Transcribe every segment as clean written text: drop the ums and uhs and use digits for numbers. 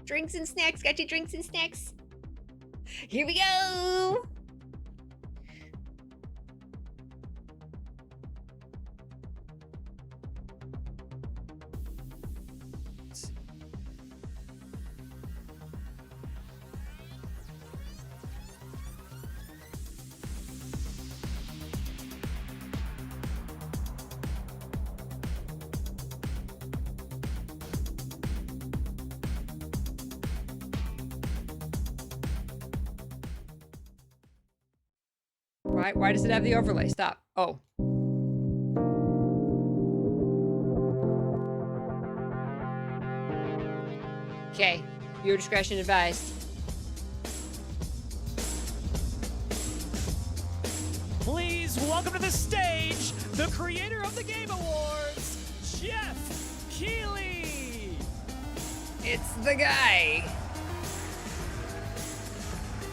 Drinks and snacks. Got your drinks and snacks. Here we go. Why does it have the overlay? Stop. Oh. Okay. Your discretion advised. Please welcome to the stage the creator of the Game Awards, Jeff Keighley. It's the guy.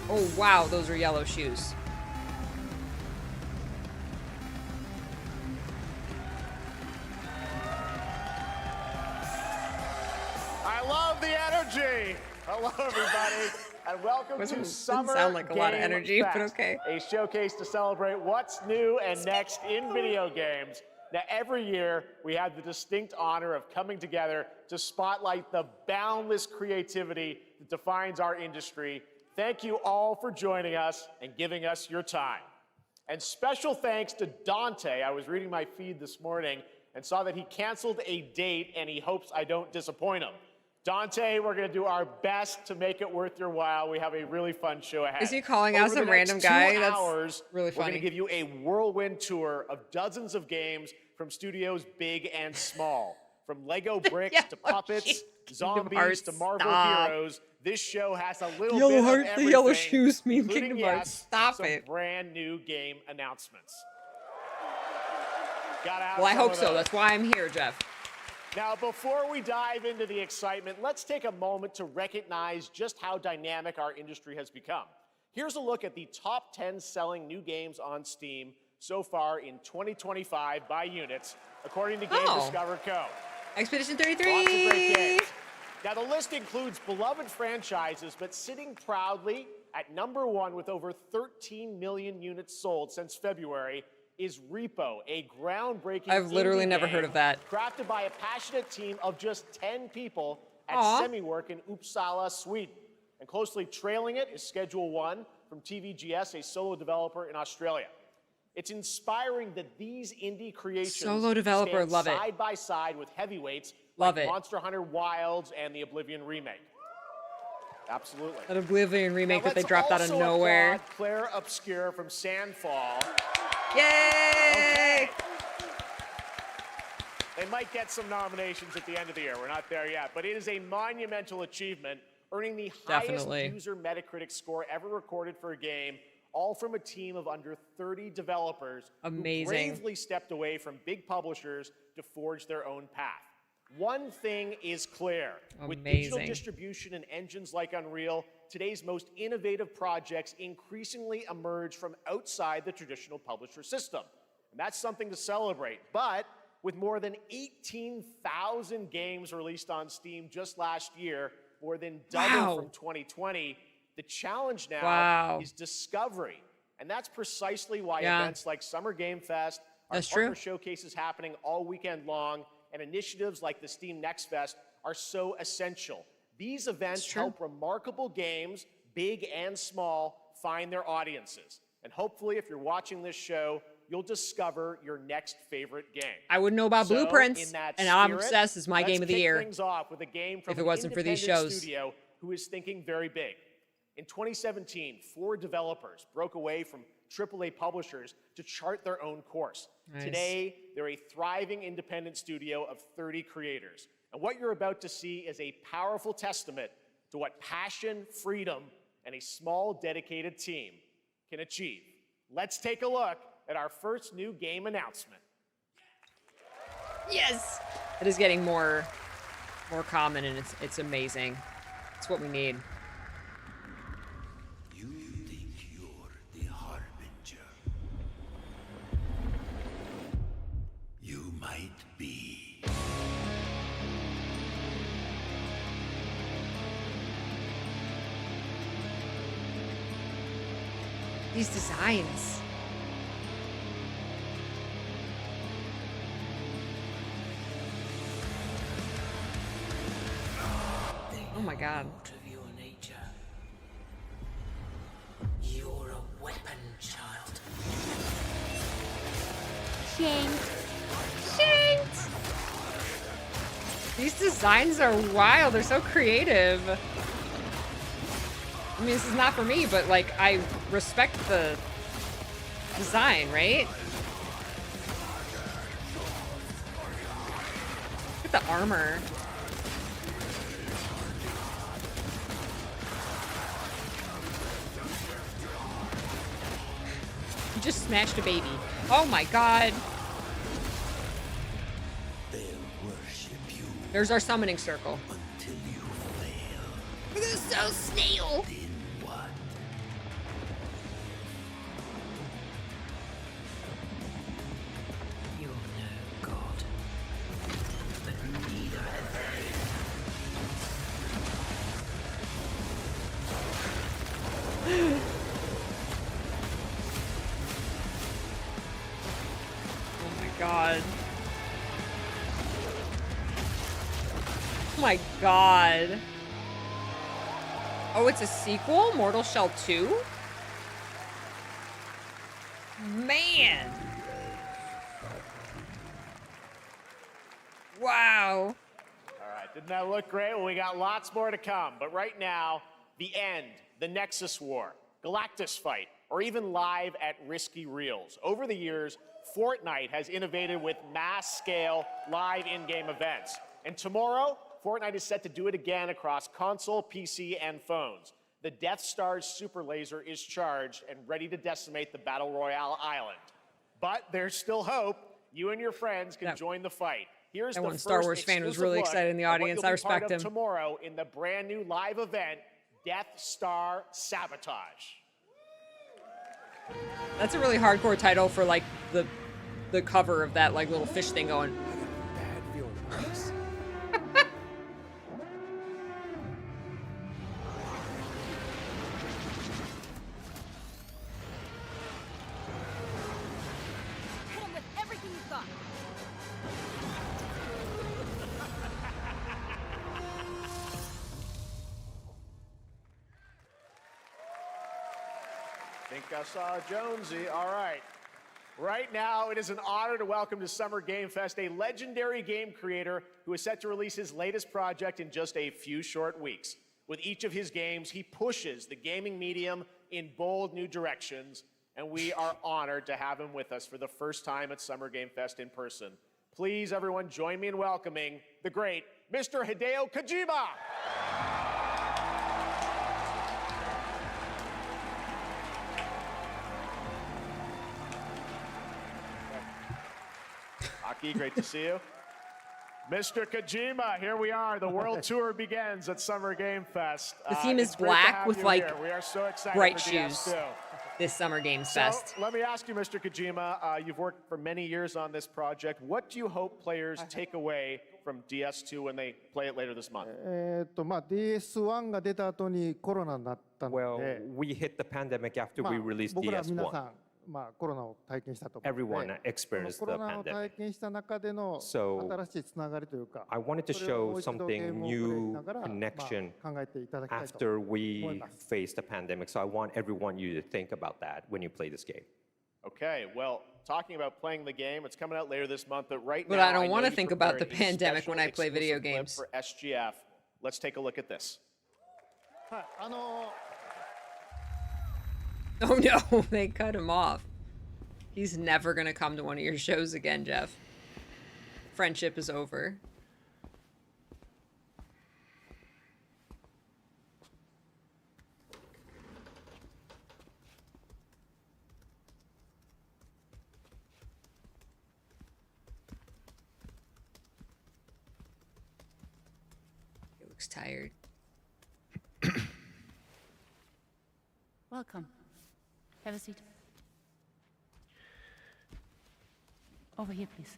Oh, wow. Those are yellow shoes. I love the energy. Hello, everybody, and welcome to Summer sound like a lot of Game energy, but Fest, okay. a showcase to celebrate what's new and next in video games. Now, every year, we have the distinct honor of coming together to spotlight the boundless creativity that defines our industry. Thank you all for joining us and giving us your time. And special thanks to Dante. I was reading my feed this morning and saw that he canceled a date, and he hopes I don't disappoint him. Dante, we're going to do our best to make it worth your while. We have a really fun show ahead. Is he calling out some random guy? That's really funny. We're going to give you a whirlwind tour of dozens of games from studios big and small. From Lego bricks to puppets, zombies to Marvel heroes, this show has a little bit of everything. The yellow shoes mean including, Kingdom Hearts. Stop some it. brand new game announcements. Well, I hope so. That's why I'm here, Jeff. Now, before we dive into the excitement, let's take a moment to recognize just how dynamic our industry has become. Here's a look at the top 10 selling new games on Steam so far in 2025 by units, according to Game Discover Co. Expedition 33! Lots of great games. Now, the list includes beloved franchises, but sitting proudly at number one with over 13 million units sold since February is Repo, a groundbreaking I've literally indie never game heard of that. crafted by a passionate team of just 10 people at Semiwork in Uppsala, Sweden. And closely trailing it is Schedule 1 from TVGS, a solo developer in Australia. It's inspiring that these indie creations Solo developer, stand love it. side by side with heavyweights Love like it. Monster Hunter Wilds and the Oblivion remake. Absolutely. That Oblivion remake Now, that they let's dropped out of also nowhere. applaud Claire Obscure from Sandfall. Yay! Okay. They might get some nominations at the end of the year. We're not there yet, but it is a monumental achievement, earning the highest user Metacritic score ever recorded for a game, all from a team of under 30 developers who bravely stepped away from big publishers to forge their own path. One thing is clear. With digital distribution and engines like Unreal, today's most innovative projects increasingly emerge from outside the traditional publisher system. And that's something to celebrate. But with more than 18,000 games released on Steam just last year, more than double from 2020, the challenge now is discovery. And that's precisely why events like Summer Game Fest, our partner showcases happening all weekend long, and initiatives like the Steam Next Fest are so essential. These events help remarkable games, big and small, find their audiences. And hopefully, if you're watching this show, you'll discover your next favorite game. I wouldn't know about Blueprints, and I'm obsessed. Is my game of the year. Things off with a game from if it wasn't for these shows. Studio who is thinking very big. In 2017, 4 developers broke away from AAA publishers to chart their own course. Today, they're a thriving independent studio of 30 creators. And what you're about to see is a powerful testament to what passion, freedom, and a small, dedicated team can achieve. Let's take a look at our first new game announcement. Yes! It is getting more common, and it's amazing. It's what we need. You think you're the Harbinger. You might be. These designs. Oh my god. Of your nature. You're a weapon, child. Shanked. These designs are wild. They're so creative. I mean, this is not for me, but like, I respect the design, right? Look at the armor. You just smashed a baby. Oh my god. They'll worship you There's our summoning circle. until you fail. This is so snail. Then what? You're no god. But neither are they. Oh my god. Oh my god. Oh, it's a sequel? Mortal Shell 2? Man. Wow. All right, didn't that look great? Well, we got lots more to come. But right now, the end, the Nexus War, Galactus fight, or even live at Risky Reels. Over the years, Fortnite has innovated with mass-scale live in-game events. And tomorrow, Fortnite is set to do it again across console, PC, and phones. The Death Star's super laser is charged and ready to decimate the Battle Royale island. But there's still hope. You and your friends can join the fight. Here's That the one first Star Wars fan was exclusive really look excited in the at what audience. you'll I be respect part of him. tomorrow in the brand new live event, Death Star Sabotage. That's a really hardcore title for like the cover of that like little fish thing going. Bad feeling about this. Hit him with everything you've got. Think I saw Jonesy. All right. Right now, it is an honor to welcome to Summer Game Fest a legendary game creator who is set to release his latest project in just a few short weeks. With each of his games, he pushes the gaming medium in bold new directions, and we are honored to have him with us for the first time at Summer Game Fest in person. Please, everyone, join me in welcoming the great Mr. Hideo Kojima. Aki, great to see you. Mr. Kojima, here we are. The world tour begins at Summer Game Fest. The theme is it's great to black have with, you like, here. We are so excited bright for shoes. DS2. This Summer Games So, Fest. let me ask you, Mr. Kojima, you've worked for many years on this project. What do you hope players take away from DS2 when they play it later this month? DS1 が出た後にコロナになったの Well, で、 we hit the pandemic after we released 僕ら皆さ DS1. ん、コロナを体験したと思うの Everyone で、 experienced コ the ロナを pandemic. 体験した中での So, 新しいつながりというか、 I wanted to それをも show う一度ゲー something ムをプレイし new ながら、connection 考えていただきたいと after 思い we ます。 faced the pandemic. So I want everyone you to think about that when you play this game. Okay, well, talking about playing the game, it's coming out later this month, but right But now I don't know wanna you think about prepared the a pandemic special when I play video exclusive clip games. For SGF. Let's take a look at this. はい、Oh no, they cut him off. He's never gonna come to one of your shows again, Jeff. Friendship is over. He looks tired. Welcome. Have a seat. Over here, please.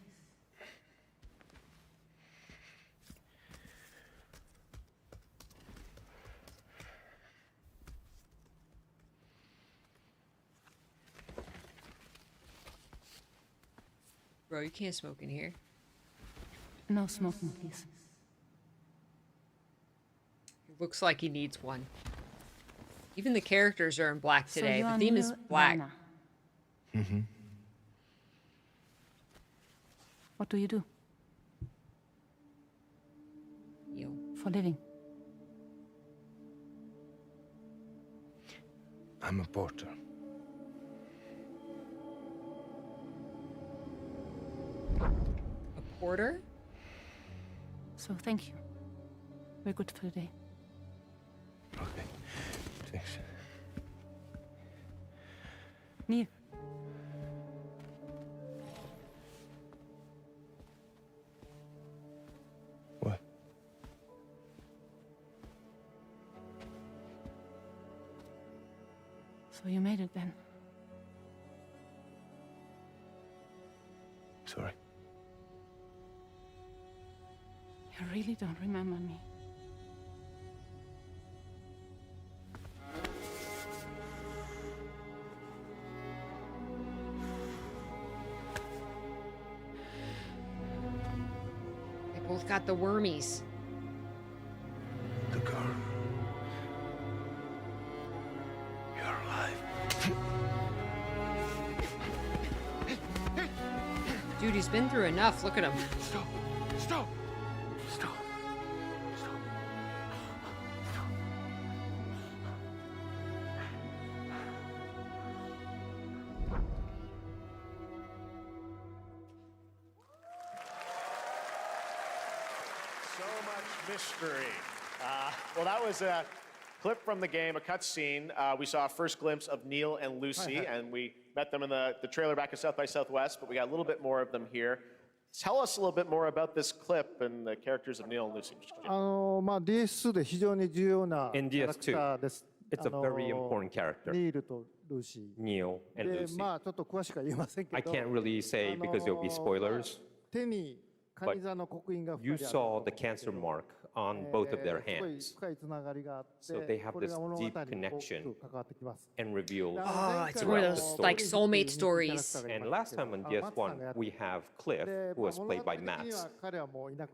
Bro, you can't smoke in here. No smoking, please. Looks like he needs one. Even the characters are in black So today. you The are theme is new black. Lana. What do you do Yo. for living? I'm a porter. A porter? So thank you. We're good for the day. Okay. Thanks. Neil. What? So you made it then. Sorry. You really don't remember me. They both got the wormies. The girl. You're alive. Dude, he's been through enough. Look at him. Stop. Stop. Stop. Stop. So much mystery. Well, that was a clip from the game, a cutscene. We saw a first glimpse of Neil and Lucy, and we met them in the trailer back at South by Southwest, but we got a little bit more of them here. Tell us a little bit more about this clip and the characters of Neil and Lucy. DS2 で非常に重要な In キャラクターです。 It's a very important character, ニールとルーシー。 Neil and で、 Lucy. まあちょっと詳しくは言えませんけ I ど、 can't really say because there'll be spoilers. 手にカニ座の刻印が2人 You ある saw the cancer mark on both of their すごい hands 深いつながりがあって So they have これ this が物語に deep 大き connection く関わってきます。 and reveals. Oh, it's one of those like soulmate stories. And last time on DS1, we have Cliff, who was played by Max.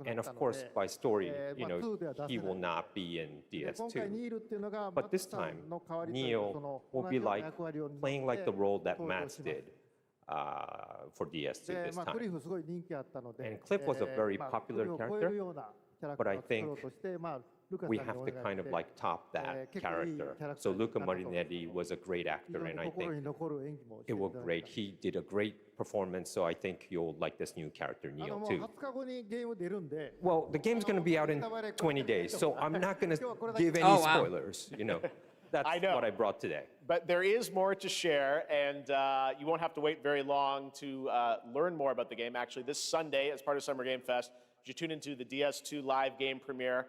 And of course, by story, you know, he will not be in 今回 DS2. ニールっていうのが But this time, の代わりというかそ Neil の will be 同じような like 役割を担って playing like the role that 登場 Max します did for DS2 で this まあ、クリ time. フすごい人気あったので、 And Cliff was a very まあ popular クリフを超え character, るようなキャラク but ター I を作ろう think として、まあ、ルカさん we にお have 願い to して、 kind of like top that 結構いいキャ character. ラクター So になった Luca なと Marinetti was a great 非 actor, 常 and に I 心に think 残る演技もして it いた was だい great. た He did a great performance, so I think you'll like this new character, も Neil, う too. 20日後にゲーム出るんで、 Well, the game's going to be out in 20 days, so I'm not going to give any Oh, wow. spoilers, you know. That's I know. what I brought today. But there is more to share, and you won't have to wait very long to learn more about the game. Actually, this Sunday, as part of Summer Game Fest, you tune into the DS2 live game premiere,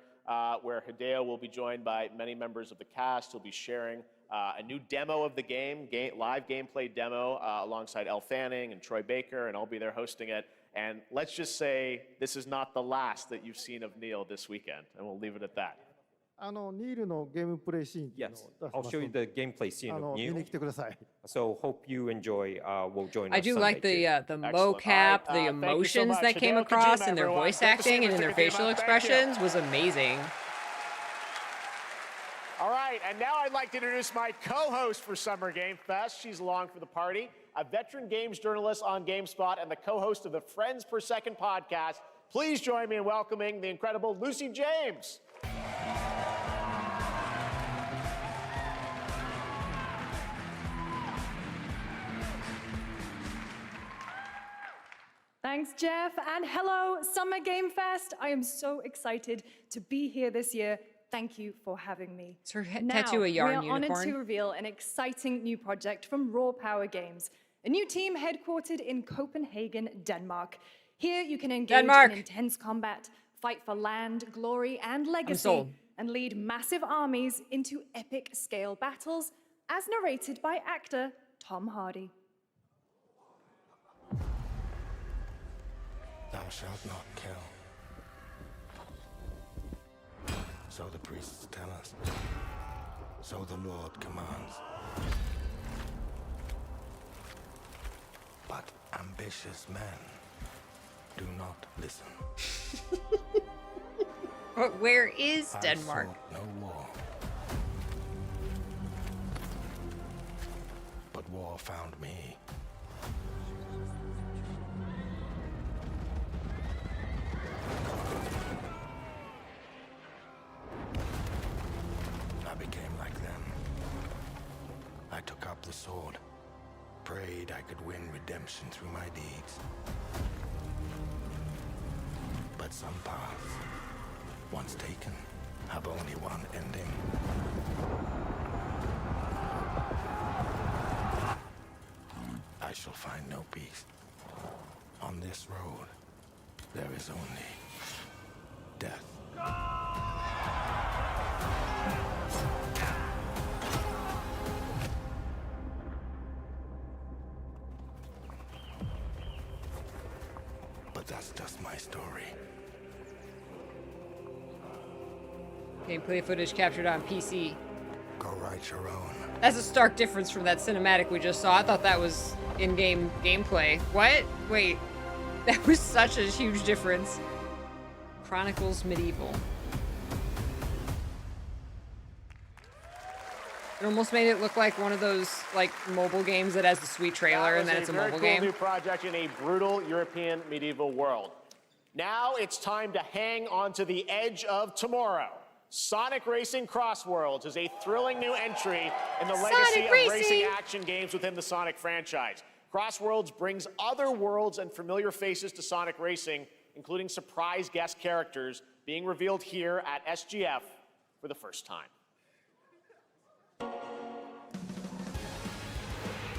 where Hideo will be joined by many members of the cast. He'll be sharing a new demo of the game, live gameplay demo, alongside Elle Fanning and Troy Baker, and I'll be there hosting it. And let's just say this is not the last that you've seen of Neil this weekend, and we'll leave it at that. ニールのゲームプレイシーンっていうの Yes, を出し I'll ます show you ので the gameplay scene of 見に Neil. 来てください。 So hope you enjoy. Will join I us do Sunday like too. the Excellent. mocap, All right, the thank you so emotions much. that came Hideo across Kojima, in their everyone. voice Great to see you, acting and in Mr. their Kojima. facial Thank you. expressions was amazing. All right, and now I'd like to introduce my co-host for Summer Game Fest. She's along for the party, a veteran games journalist on GameSpot and the co-host of the Friends Per Second podcast. Please join me in welcoming the incredible Lucy James. Thanks, Jeff, and hello, Summer Game Fest. I am so excited to be here this year. Thank you for having me. It's her Now, tattoo a yarn we are honored unicorn. to reveal an exciting new project from Raw Power Games, a new team headquartered in Copenhagen, Denmark. Here you can engage Denmark. in intense combat, fight for land, glory, and legacy, sold. and lead massive armies into epic scale battles, as narrated by actor Tom Hardy. Thou shalt not kill. So the priests tell us. So the Lord commands. But ambitious men Do not listen. But where is Denmark? I fought no war. But war found me. I became like them. I took up the sword, prayed I could win redemption through my deeds. But some paths, once taken, have only one ending. I shall find no peace. On this road, there is only death. But that's just my story. Gameplay footage captured on PC. Go write your own. That's a stark difference from that cinematic we just saw. I thought that was in-game gameplay. What? Wait. That was such a huge difference. Chronicles Medieval. It almost made it look like one of those like mobile games that has the sweet trailer and then it's a mobile game. New project in a brutal European medieval world. Now it's time to hang on to the edge of tomorrow. Sonic Racing Crossworlds is a thrilling new entry in the legacy of racing action games within the Sonic franchise. Crossworlds brings other worlds and familiar faces to Sonic Racing, including surprise guest characters being revealed here at SGF for the first time.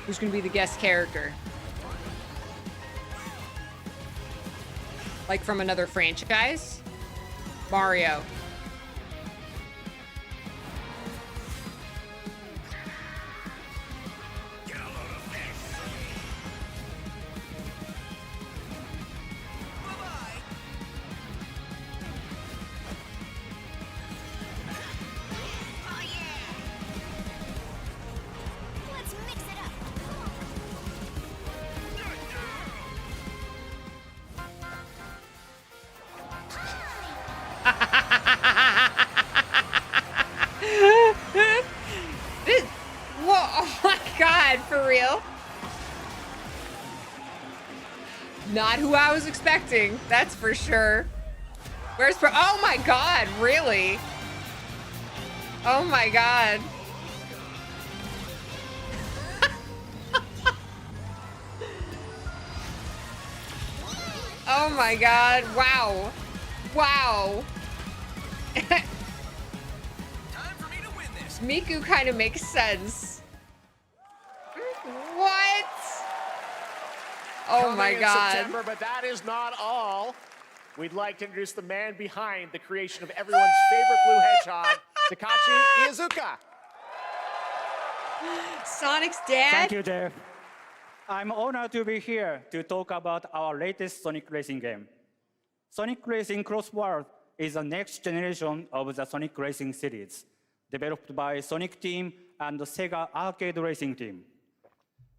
Who's going to be the guest character? Like from another franchise? Mario. Not who I was expecting, that's for sure. Where's oh my god, really? Oh my god. Oh my god, wow. Wow. Time for me to win this. Miku kind of makes sense. What? Oh my god. September, but that is not all. We'd like to introduce the man behind the creation of everyone's favorite blue hedgehog, Takashi Iizuka. Sonic's dad? Thank you, Jeff. I'm honored to be here to talk about our latest Sonic Racing game. Sonic Racing Crossworld is the next generation of the Sonic Racing series, developed by Sonic Team and the Sega Arcade Racing Team.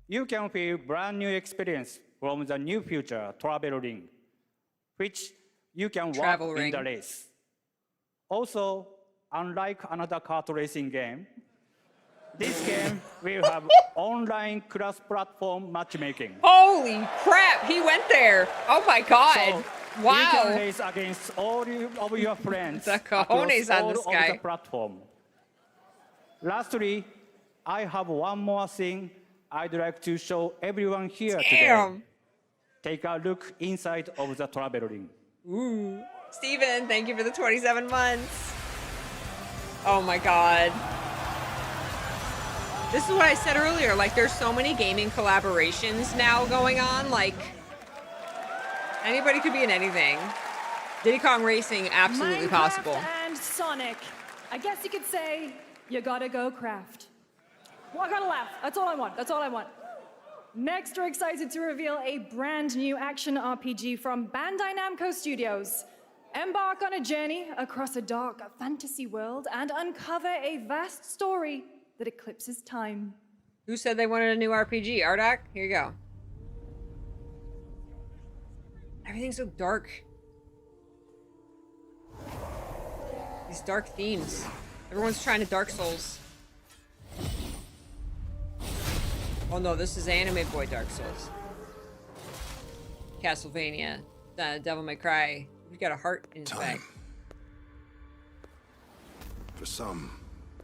You can feel brand new experience from the new future Travel Ring, which you can walk in the race. Also, unlike another kart racing game, this game will have online cross-platform matchmaking. Holy crap, he went there. Oh my god. So wow. You can race against all of your friends the cojones on this guy. Of the platform. Lastly, I have one more thing I'd like to show everyone here today. Take a look inside of the Travel Ring. Ooh. Steven, thank you for the 27 months. Oh my god. This is what I said earlier, like there's so many gaming collaborations now going on, like anybody could be in anything. Diddy Kong Racing, absolutely Minecraft possible. And Sonic. I guess you could say you gotta go craft. Well, I gotta laugh. That's all I want. That's all I want. Next, we're excited to reveal a brand new action RPG from Bandai Namco Studios. Embark on a journey across a dark fantasy world and uncover a vast story that eclipses time. Who said they wanted a new RPG? Ardak? Here you go. Everything's so dark. These dark themes. Everyone's trying to Dark Souls. Oh no, this is Anime Boy Dark Souls. Castlevania. Devil May Cry. He's got a heart in his back. For some,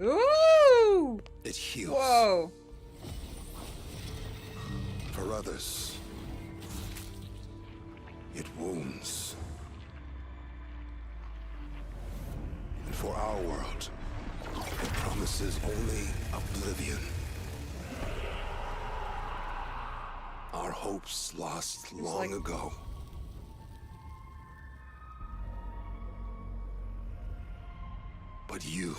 Ooh! it heals. Whoa. For others, it wounds. And for our world, it promises only oblivion. Our hopes lost long ago. But you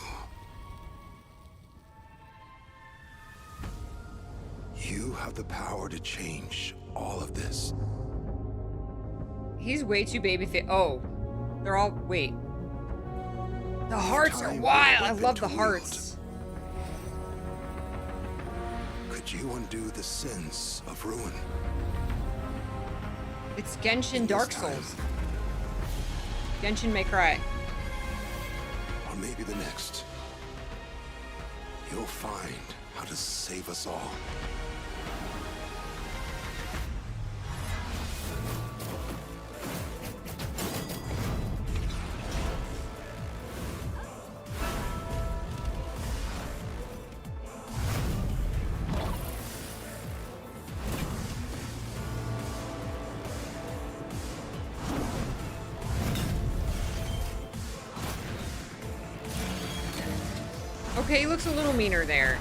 have the power to change all of this. He's way too baby-faced. Oh, they're all, wait. The hearts are wild. I love the hearts. Could you undo the sins of ruin? It's Genshin Dark Souls. Genshin May Cry. Or maybe the next. You'll find how to save us all. Okay, he looks a little meaner there.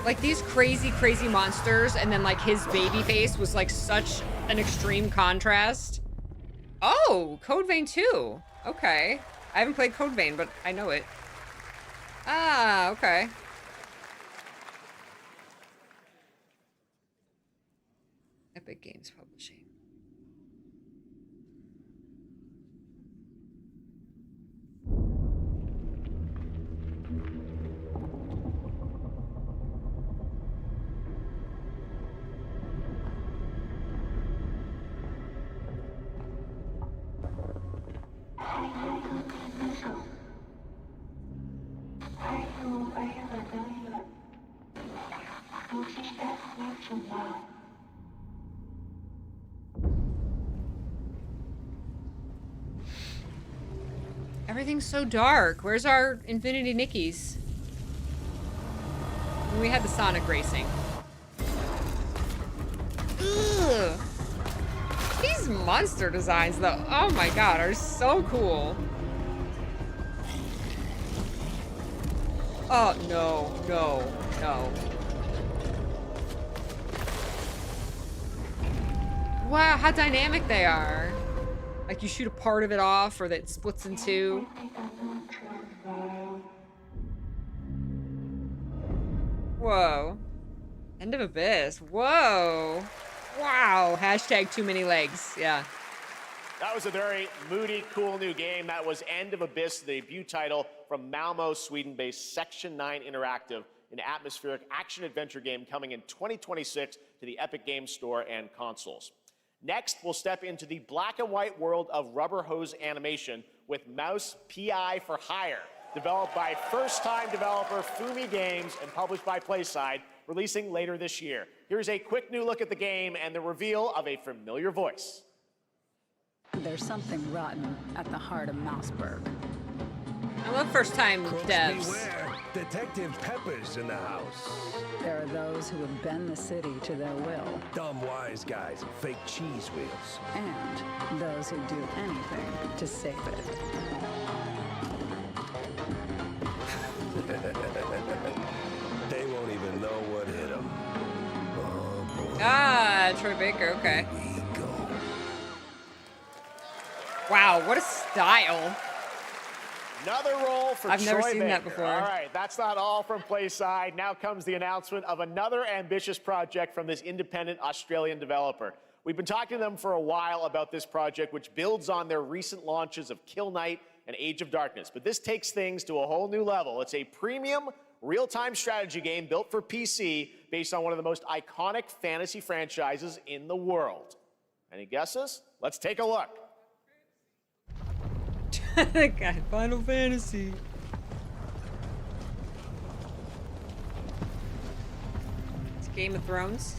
Like these crazy, crazy monsters, and then like his baby face was like such an extreme contrast. Oh, Code Vein 2. Okay. I haven't played Code Vein, but I know it. Ah, okay. Epic Games Publishing. Everything's so dark. Where's our Infinity Nickies? We had the Sonic Racing. Ugh. These monster designs, though, oh my god, are so cool. Oh, no, no, no. Wow, how dynamic they are. Like you shoot a part of it off or that it splits in two. Whoa. End of Abyss. Whoa. Wow. Hashtag too many legs. Yeah. That was a very moody, cool new game. That was End of Abyss, the debut title from Malmo, Sweden-based Section 9 Interactive, an atmospheric action-adventure game coming in 2026 to the Epic Games Store and consoles. Next, we'll step into the black and white world of rubber hose animation with Mouse PI for Hire, developed by first-time developer Fumi Games and published by PlaySide, releasing later this year. Here's a quick new look at the game and the reveal of a familiar voice. There's something rotten at the heart of Mouseburg. I love first-time devs. Beware. Detective Pepper's in the house. There are those who would bend the city to their will. Dumb wise guys and fake cheese wheels. And those who do anything to save it. They won't even know what hit them. Oh, boy. Ah, Troy Baker, okay. Here we go. Wow, what a style. Another role for I've Troy never seen Baker. that before. All right, that's not all from PlaySide. Now comes the announcement of another ambitious project from this independent Australian developer. We've been talking to them for a while about this project, which builds on their recent launches of Kill Knight and Age of Darkness. But this takes things to a whole new level. It's a premium, real-time strategy game built for PC based on one of the most iconic fantasy franchises in the world. Any guesses? Let's take a look. God, Final Fantasy. It's Game of Thrones.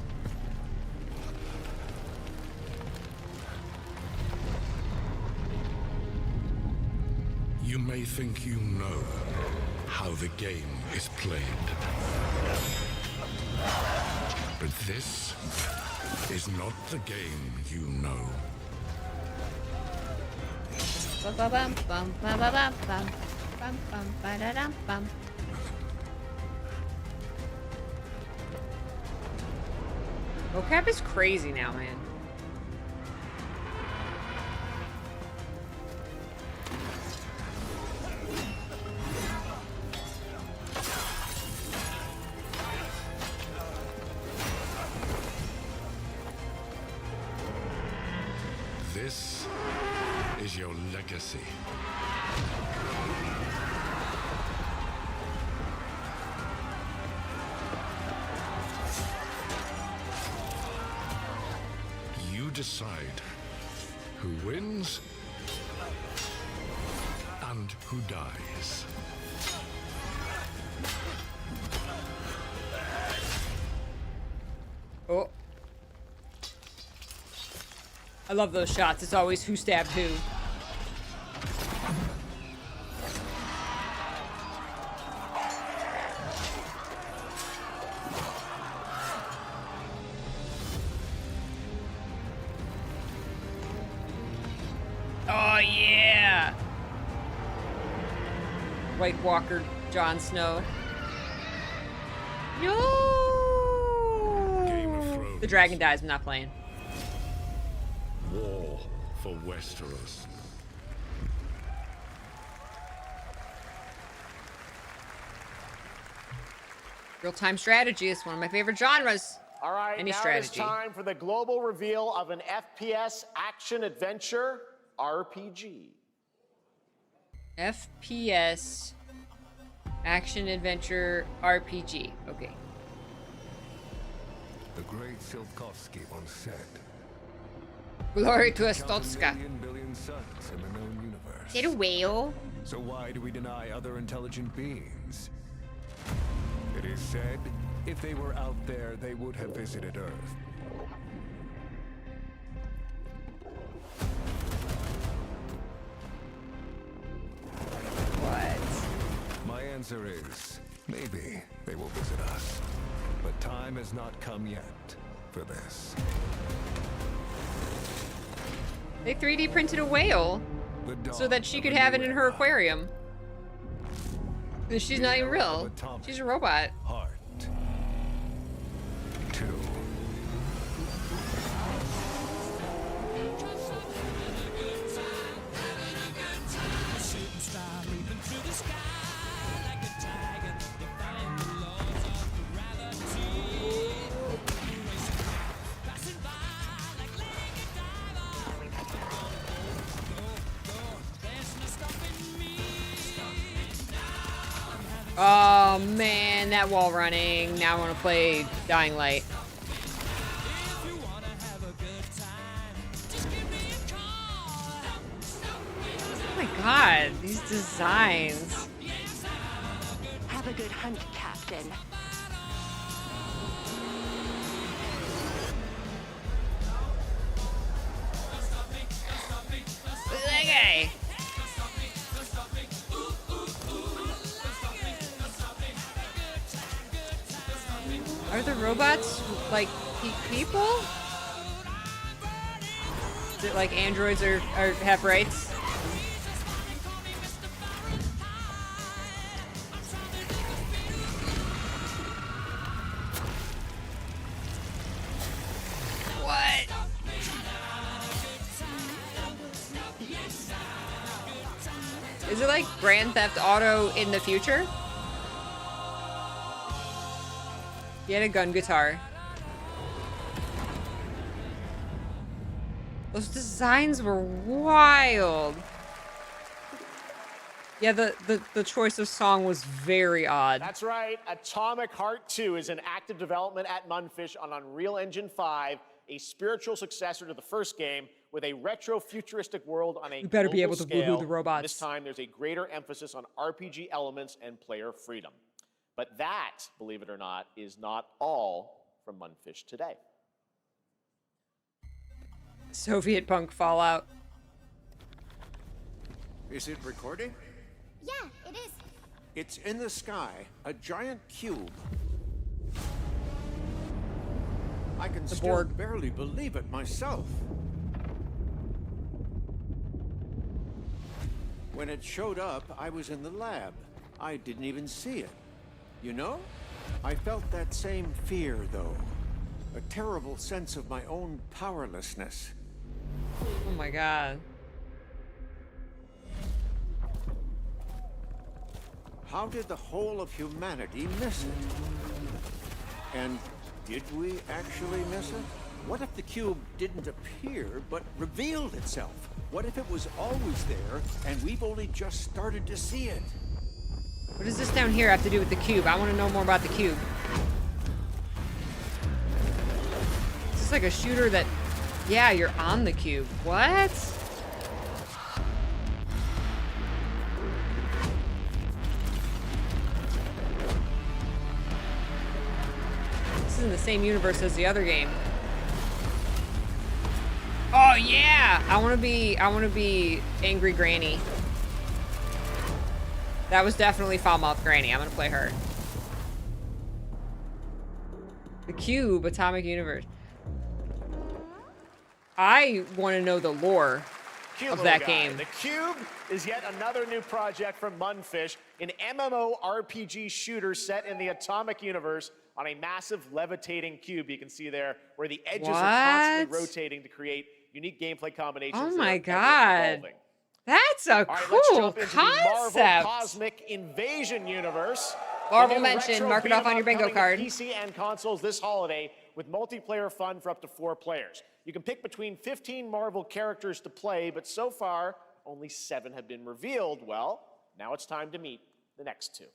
You may think you know how the game is played. But this is not the game you know. Vocab is crazy now, man. This is your legacy. You decide who wins and who dies. Oh. I love those shots. It's always who stabbed who. Oh yeah. White Walker Jon Snow. No. The dragon dies. I'm not playing. War for Westeros. Real-time strategy is one of my favorite genres. All right, Any now strategy. it is time for the global reveal of an FPS action-adventure RPG. FPS action-adventure RPG. Okay. The great Silkovsky once said, Glory to "Count Estotska. billion suns in the known universe. Is it a whale? So why do we deny other intelligent beings? It is said, if they were out there, they would have visited Earth. What? My answer is, maybe they will visit us. But time has not come yet for this. They 3D printed a whale so that she could have it in her aquarium. And she's not even real. She's a robot. Heart. 2. Oh man, that wall running. Now I want to play Dying Light. Oh my god, these designs. Have a good hunt, Captain. Look at that guy. Are the robots like people? Is it like androids are have rights? What? Is it like Grand Theft Auto in the future? He had a gun guitar. Those designs were wild. Yeah, the choice of song was very odd. That's right. Atomic Heart 2 is in active development at Mundfish on Unreal Engine 5 a spiritual successor to the first game with a retro-futuristic world on a You better be able global to woohoo scale. the robots. This time, there's a greater emphasis on RPG elements and player freedom. But that, believe it or not, is not all from Munfish today. Soviet punk Fallout. Is it recording? Yeah, it is. It's in the sky, a giant cube. I can still barely believe it myself. When it showed up, I was in the lab. I didn't even see it. You know? I felt that same fear, though. A terrible sense of my own powerlessness. Oh my god. How did the whole of humanity miss it? And did we actually miss it? What if the cube didn't appear, but revealed itself? What if it was always there, and we've only just started to see it? What does this down here have to do with the cube? I want to know more about the cube. Is this like a shooter that... Yeah, you're on the cube. What? This is in the same universe as the other game. Oh yeah! I want to be Angry Granny. That was definitely Foul-Mouthed Granny. I'm gonna play her. The Cube, Atomic Universe. I want to know the lore of that game. The Cube is yet another new project from Munfish, an MMORPG shooter set in the Atomic Universe on a massive levitating cube. You can see there where the edges are constantly rotating to create unique gameplay combinations. Oh my god. That's a cool concept. Marvel Cosmic Invasion universe. Marvel mentioned, mark it off on your bingo card. PC and consoles this holiday with multiplayer fun for up to 4 players. You can pick between 15 Marvel characters to play, but so far, only 7 have been revealed. Well, now it's time to meet the next 2.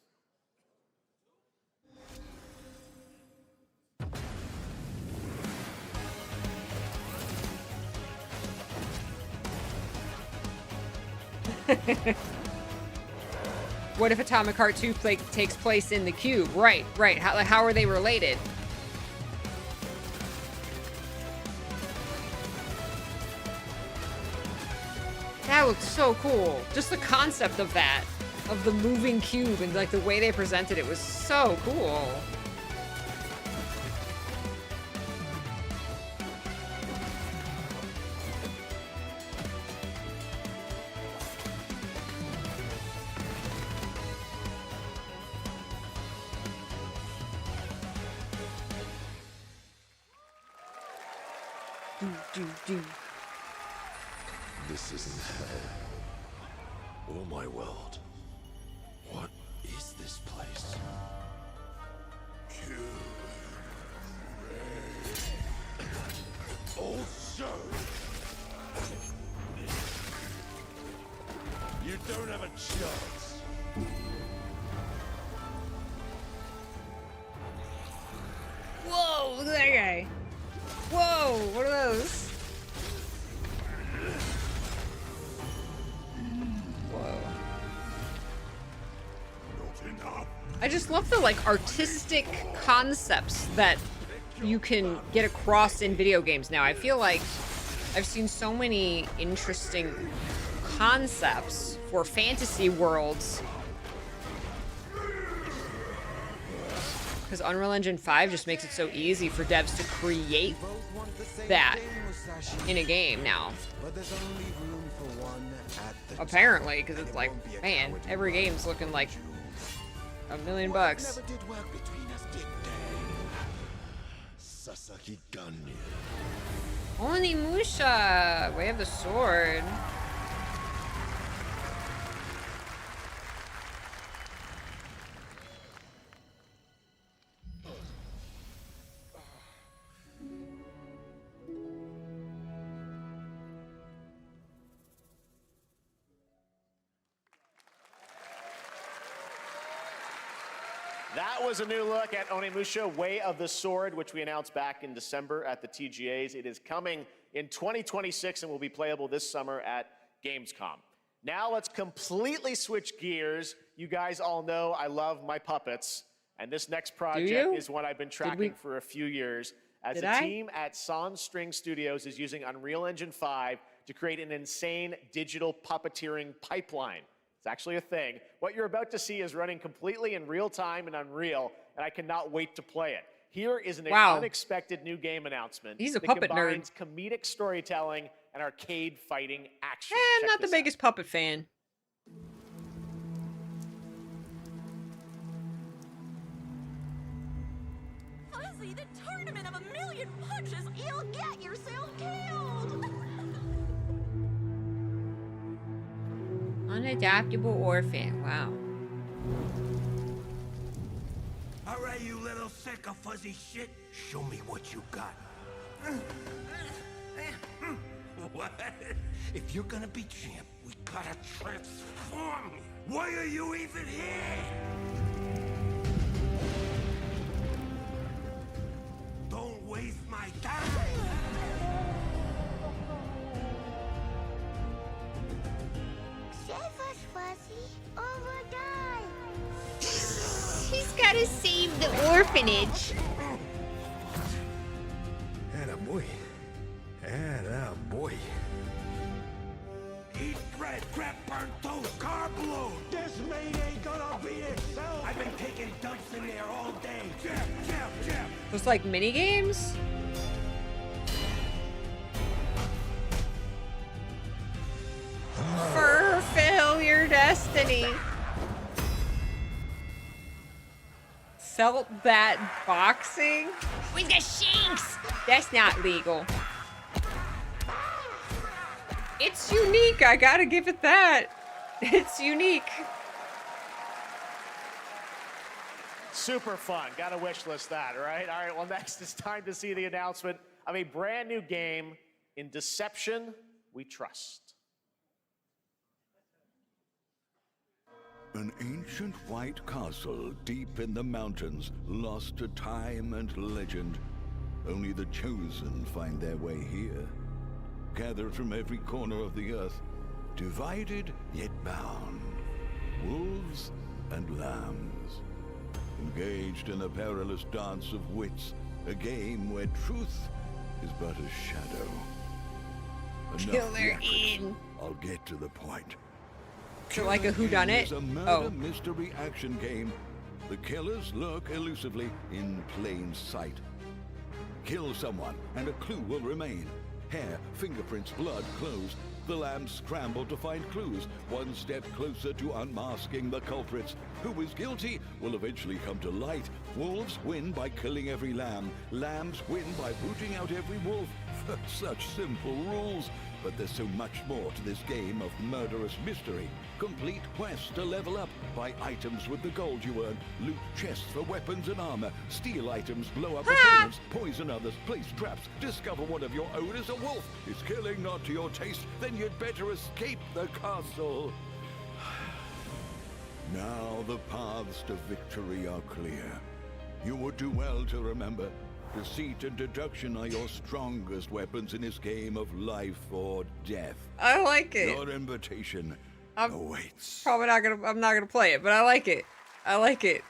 What if Atomic Heart 2 takes place in the cube? Right. How are they related? That looks so cool. Just the concept of that, of the moving cube, and like the way they presented it was so cool. This isn't hell or my world. What is this place? Also, you don't have a chance. Whoa, look at that guy. Whoa, what are those? I just love the like artistic concepts that you can get across in video games now. I feel like I've seen so many interesting concepts for fantasy worlds. Because Unreal Engine 5 just makes it so easy for devs to create that in a game now. Apparently, because it's like, man, every game's looking like $1 million. Onimusha! Way of the Sword. That was a new look at Onimusha, Way of the Sword, which we announced back in December at the TGAs. It is coming in 2026 and will be playable this summer at Gamescom. Now let's completely switch gears. You guys all know I love my puppets, and this next project is one I've been tracking for a few years. As a team at Sans String Studios is using Unreal Engine 5 to create an insane digital puppeteering pipeline. It's actually a thing. What you're about to see is running completely in real time in Unreal, and I cannot wait to play it. Here is an unexpected new game announcement. He's a puppet nerd. Comedic storytelling and arcade fighting action. I'm not the biggest puppet fan. Fuzzy, the tournament of 1,000,000 punches, you'll get yourself killed! Unadoptable orphan. Wow. All right, you little sack of fuzzy shit. Show me what you got. What? If you're gonna be champ, we gotta transform. Why are you even here? Don't waste my time. Save us, Fuzzy, or we'll die. He's gotta save the orphanage. Attaboy. Attaboy. Eat bread, grab burnt toast, carb load. This mate ain't gonna be itself. I've been taking dumps in there all day. Jab. Looks like mini games. Fulfill your destiny. Felt that boxing? We got shanks. That's not legal. It's unique. I gotta give it that. It's unique. Super fun. Gotta wish list that, right? All right, well, next it's time to see the announcement of a brand new game. In deception, we trust. An ancient white castle deep in the mountains, lost to time and legend. Only the chosen find their way here. Gathered from every corner of the earth, divided yet bound. Wolves and lambs, engaged in a perilous dance of wits, a game where truth is but a shadow. Killer in. I'll get to the point. So like a whodunit? It's a murder mystery action game. The killers lurk elusively in plain sight. Kill someone, and a clue will remain. Hair, fingerprints, blood, clothes. The lambs scramble to find clues, one step closer to unmasking the culprits. Who is guilty will eventually come to light. Wolves win by killing every lamb. Lambs win by booting out every wolf. Such simple rules. But there's so much more to this game of murderous mystery. Complete quests to level up. Buy items with the gold you earn. Loot chests for weapons and armor. Steal items, blow up opponents, poison others, place traps. Discover one of your own is a wolf. Is killing not to your taste? Then you'd better escape the castle. Now the paths to victory are clear. You would do well to remember, deceit and deduction are your strongest weapons in this game of life or death. I like it. Your invitation awaits. I'm not gonna play it, but I like it. I like it.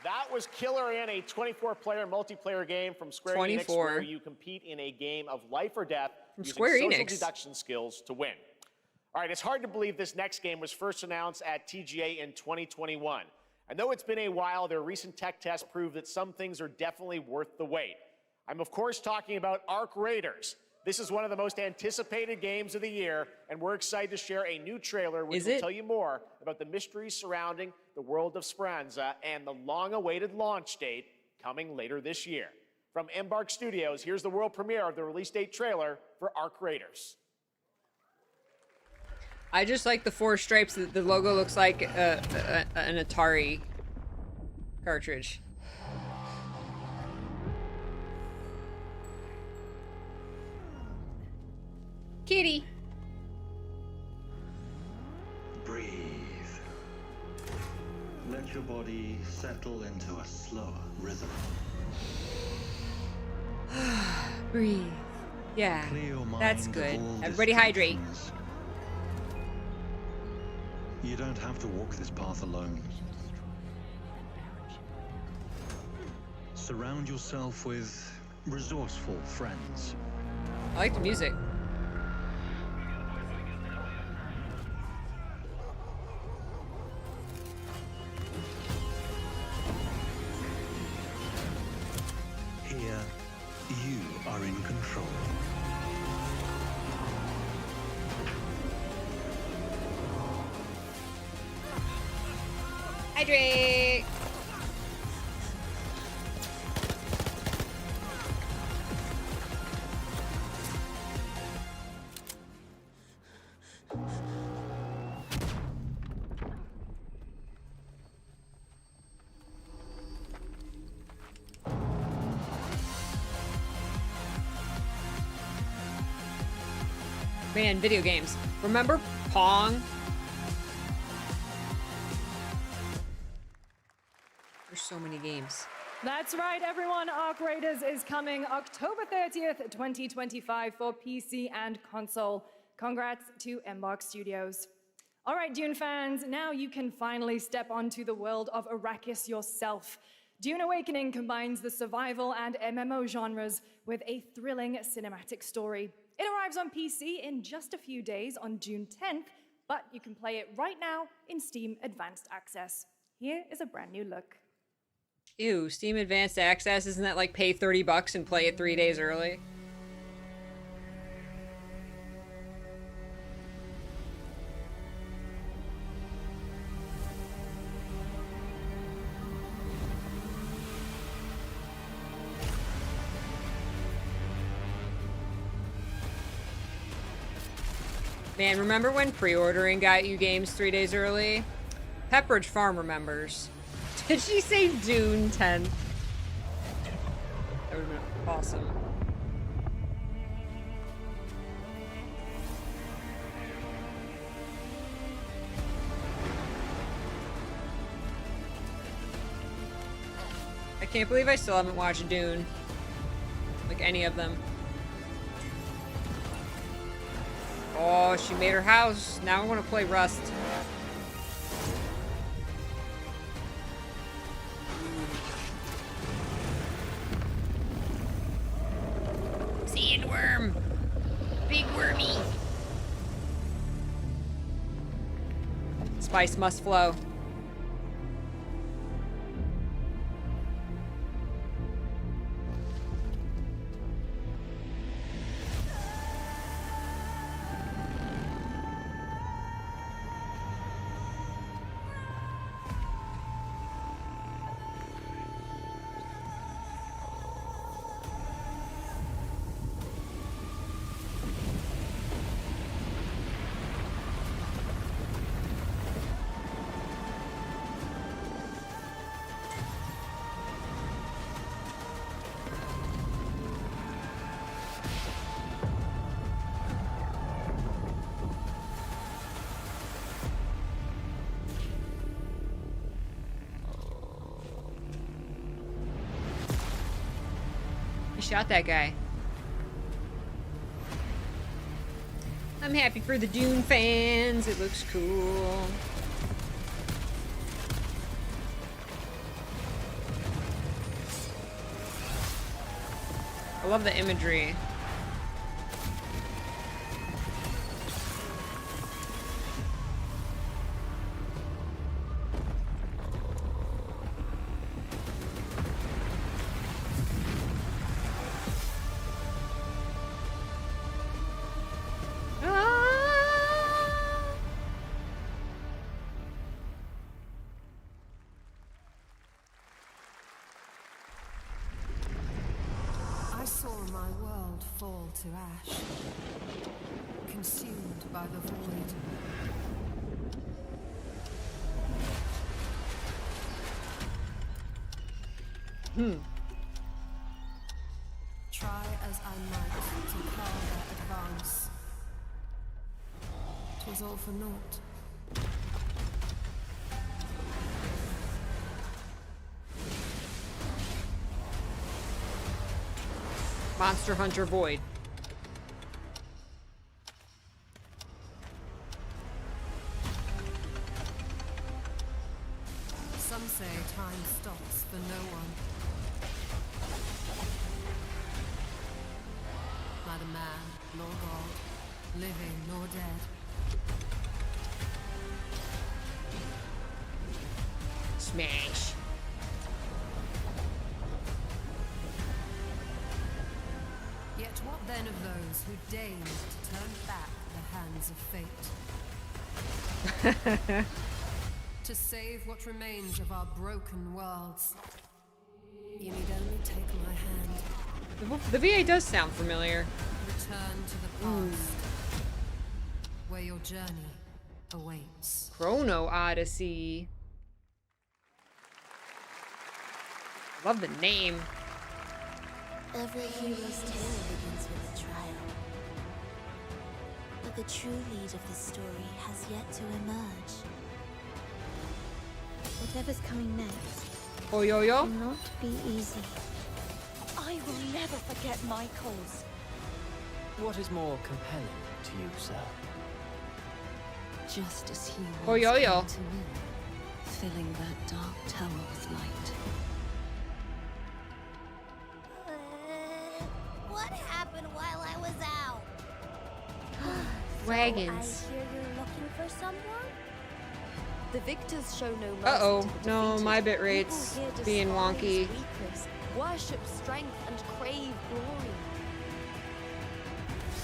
That was Killer in, a 24-player multiplayer game from Square Enix, where you compete in a game of life or death using social deduction skills to win. All right, it's hard to believe this next game was first announced at TGA in 2021. And though it's been a while, their recent tech tests prove that some things are definitely worth the wait. I'm of course talking about Ark Raiders. This is one of the most anticipated games of the year, and we're excited to share a new trailer which will tell you more about the mysteries surrounding the world of Speranza and the long-awaited launch date coming later this year. From Embark Studios, here's the world premiere of the release date trailer for Ark Raiders. I just like the 4 stripes. The logo looks like an Atari cartridge. Kitty. Breathe. Let Let your body settle into a slower rhythm. Breathe. Yeah, Clear your that's mind of good. all Everybody hydrate. distractions. You don't have to walk this path alone. Surround yourself with resourceful friends. I like the music. Here, you are in control. Hydrate. Man, video games. Remember Pong? There's so many games. That's right, everyone. Ark Raiders is coming October 30th, 2025 for PC and console. Congrats to Embark Studios. All right, Dune fans, now you can finally step onto the world of Arrakis yourself. Dune Awakening combines the survival and MMO genres with a thrilling cinematic story. It arrives on PC in just a few days on June 10th, but you can play it right now in Steam Advanced Access. Here is a brand new look. Ew, Steam Advanced Access, isn't that like pay $30 and play it 3 days early? Man, remember when pre-ordering got you games 3 days early? Pepperidge Farm remembers. Did she say Dune 10? That would have been awesome. I can't believe I still haven't watched Dune. Like any of them. Oh, she made her house. Now I want to play Rust. Sandworm. Big wormy. Spice must flow. Shot that guy. I'm happy for the Dune fans. It looks cool. I love the imagery. I saw my world fall to ash, consumed by the void. Try as I might to quell their advance. 'Twas all for naught. Monster Hunter Void. Some say time stops for no one. Neither man nor God, living nor dead. Smash. Yet what then of those who deigned to turn back the hands of fate? To save what remains of our broken worlds. You need only take my hand. The VA does sound familiar. Return to the past, where your journey awaits. Chrono Odyssey. Love the name. Every hero's tale begins with a trial. But the true lead of the story has yet to emerge. Whatever's coming next will not be easy. I will never forget my cause. What is more compelling to you, sir? Just as he Oh, once yo, yo. came to me, filling that dark tower with light. What happened while I was out? Wagons. So I hear you're looking for someone? The victors show no mercy Uh-oh. to the No, defeated. my bit rate's People here being despise wonky. weakness, worship strength and crave glory.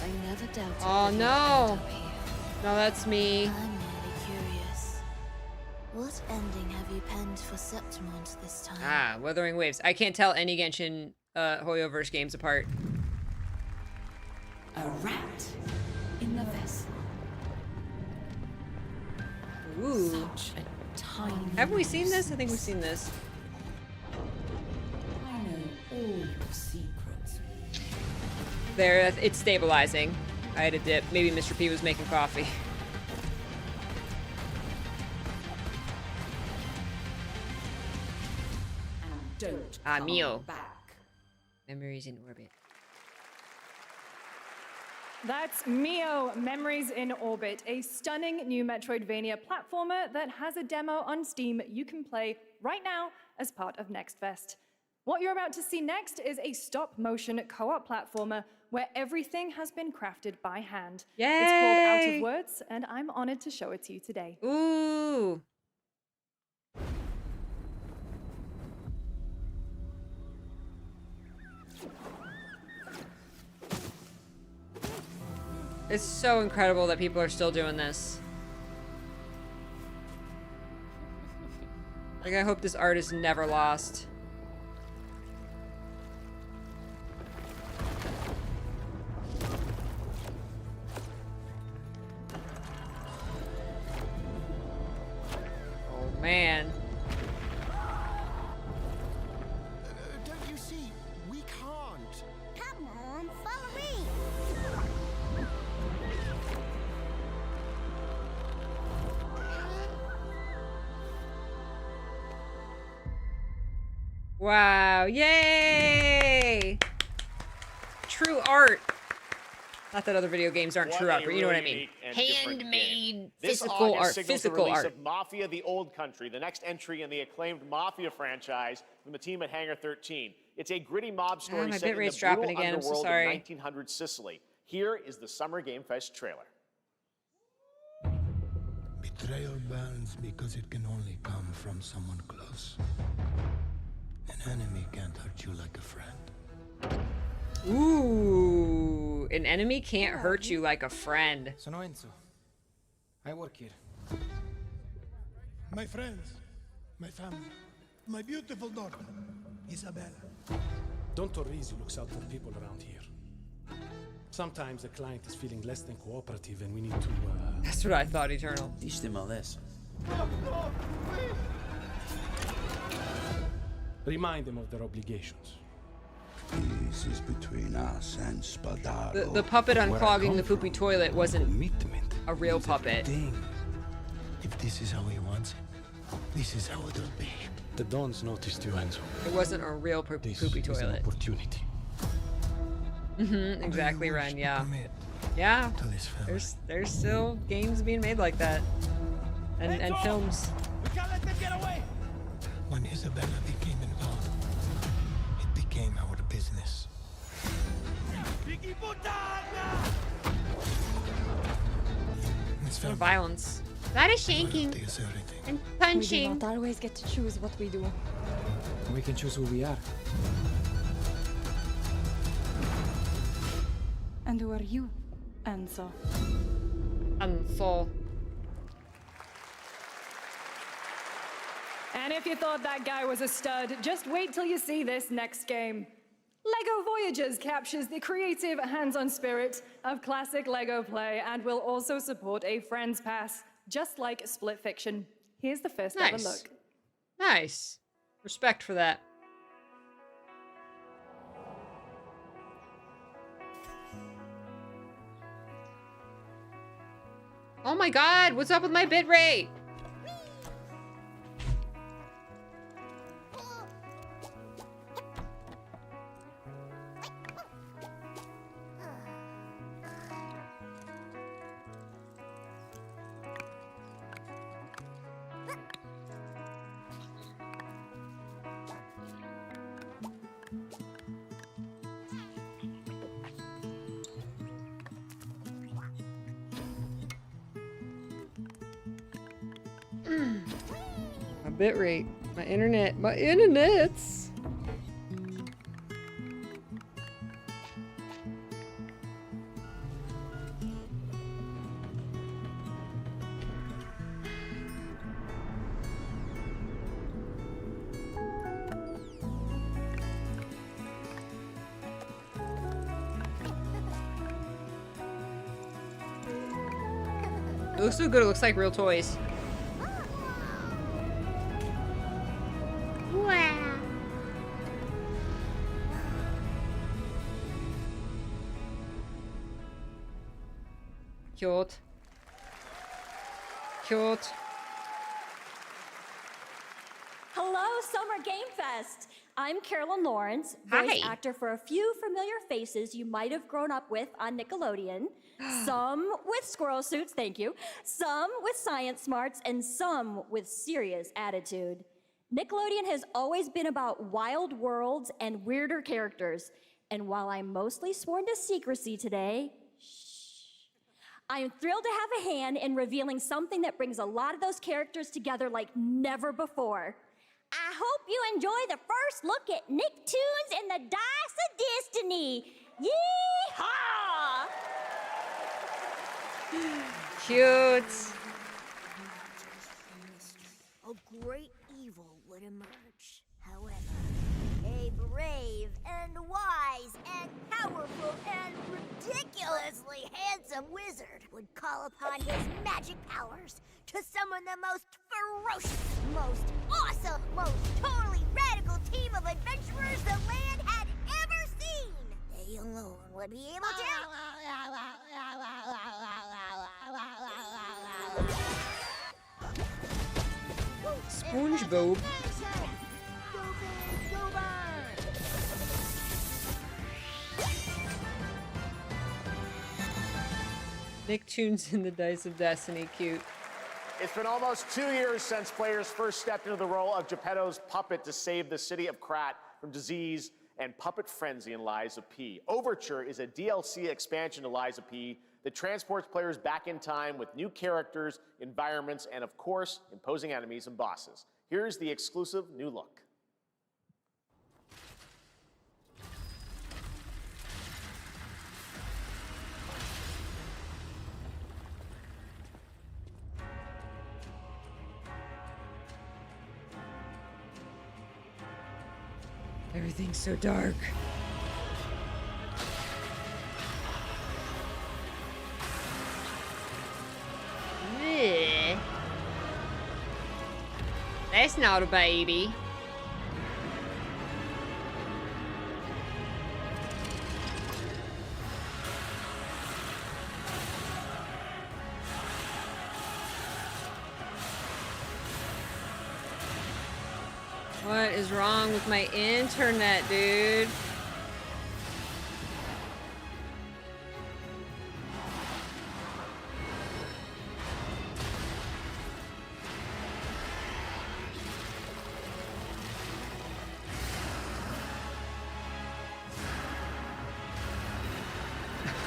I never doubted. Oh no. No, that's me. I'm merely curious. What ending have you penned for Septimont this time? Ah, Wuthering Waves. I can't tell any Genshin Hoyoverse games apart. A rat in the vessel. Ooh. Such a tiny. Have we seen this? I think we've seen this. I know all your secrets. There, it's stabilizing. I had a dip. Maybe Mr. P was making coffee. And don't Ah, come Mio. back. Memories in Orbit. That's Mio, Memories in Orbit, a stunning new Metroidvania platformer that has a demo on Steam you can play right now as part of Next Fest. What you're about to see next is a stop-motion co-op platformer where everything has been crafted by hand. Yay! It's called Out of Words, and I'm honored to show it to you today. Ooh. It's so incredible that people are still doing this. Like, I hope this art is never lost. Oh, man. Don't you see? We can't. Come on, follow me. Wow, yay! True art. Not that other video games aren't true art, but you know what I mean. Handmade, This physical August art, signals the physical release art. of Mafia: The Old Country, the next entry in the acclaimed Mafia franchise from the team at Hangar 13. It's a gritty mob story my set in bitrate's the dropping brutal again, I'm so underworld sorry. of 1900 Sicily. Here is the Summer Game Fest trailer. Betrayal burns because it can only come from someone close. An enemy can't hurt you like a friend. Ooh, an enemy can't hurt you like a friend. Sono Enzo. I work here. My friends, my family, my beautiful daughter, Isabella. Don Torrisi looks out for people around here. Sometimes the client is feeling less than cooperative and we need to, That's what I thought, Eternal. Teach them a lesson. Remind them of their obligations. This is between us and Spadaro. The puppet Where I unclogging come the poopy toilet wasn't a real puppet. If this is how he wants it, this is how it'll be. The Dons noticed you, Enzo. It wasn't a real poopy This is an toilet. opportunity. Exactly, Ren. Yeah. Yeah. There's still games being made like that, and films. We can't let them get away. When Isabella became involved, it became our business. No violence. That is shanking and punching. We do not always get to choose what we do. We can choose who we are. And who are you, Enzo? Enzo. And if you thought that guy was a stud, just wait till you see this next game. LEGO Voyages captures the creative, hands-on spirit of classic LEGO play and will also support a Friends Pass, just like Split Fiction. Here's the first ever look. Nice. Respect for that. Oh my god, what's up with my bitrate? My bitrate, my internets. It looks so good, it looks like real toys. Wow. Cute. Cute. Hello, Summer Game Fest. I'm Carolyn Lawrence, voice actor for a few familiar faces you might have grown up with on Nickelodeon. Some with squirrel suits, thank you. Some with science smarts, and some with serious attitude. Nickelodeon has always been about wild worlds and weirder characters. And while I'm mostly sworn to secrecy today, I am thrilled to have a hand in revealing something that brings a lot of those characters together like never before. I hope you enjoy the first look at Nicktoons and the Dice of Destiny. Yee-haw! Cute. A great evil would emerge. However, a brave and wise and powerful and ridiculously handsome wizard would call upon his magic powers to summon the most ferocious, most awesome, most totally radical team of adventurers the land had ever seen. They alone would be able to... SpongeBob. Nicktoons and the Dice of Destiny, cute. It's been almost 2 years since players first stepped into the role of Geppetto's puppet to save the city of Krat from disease and puppet frenzy in Lies of P. Overture is a DLC expansion to Lies of P that transports players back in time with new characters, environments, and of course, imposing enemies and bosses. Here's the exclusive new look. Everything's so dark. Ugh. That's not a baby. What is wrong with my internet, dude?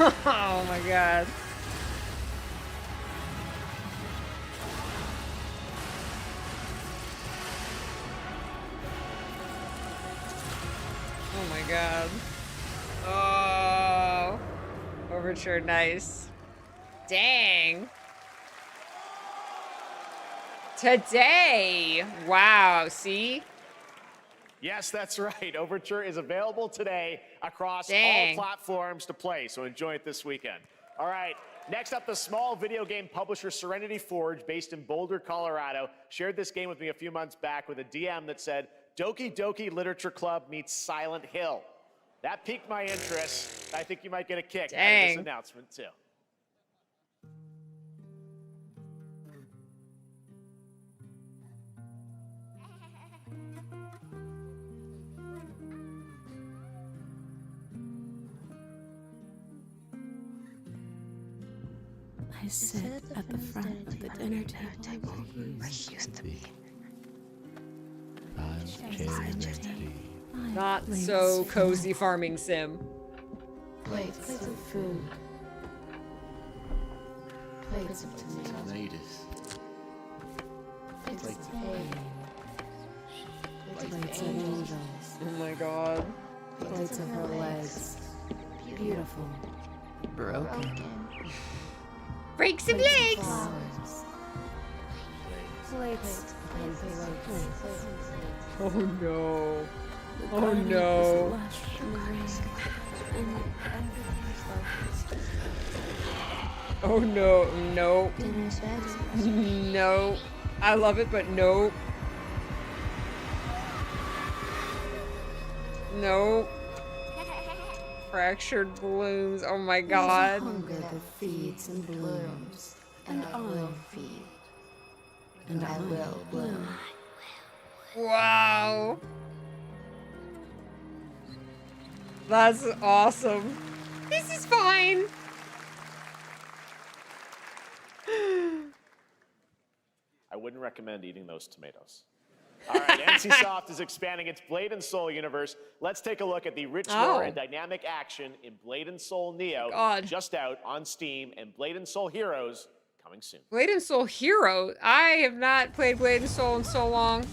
Oh my god. Oh my god. Oh. Overture, nice. Dang. Today. Wow, see? Yes, that's right. Overture is available today across Dang. all platforms to play, so enjoy it this weekend. All right, next up, the small video game publisher Serenity Forge, based in Boulder, Colorado, shared this game with me a few months back with a DM that said, Doki Doki Literature Club meets Silent Hill. That piqued my interest. I think you might get a kick out of this announcement, too. I sit at the front of the dinner table where you used to be. Not so cozy farming sim. Plates of food. Plates of tomatoes. Plates of hay. Plates of angels. Oh my god. Plates of her legs. Beautiful. Broken. Break some legs! Plates. Oh no. Oh no. Oh no. No. No. I love it, but no. No. Fractured blooms. Oh my god. Hunger that feeds and blooms, and I will feed, and I will bloom. Wow. That's awesome. This is fine. I wouldn't recommend eating those tomatoes. All right, NCSoft is expanding its Blade and Soul universe. Let's take a look at the rich lore and dynamic action in Blade and Soul Neo, just out on Steam, and Blade and Soul Heroes coming soon. Blade and Soul Hero. I have not played Blade and Soul in so long.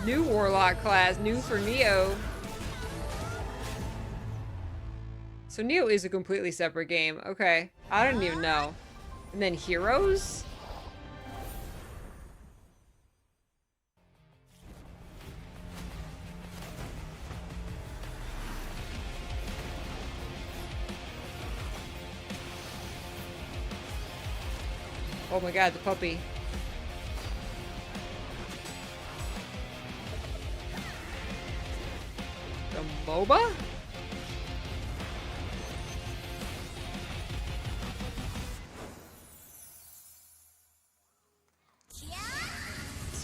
New Warlock class, new for Neo. So Neo is a completely separate game. Okay, I didn't even know. And then Heroes? Oh my god, the puppy. The MOBA?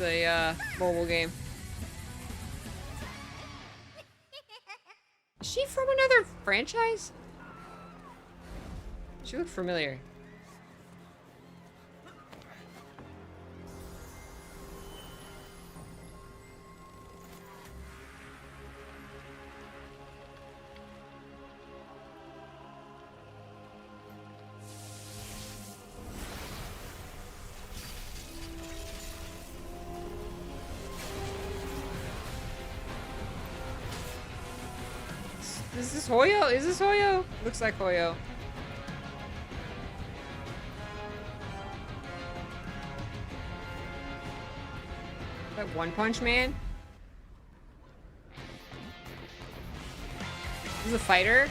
It's a mobile game. Is she from another franchise? She looked familiar. Is this Hoyo? Is this Hoyo? Looks like Hoyo. That One Punch Man? This is a fighter?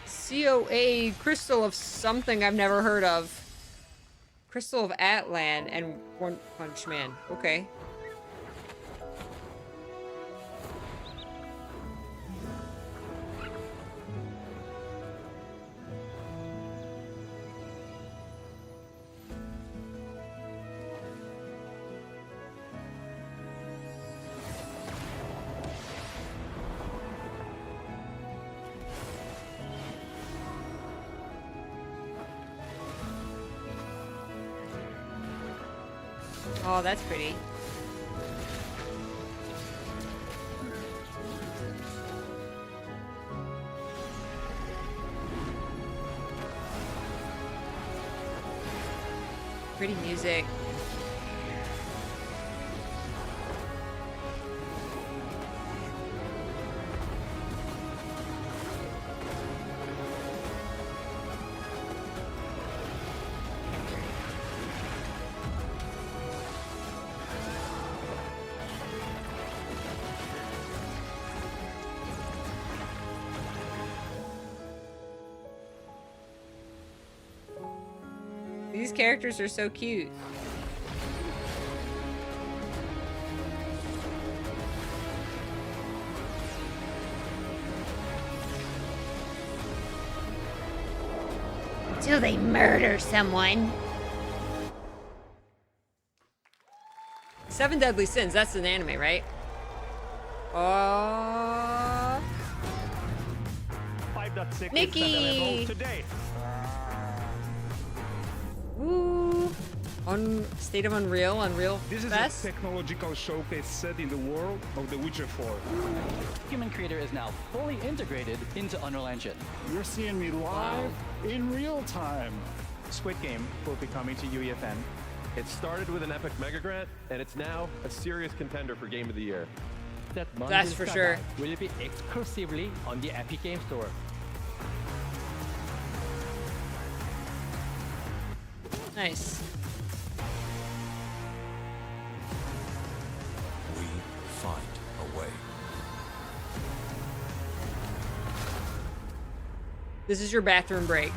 COA crystal of something I've never heard of. Crystal of Atlan and One Punch Man. Okay. Oh, that's pretty. Pretty music. These characters are so cute. Till they murder someone. 7 Deadly Sins, that's an anime, right? 5.6 Nikki! is available today. Woo! On State of Unreal This is Fest? a technological showcase set in the world of The Witcher 4. Human Creator is now fully integrated into Unreal Engine. You're seeing me live in real time. Squid Game will be coming to UEFN. It started with an epic mega grant, and it's now a serious contender for Game of the Year. That's for sure. Will be exclusively on the Epic Game Store. Nice. We find a way. This is your bathroom break.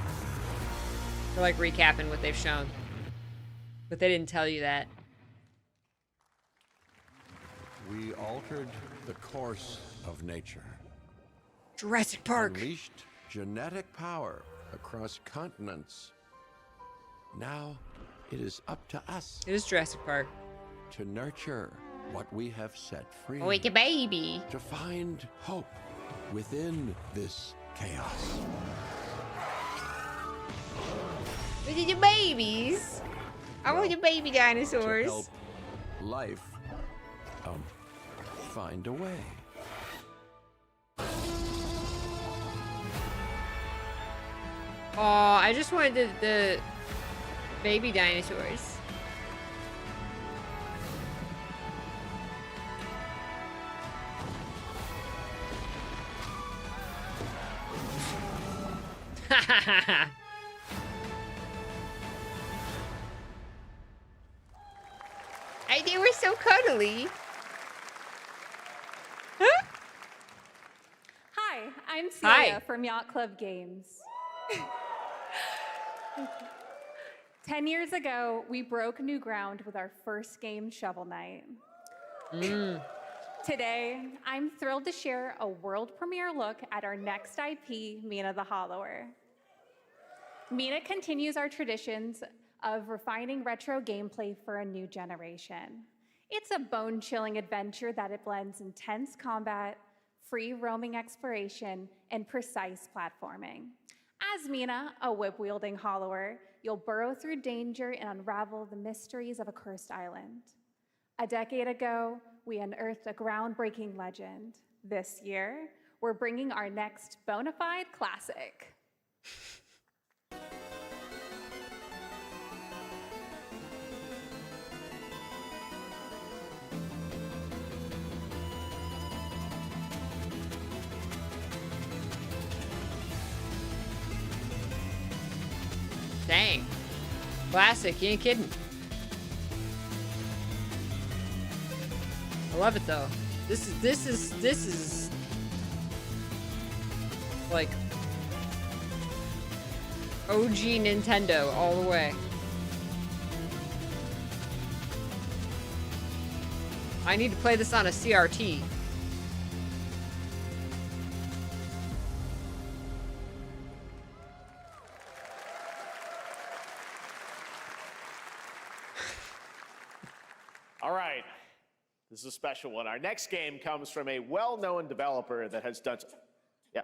We're like recapping what they've shown. But they didn't tell you that. We altered the course of nature. Jurassic Park. Unleashed genetic power across continents. Now it is up to us. It is Jurassic Park. To nurture what we have set free. Oh, it's a baby. To find hope within this chaos. Look at the babies. I want the baby To dinosaurs. help life find a way. Oh, I just wanted the baby dinosaurs. They were so cuddly. Hi, I'm Hi. Celia from Yacht Club Games. 10 years ago, we broke new ground with our first game, Shovel Knight. Today, I'm thrilled to share a world premiere look at our next IP, Mina the Hollower. Mina continues our traditions of refining retro gameplay for a new generation. It's a bone-chilling adventure that it blends intense combat, free roaming exploration, and precise platforming. As Mina, a whip-wielding hollower, you'll burrow through danger and unravel the mysteries of a cursed island. A decade ago, we unearthed a groundbreaking legend. This year, we're bringing our next bona fide classic. Dang. Classic, you ain't kidding. I love it though. This is like OG Nintendo all the way. I need to play this on a CRT. All right, this is a special one. Our next game comes from a well-known developer that has done. Yeah.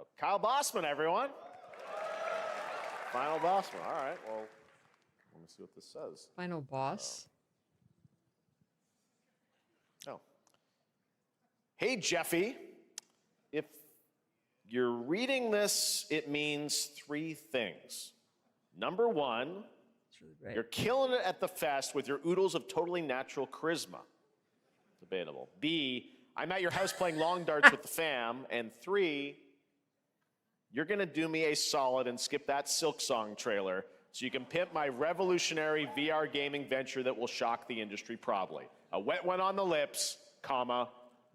Oh, Kyle Bossman, everyone. Final Bossman. All right. Well, Let me see what this says. Final boss. Oh. Hey, Jeffy. If you're reading this, it means 3 things. Number 1, you're killing it at the fest with your oodles of totally natural charisma. Debatable. B, I'm at your house playing long darts with the fam. And 3, you're going to do me a solid and skip that Silk Song trailer so you can pimp my revolutionary VR gaming venture that will shock the industry probably. A wet one on the lips, comma,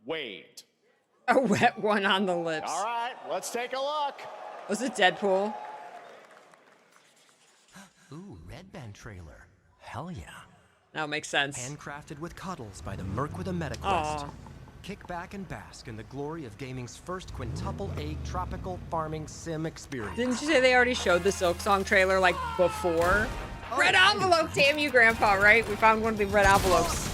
Wade. A wet one on the lips. All right, let's take a look. Was it Deadpool? Ooh, Red Band trailer. Hell yeah. That makes sense. Handcrafted with cuddles by the Merc with a Meta Quest. Kick back and bask in the glory of gaming's first quintuple A tropical farming sim experience. Didn't you say they already showed the Silk Song trailer like before? Red envelope, damn you, Grandpa, right? We found one of the red envelopes.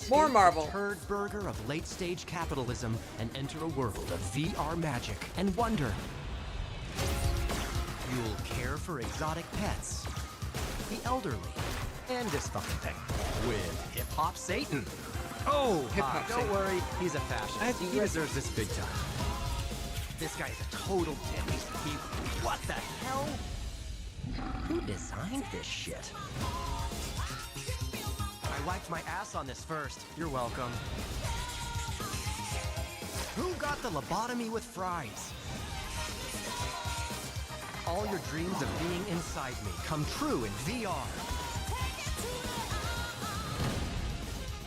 More Marvel. Turd burger of late-stage capitalism and enter a world of VR magic and wonder. You'll care for exotic pets, the elderly, and this fucking thing with Hip-Hop Satan. Oh, Hip-Hop don't Satan. worry, he's a fascist. He deserves this big time. This guy's a total dick. What the hell? Who designed this shit? I wiped my ass on this first. You're welcome. Who got the lobotomy with fries? All your dreams of being inside me come true in VR.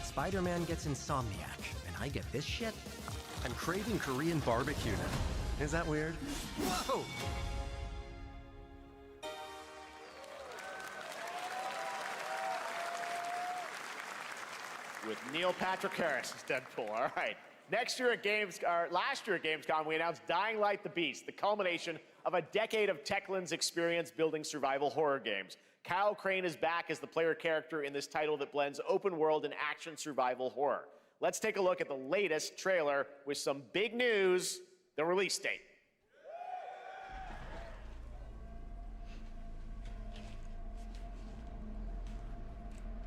Spider-Man gets Insomniac, and I get this shit? I'm craving Korean barbecue now. Is that weird? Whoa! With Neil Patrick Harris as Deadpool. All right. Last year at Gamescom, we announced Dying Light: The Beast, the culmination of a decade of Techland's experience building survival horror games. Kyle Crane is back as the player character in this title that blends open world and action survival horror. Let's take a look at the latest trailer with some big news, the release date.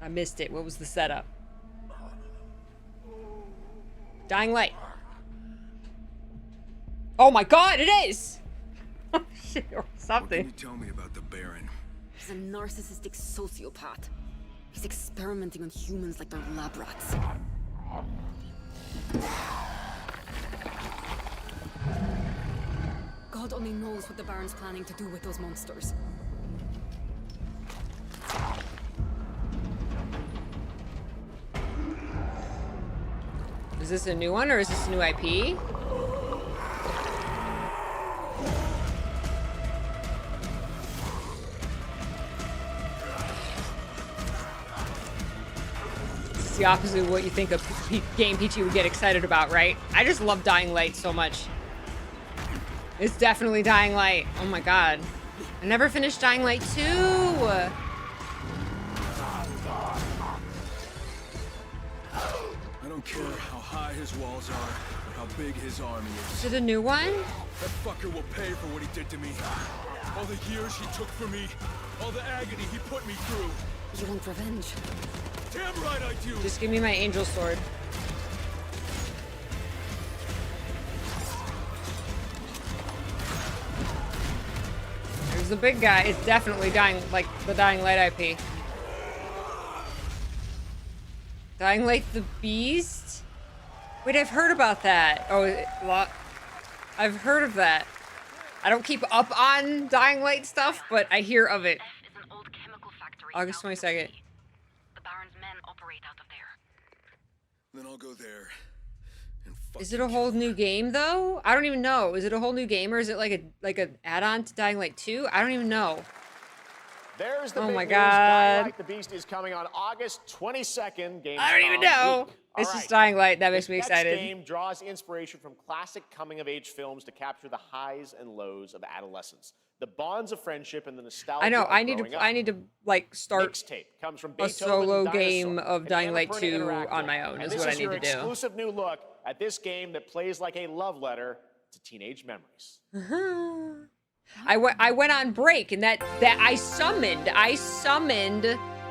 I missed it. What was the setup? Dying Light. Oh my god, it is! Oh shit, or something. What can you tell me about the Baron? He's a narcissistic sociopath. He's experimenting on humans like they're lab rats. God only knows what the Baron's planning to do with those monsters. Is this a new one or is this a new IP? This is the opposite of what you think a game Peachy would get excited about, right? I just love Dying Light so much. It's definitely Dying Light. Oh my god. I never finished Dying Light 2. I don't care how high his walls are or how big his army is. Is it a new one? That fucker will pay for what he did to me. All the years he took from me. All the agony he put me through. You want revenge? Damn right I do! Just give me my angel sword. There's the big guy. It's definitely dying, like the Dying Light IP. Dying Light the Beast? Wait, I've heard about that. Oh, I've heard of that. I don't keep up on Dying Light stuff, but I hear of it. August 22nd. The Baron's men operate out of there. Then I'll go there. Is it a whole new game though? I don't even know. Is it a whole new game or is it like an add-on to Dying Light 2? I don't even know. There's the oh big my news. god. Dying Light: The Beast is coming on August 22nd. Gamescom I don't even know. week. It's All just right. Dying Light. That makes me This excited. Next game draws inspiration from classic coming-of-age films to capture the highs and lows of adolescence, the bonds of friendship, and the nostalgia. I know. Of I need to like start Mixtape comes from a Beethoven solo and Dinosaur, game of and Dying Light Annapurna 2 Interactive. on my own. And Is this what I is need your to do. exclusive new look at this game that plays like a love letter to teenage memories. I went on break, and that I summoned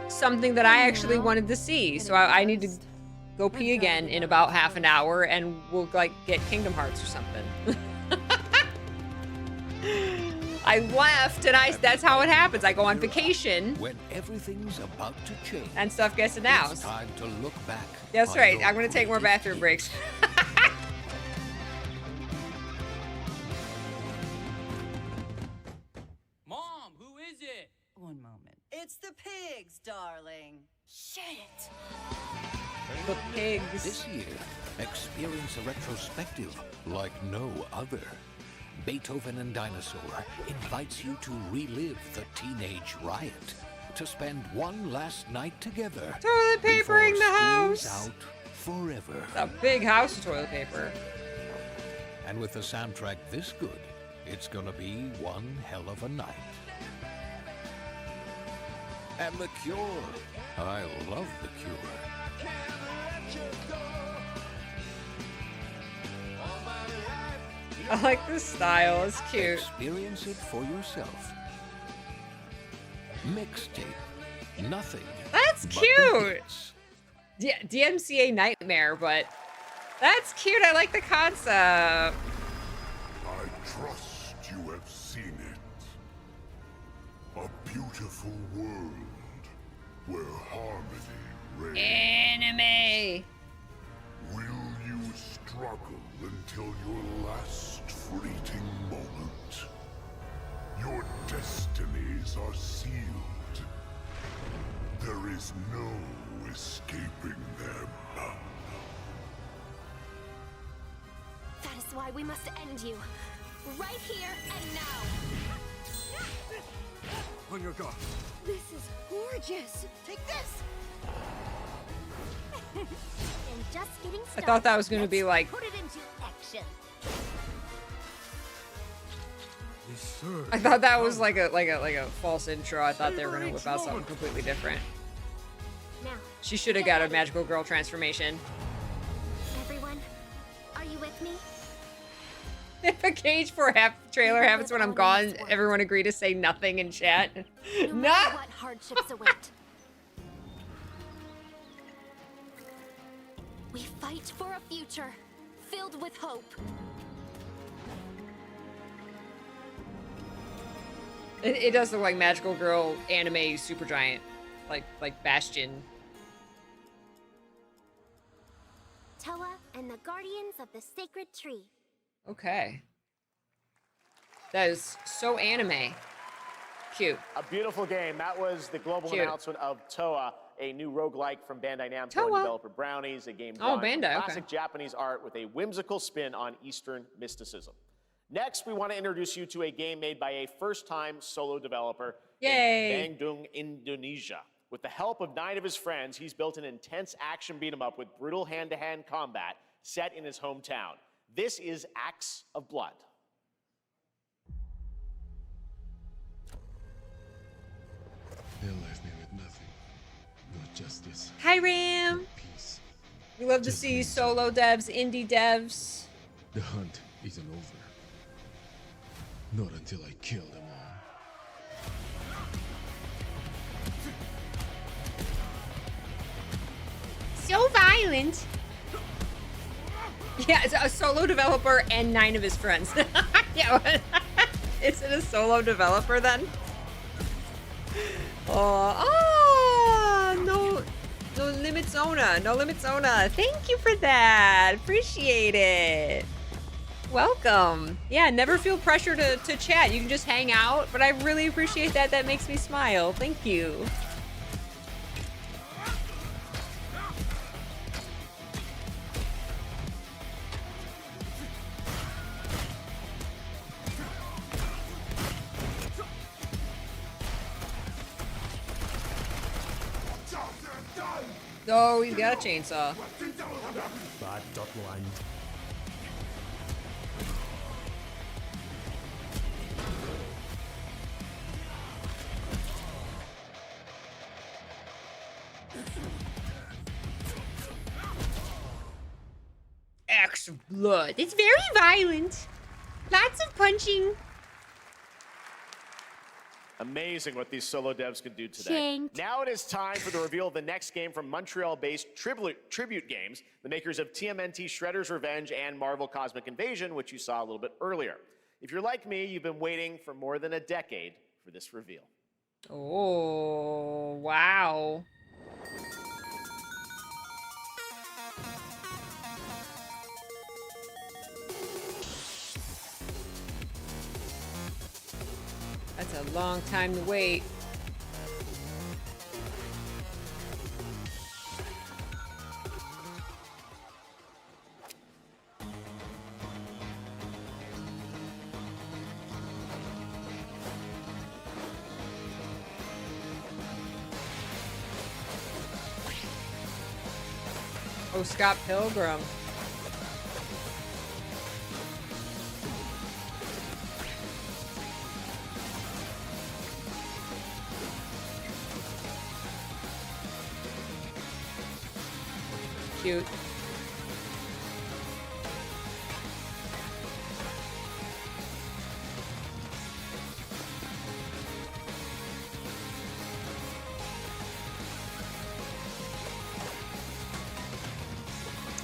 something that I actually wanted to see. So I need to go pee again in about half an hour, and we'll like get Kingdom Hearts or something. I left, and that's how it happens. I go on vacation. When everything's about to change, and stuff gets announced. It's time to look back. That's right. I'm gonna take more bathroom breaks. Mom, who is it? One moment. It's the pigs, darling. Shit. The pigs. This year, experience a retrospective like no other. Beethoven and Dinosaur invites you to relive the teenage riot, to spend one last night together. Toilet papering the house. Out forever. It's a big house of toilet paper. And with a soundtrack this good, it's gonna be one hell of a night. And The Cure. I love The Cure. I like the style. It's cute. Experience it for yourself. Mixtape. Nothing. That's cute. DMCA Nightmare, but that's cute. I like the concept. I trust you have seen it. A beautiful world where harmony reigns. Anime. Will you struggle until your last fleeting moment? Your destinies are sealed. There is no escaping them. That is why we must end you. Right here and now. On your guard. This is gorgeous. Take this. And just getting I started. thought that was going to be like. Put it into action. I thought that was like a false intro. I thought they were going to whip out something completely different. Now, She should have got a magical girl transformation. everyone, are you with me? If a Cage 4 trailer happens when I'm gone, everyone agree to say nothing in chat. No matter what hardships await. We fight for a future filled with hope. It does look like magical girl anime Supergiant, like Bastion. Toa and the guardians of the sacred tree. Okay. That is so anime. Cute. A beautiful game. That was the global Cute. announcement of Toa, a new roguelike from Bandai Namco and Toa. developer Brownies, a game Oh, drawing from Bandai, okay. classic Japanese art with a whimsical spin on Eastern mysticism. Next, we want to introduce you to a game made by a first-time solo developer Yay. in Bandung, Indonesia. With the help of 9 of his friends, he's built an intense action beat-em-up with brutal hand-to-hand combat set in his hometown. This is Acts of Blood. They left me with nothing. No justice. Hi, Ram. Peace. We love to see solo devs, indie devs. The hunt isn't over. Not until I kill them all. So violent. Yeah, it's a solo developer and 9 of his friends. Yeah, is it a solo developer then? No limit zona. No limit zona. Thank you for that. Appreciate it. Welcome. Yeah, never feel pressure to chat. You can just hang out, but I really appreciate that. That makes me smile. Thank you. Oh, he's got a chainsaw. Bad dot line. Acts of blood. It's very violent. Lots of punching. Amazing what these solo devs can do today. Shanked. Now it is time for the reveal of the next game from Montreal-based Tribute Games, the makers of TMNT Shredder's Revenge and Marvel Cosmic Invasion, which you saw a little bit earlier. If you're like me, you've been waiting for more than a decade for this reveal. Oh, wow. That's a long time to wait. Oh, Scott Pilgrim. Cute.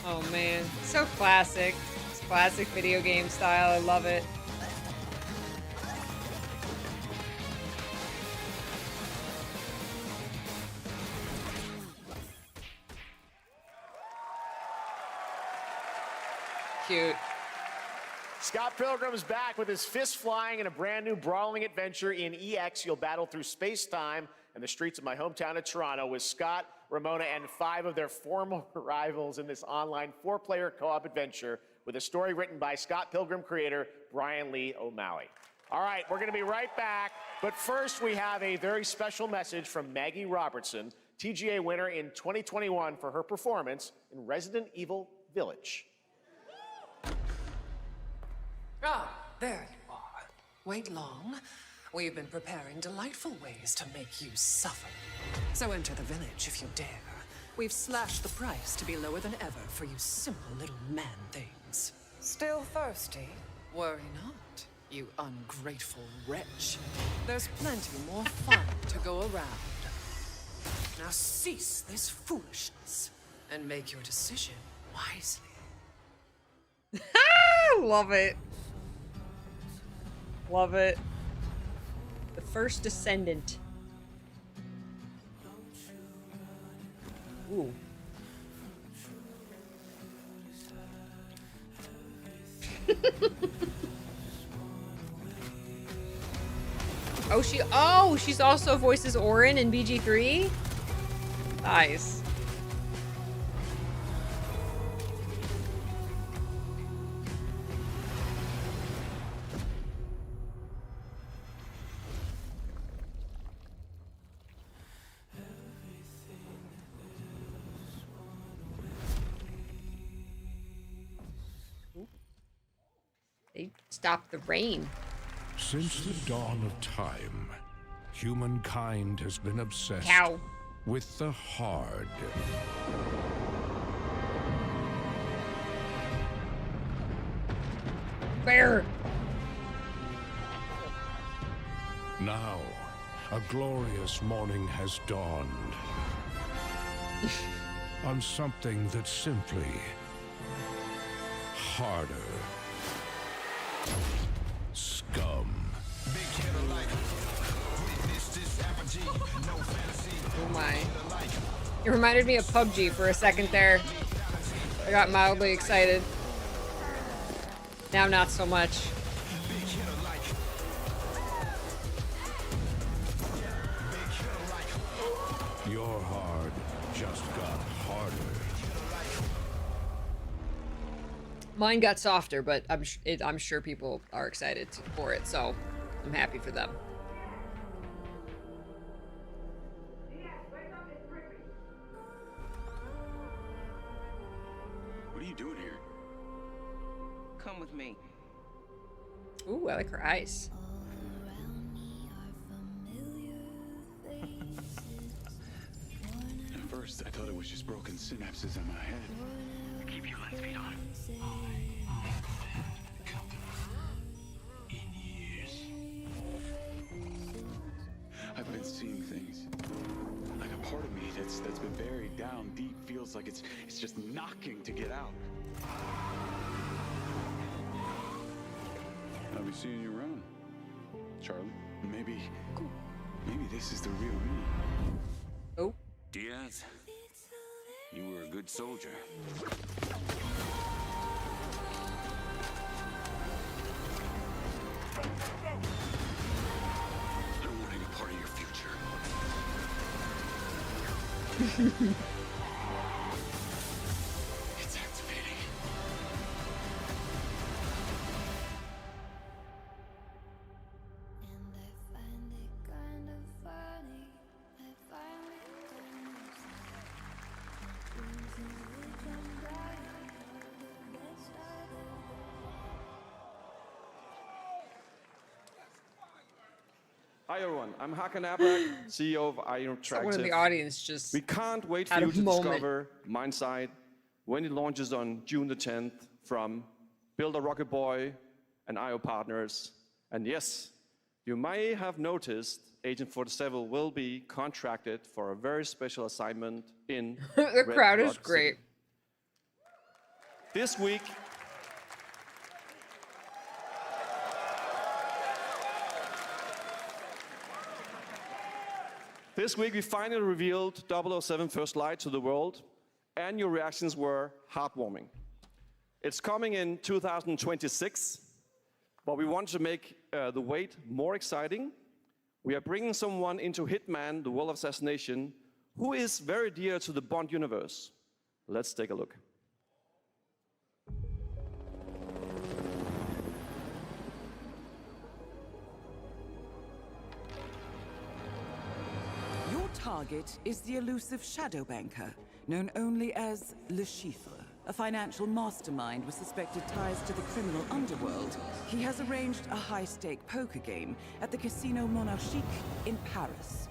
Oh man, so classic. It's classic video game style. I love it. Cute. Scott Pilgrim's back with his fists flying in a brand new brawling adventure in EX. You'll battle through space-time and the streets of my hometown of Toronto with Scott, Ramona, and 5 of their former rivals in this online 4-player co-op adventure with a story written by Scott Pilgrim creator Brian Lee O'Malley. All right, we're going to be right back, but first we have a very special message from Maggie Robertson, TGA winner in 2021 for her performance in Resident Evil Village. Ah, there you are. Wait long. We've been preparing delightful ways to make you suffer. So enter the village if you dare. We've slashed the price to be lower than ever for you simple little man things. Still thirsty? Worry not, you ungrateful wretch. There's plenty more fun to go around. Now cease this foolishness and make your decision wisely. Love it. Love it. The first Descendant. Ooh. She's also voices Orin in BG3. Nice. They stopped the rain. Since the dawn of time, humankind has been obsessed with the hard. Bear. Now, a glorious morning has dawned on something that's simply harder. Scum. Oh my. It reminded me of PUBG for a second there. I got mildly excited. Now not so much. Your hard just got harder. Mine got softer, but I'm sure people are excited for it, so I'm happy for them. What are you doing here? Come with me. Ooh, I like her eyes. At first, I thought it was just broken synapses in my head. Keep your left feet on. been seeing things. Like a part of me that's been buried down deep feels like it's just knocking to get out. I'll be seeing you around, Charlie. Maybe this is the real me. Oh. Diaz, you were a good soldier. I don't want any part of your future. It's activating. Hi everyone, I'm Hakan Abrak, CEO of AuroraPeachy. Someone in the audience just We can't wait for had you a to moment. discover Mindside when it launches on June the 10th from Builder Rocket Boy and IO partners. And yes, you may have noticed Agent 47 will be contracted for a very special assignment in The Red crowd Rock is great. City. This week, we finally revealed 007 First Light to the world, and your reactions were heartwarming. It's coming in 2026, but we want to make the wait more exciting. We are bringing someone into Hitman, the World of Assassination, who is very dear to the Bond universe. Let's take a look. Your target is the elusive shadow banker, known only as Le Chiffre, a financial mastermind with suspected ties to the criminal underworld. He has arranged a high-stake poker game at the Casino Monarchique in Paris.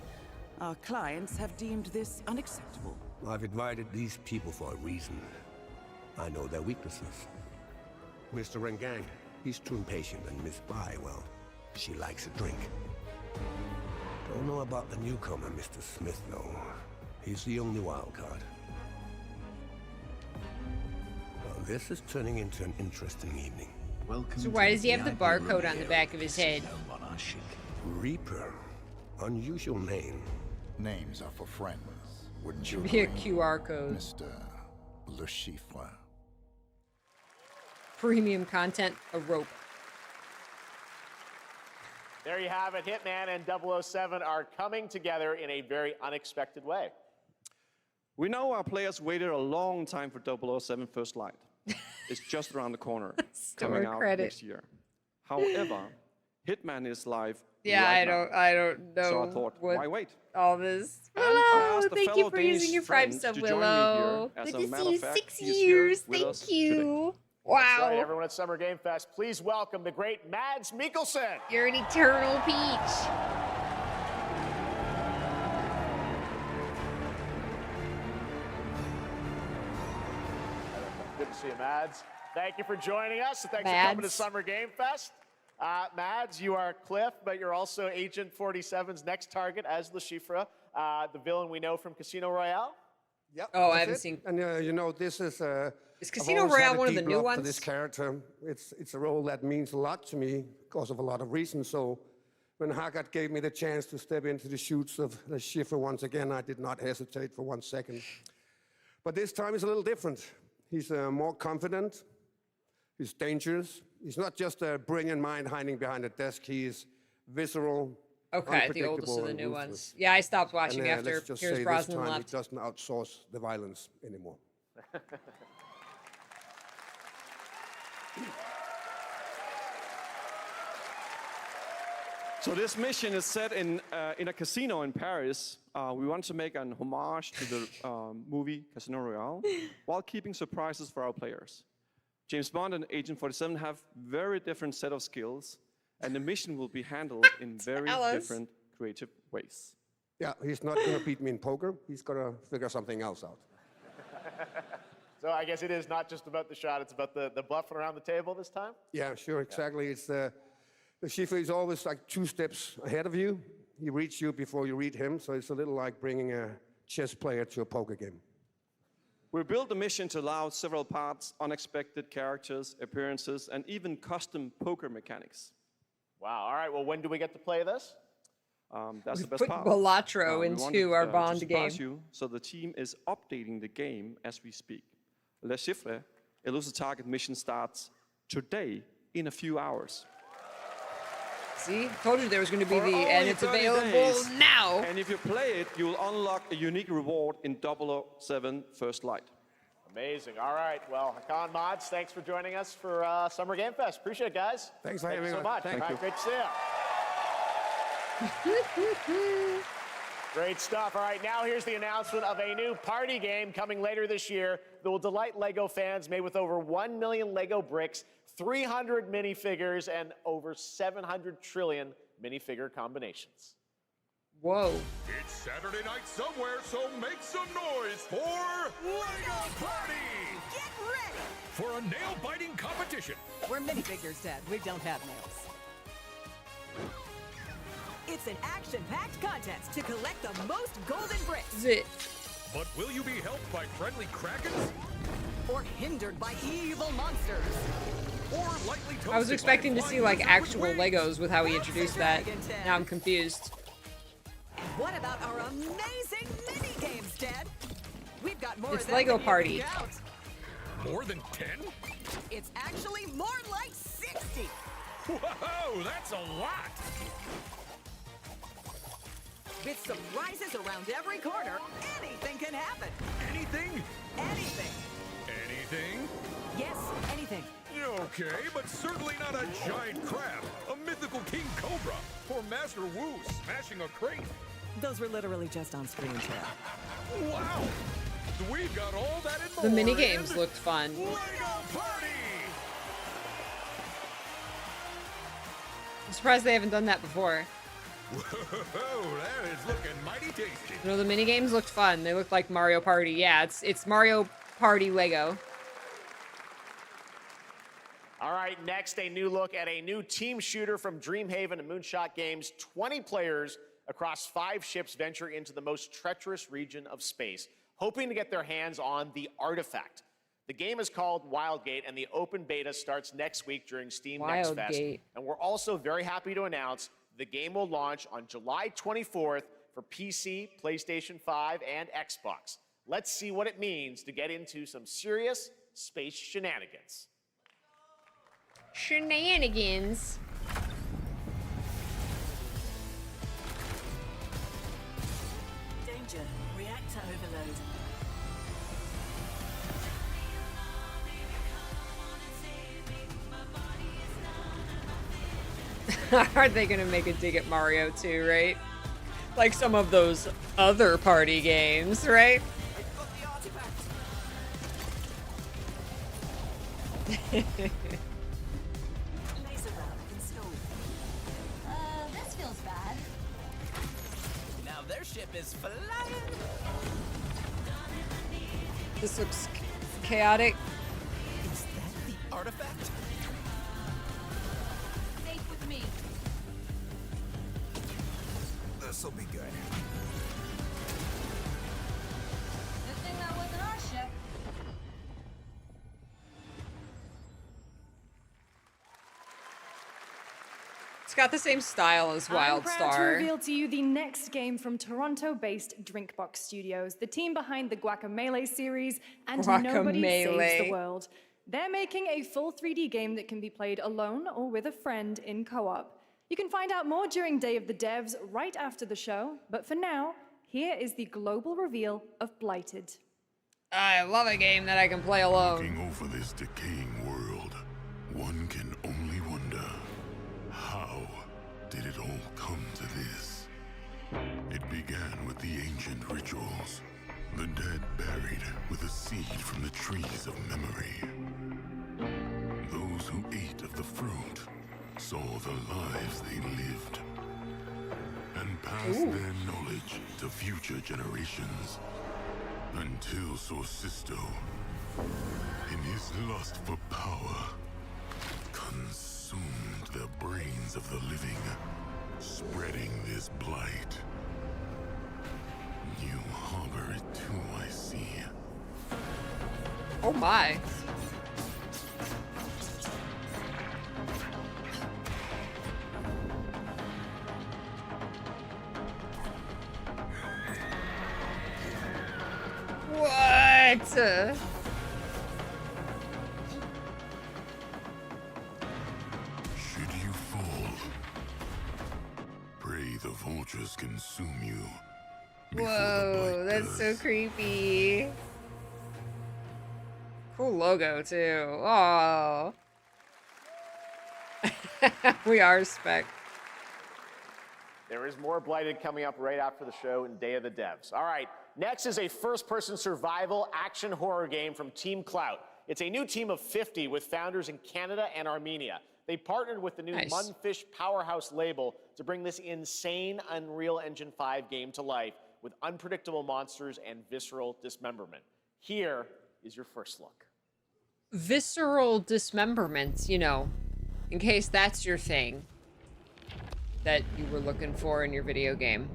Our clients have deemed this unacceptable. I've invited these people for a reason. I know their weaknesses. Mr. Rengang, he's too impatient, and Miss Bai, well, she likes a drink. Don't know about the newcomer, Mr. Smith, though. He's the only wild card. Well, this is turning into an interesting evening. Welcome. So why does he have the barcode on the back of his head? Reaper. Unusual name. Names are for friends. Wouldn't you Be a agree, QR code. Mr. Le Chiffre? Premium content, a rope. There you have it. Hitman and 007 are coming together in a very unexpected way. We know our players waited a long time for 007 First Light. It's just around the corner, coming out next year. However, Hitman is live. Yeah, right I don't know. So I thought, what why wait? all this. And I Willow, asked a thank you fellow for using Danish your Prime friend sub, to join me Willow. here. As Good a to matter see you. of fact, 6 he's here years. with Thank us you. today. Wow. That's right, everyone at Summer Game Fest, please welcome the great Mads Mikkelsen. You're an eternal peach. Good to see you, Mads. Thank you for joining us. And thanks for coming to Summer Game Fest. Mads, you are Cliff, but you're also Agent 47's next target as Le Chiffre, the villain we know from Casino Royale. Yep. Oh, I that's haven't it. seen. And you know, this is. Is I've Casino always had Royale a one of the deep new love ones? For this character, it's a role that means a lot to me because of a lot of reasons. So, when Haggard gave me the chance to step into the shoots of the Schiffer once again, I did not hesitate for 1 second. But this time is a little different. He's more confident. He's dangerous. He's not just a brilliant mind hiding behind a desk. He is visceral. Okay, the oldest of the new ones. Yeah, I stopped watching And, after let's just Pierce say Brosnan this time left. He doesn't outsource the violence anymore. So this mission is set in a casino in Paris. We want to make an homage to the movie Casino Royale while keeping surprises for our players. James Bond and Agent 47 have very different set of skills, and the mission will be handled in very different creative ways. Yeah, he's not going to beat me in poker. He's going to figure something else out. So I guess it is not just about the shot, it's about the bluffing around the table this time? Yeah, sure, exactly. It's the Schiffer is always like 2 steps ahead of you, he reads you before you read him, so it's a little like bringing a chess player to a poker game. We built the mission to allow several parts, unexpected characters, appearances, and even custom poker mechanics. Wow, all right, well, when do we get to play this? That's the best Put part. Balatro We into wanted, our to Bond surprise game. You, so the team is updating the game as we speak. Le Chiffre, Elusive Target mission starts today in a few hours. See, told you there was going to be For the, only and it's 30 available days. now. And if you play it, you'll unlock a unique reward in 007 First Light. Amazing. All right. Well, Hakan Mods, thanks for joining us for Summer Game Fest. Appreciate it, guys. Thanks for Thank you having so us. much. Thank All you. right, great to see you. Great stuff. All right, now here's the announcement of a new party game coming later this year that will delight LEGO fans, made with over 1 million LEGO bricks, 300 minifigures, and over 700 trillion minifigure combinations. Whoa. It's Saturday night somewhere, so make some noise for LEGO Party! Get ready! For a nail-biting competition. We're minifigures, Dad. We don't have nails. It's an action-packed contest to collect the most golden bricks. Is it? But will you be helped by friendly krakens? Or hindered by evil monsters. Or lightly toasted I was expecting by to a see flying like lizard with actual wings? Legos with how he introduced that. dragon, Ted. Now I'm confused. And what about our amazing mini-games, Dad? We've got more It's of them Lego than you can Party. count. More than 10? It's actually more like 60. Whoa, that's a lot! With surprises around every corner, anything can happen. Anything? Anything. Anything? Yes, anything. Okay, but certainly not a giant crab, a mythical king cobra, or Master Wu smashing a crate. Those were literally just on screen, Ted. Wow! We've got all that and more. The mini games in looked fun. LEGO Party! I'm surprised they haven't done that before. Whoa, that is looking mighty tasty. You know, the mini games looked fun. They looked like Mario Party. Yeah, it's Mario Party Lego. All right, next, a new look at a new team shooter from Dreamhaven and Moonshot Games. 20 players across 5 ships venture into the most treacherous region of space, hoping to get their hands on the artifact. The game is called Wildgate, and the open beta starts next week during Steam Next Fest. Wildgate. And we're also very happy to announce the game will launch on July 24th for PC, PlayStation 5, and Xbox. Let's see what it means to get into some serious space shenanigans. Shenanigans. Danger. Reactor overload. Aren't they gonna make a dig at Mario too, right? Like some of those other party games, right? Laser round installed. This feels bad. Now their ship is flying. This looks chaotic. Is that the artifact? Safe with me. This'll be good. Good thing that wasn't our ship. It's got the same style as I'm proud to WildStar. reveal to you the next game from Toronto-based Drinkbox Studios, the team behind the Guacamelee series and Nobody Saves Guacamelee. the World. They're making a full 3D game that can be played alone or with a friend in co-op. You can find out more during Day of the Devs right after the show, but for now, here is the global reveal of Blighted. I love a game that I can play alone. Looking over this decaying world, one can only wonder, how did it all come to this? It began with the ancient rituals, the dead buried with a seed from the trees of memory. Those who ate of the fruit saw the lives they lived and passed their knowledge to future generations until Sorcisto, in his lust for power, consumed the brains of the living Spreading this blight. You harbor it too, I see. Oh my. What? Should you fall, pray the vultures consume you. Whoa, that's so creepy. Cool logo too. Oh. We are spec. There is more Blighted coming up right after the show in Day of the Devs. All right, next is a first-person survival action horror game from Team Clout. It's a new team of 50 with founders in Canada and Armenia. They partnered with the new Munfish Powerhouse label to bring this insane Unreal Engine 5 game to life with unpredictable monsters and visceral dismemberment. Here is your first look. Visceral dismemberments, you know, in case that's your thing that you were looking for in your video game.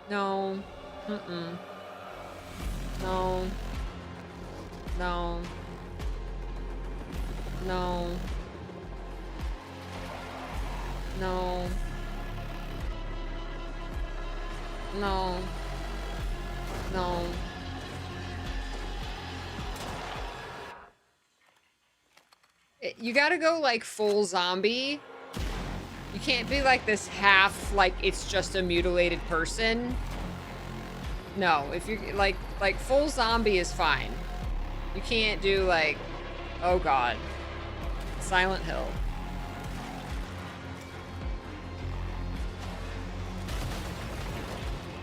No. Mm-mm. No. No. No. No. No. No. You gotta go like full zombie. You can't be like this half, like it's just a mutilated person. No, if you're like full zombie is fine. You can't do like, oh God, Silent Hill.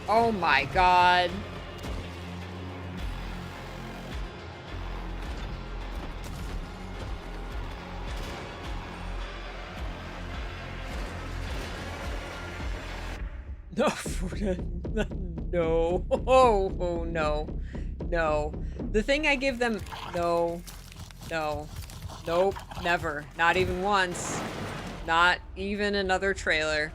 Oh my God. No, no. Oh, no. No. The thing I give them, no. No. Nope, never. Not even once. Not even another trailer.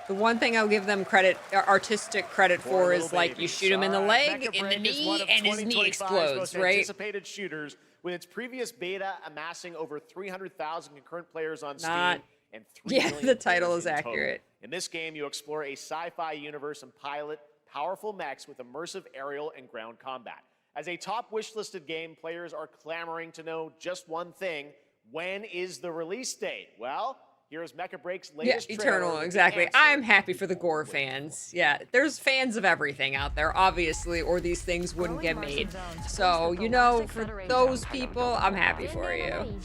The one thing I'll give them credit, artistic credit for, is like you shoot him in the leg, in the knee, and his knee explodes, right? Anticipated shooters, with its previous beta amassing over 300,000 concurrent players on Steam and 3 million the title players is in accurate. total. In this game, you explore a sci-fi universe and pilot powerful mechs with immersive aerial and ground combat. As a top wish-listed game, players are clamoring to know just one thing: when is the release date? Well, here's Mecha Break's latest trailer. Eternal, exactly. I'm happy for the gore fans. Yeah, there's fans of everything out there, obviously, or these things wouldn't get made. So, you know, for those people, I'm happy for you.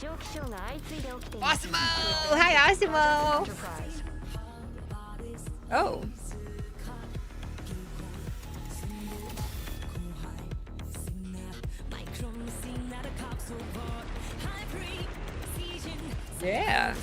Osimo! Hi, Osimo! Oh. Yeah.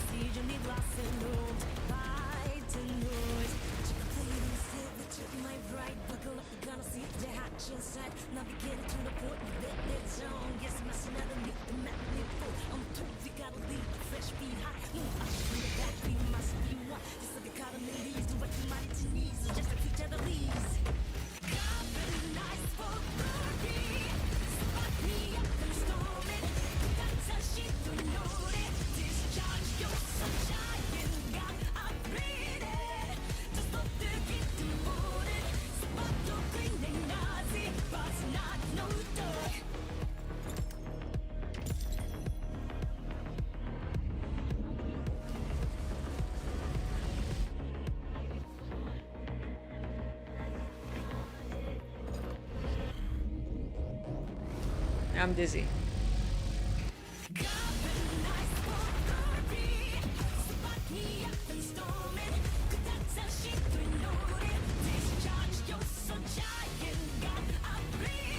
I'm dizzy.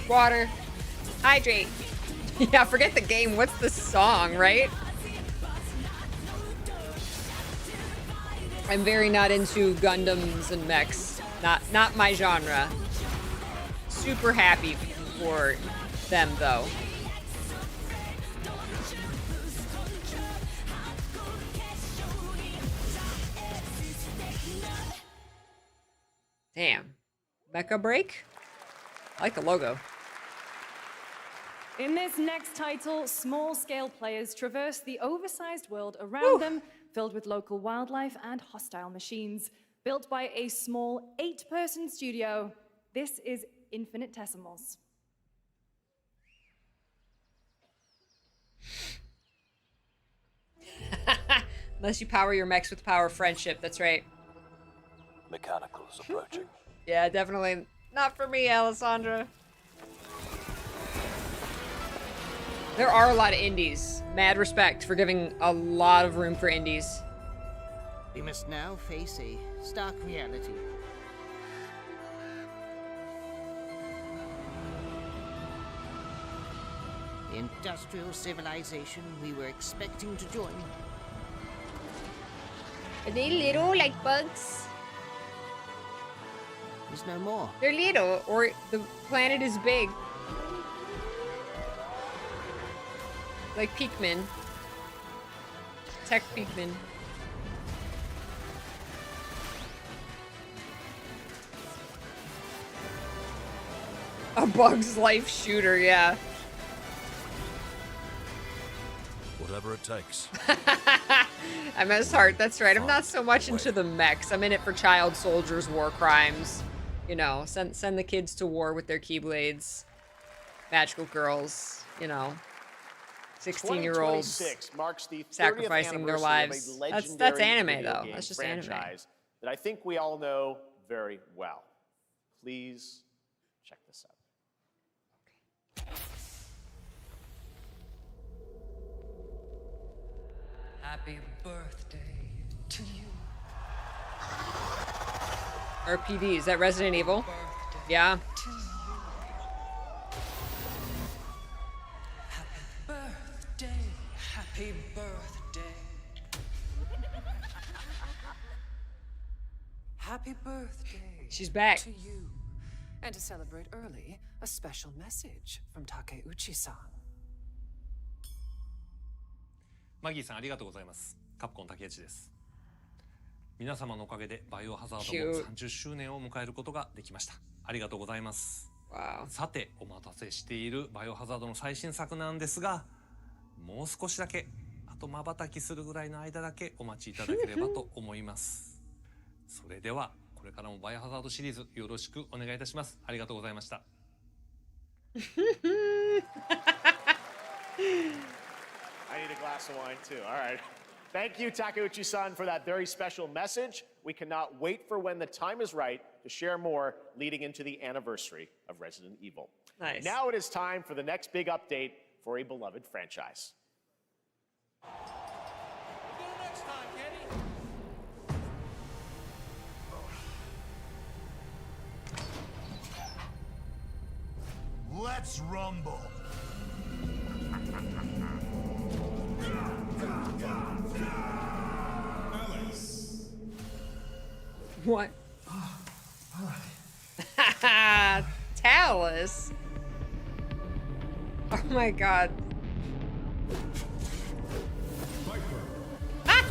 Water. Hydrate. Yeah, forget the game. What's the song, right? I'm very not into Gundams and mechs. Not my genre. Super happy for them, though. Damn. Mecha Break? I like the logo. In this next title, small-scale players traverse the oversized world around them, filled with local wildlife and hostile machines. Built by a small 8-person studio, this is Infinitesimals. Unless you power your mechs with the power of friendship, that's right. Mechanicals approaching. Yeah, definitely not for me, Alessandra. There are a lot of indies. Mad respect for giving a lot of room for indies. We must now face a stark reality. The industrial civilization we were expecting to join. Are they little like bugs? Is no more. They're little, or the planet is big. Like Peakman. Tech Peakman. A Bug's Life shooter, yeah. Whatever it takes. MS Heart, that's right. I'm not so much into the mechs. I'm in it for child soldiers, war crimes. You know, send the kids to war with their keyblades. Magical girls, you know. 16-year-olds marks the 30th sacrificing their lives. Of a That's legendary anime, video though. game That's just franchise that I think we all know very well. Please check this out. Happy birthday to you. RPD, is that Resident Evil? Yeah. Happy birthday. Happy birthday. She's back. To you. And to celebrate early, a special message from Takeuchi-san. マギーさんありがとうございます。カプコン竹内です。皆様のおかげでバイオハザードも30周年を迎えることができました。ありがとうございます。さてお待たせしているバイオハザードの最新作なんですが、もう少しだけあと瞬きするぐらいの間だけお待ちいただければと思います。それではこれからもバイオハザードシリーズよろしくお願いいたします。ありがとうございました。I need a glass of wine too. All right. Thank you, Takeuchi-san, for that very special message. We cannot wait for when the time is right to share more leading into the anniversary of Resident Evil. Nice. Now it is time for the next big update for a beloved franchise. Let's rumble. What? Talus. Oh my god. Ah!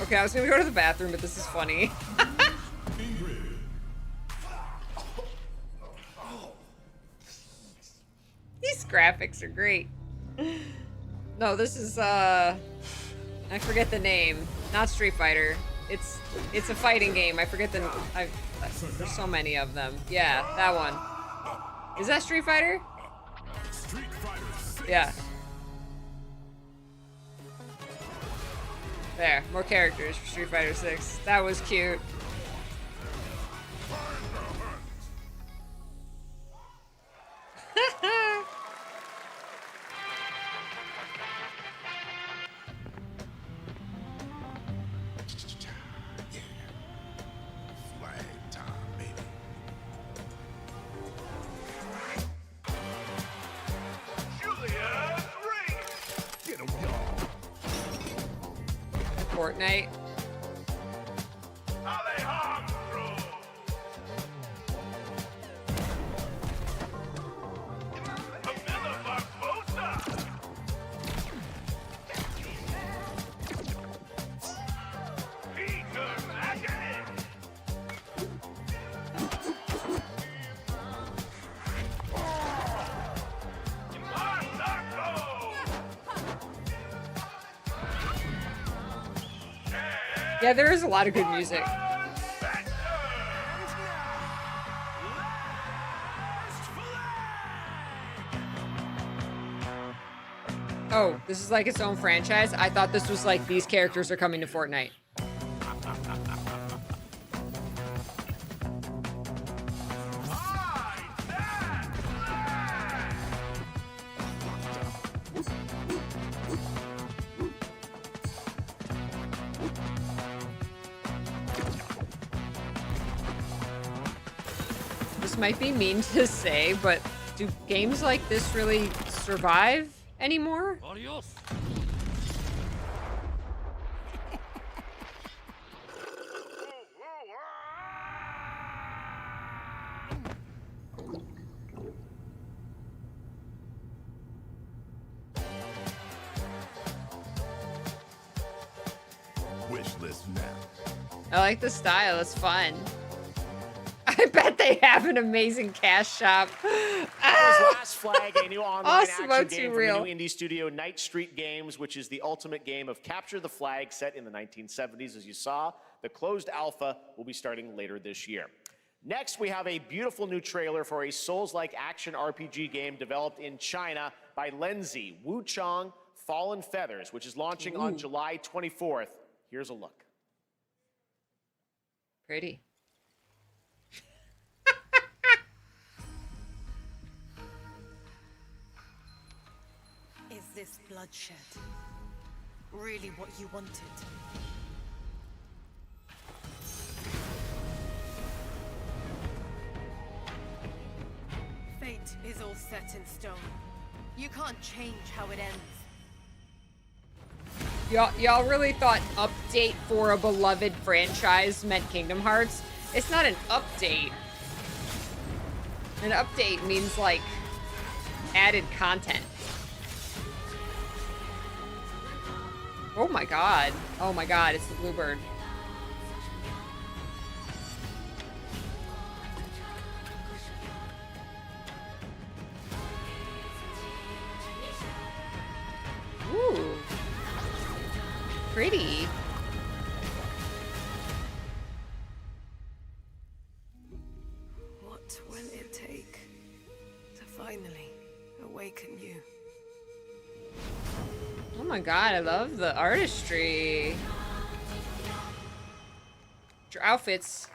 Okay, I was gonna go to the bathroom, but this is funny. These graphics are great. No, this is I forget the name. Not Street Fighter. It's a fighting game. I forget the there's so many of them. Yeah, that one. Is that Street Fighter? Yeah. There, more characters for Street Fighter 6. That was cute. Fortnite. Yeah, there is a lot of good music. Oh, this is like its own franchise? I thought this was like these characters are coming to Fortnite. This might be mean to say, but do games like this really survive anymore? Adios. Wish list now. I like the style, it's fun. I bet they have an amazing cash shop. That was Last Flag, a new online Awesome, action too game from real. the new indie studio Night Street Games, which is the ultimate game of capture the flag set in the 1970s. As you saw, the closed alpha will be starting later this year. Next, we have a beautiful new trailer for a Souls-like action RPG game developed in China by Lenzi, Wu-Tang Fallen Feathers, which is launching on July 24th. Here's a look. Pretty. Is this bloodshed really what you wanted? Fate is all set in stone. You can't change how it ends. Y'all really thought update for a beloved franchise meant Kingdom Hearts? It's not an update. An update means like added content. Oh my god. Oh my god, it's the Bluebird. Ooh. Pretty. What will it take to finally awaken you? Oh my god, I love the artistry. Your outfits.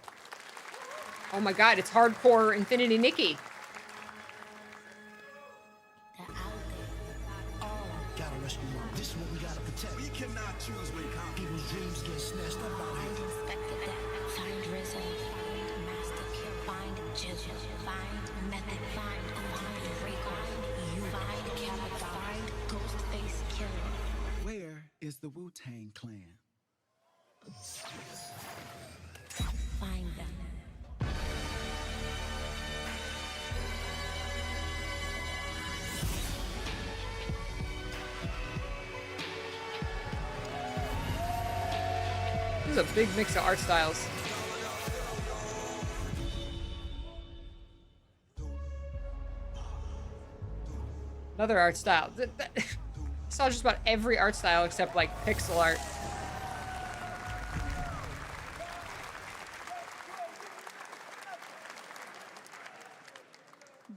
Oh my god, it's hardcore Infinity Nikki. Gotta rescue them. This is what we gotta protect. We cannot choose when people's dreams get snatched up out here. Find Rizzo, find Master Kill, find Jill, find Method, find Requiem, find Kappa, find Ghostface Killer. Where is the Wu-Tang clan? Find them. This is a big mix of art styles. Another art style. I saw just about every art style except like pixel art.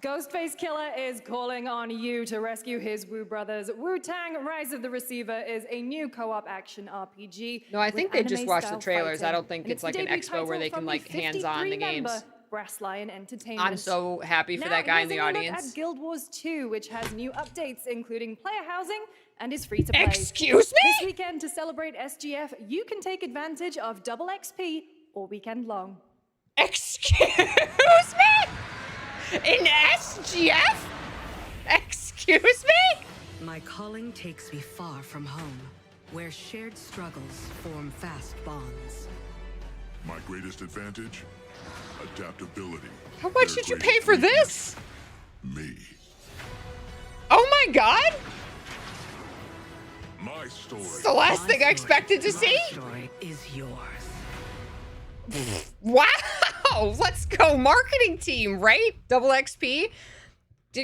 Ghostface Killer is calling on you to rescue his Wu brothers. Wu-Tang Rise of the Receiver is a new co-op action RPG. No, I think they just watched the anime-style trailers. I fighting. don't think And it's like the an debut expo where they title can from like the hands-on the 53-member games. Brass Lion Entertainment. I'm so happy for Now, that guy in the here's a look audience. at Guild Wars 2, which has new updates, including player housing and is free to play. Excuse me? This weekend, to celebrate SGF, you can take advantage of double XP all weekend long. Excuse me? In SGF? Excuse me? My calling takes me far from home, where shared struggles form fast bonds. My greatest advantage? Adaptability. How much did you pay for this? Me. Oh my god! My story. It's the last thing I expected to see. Story is yours. Wow! Let's go, marketing team, right? Double XP.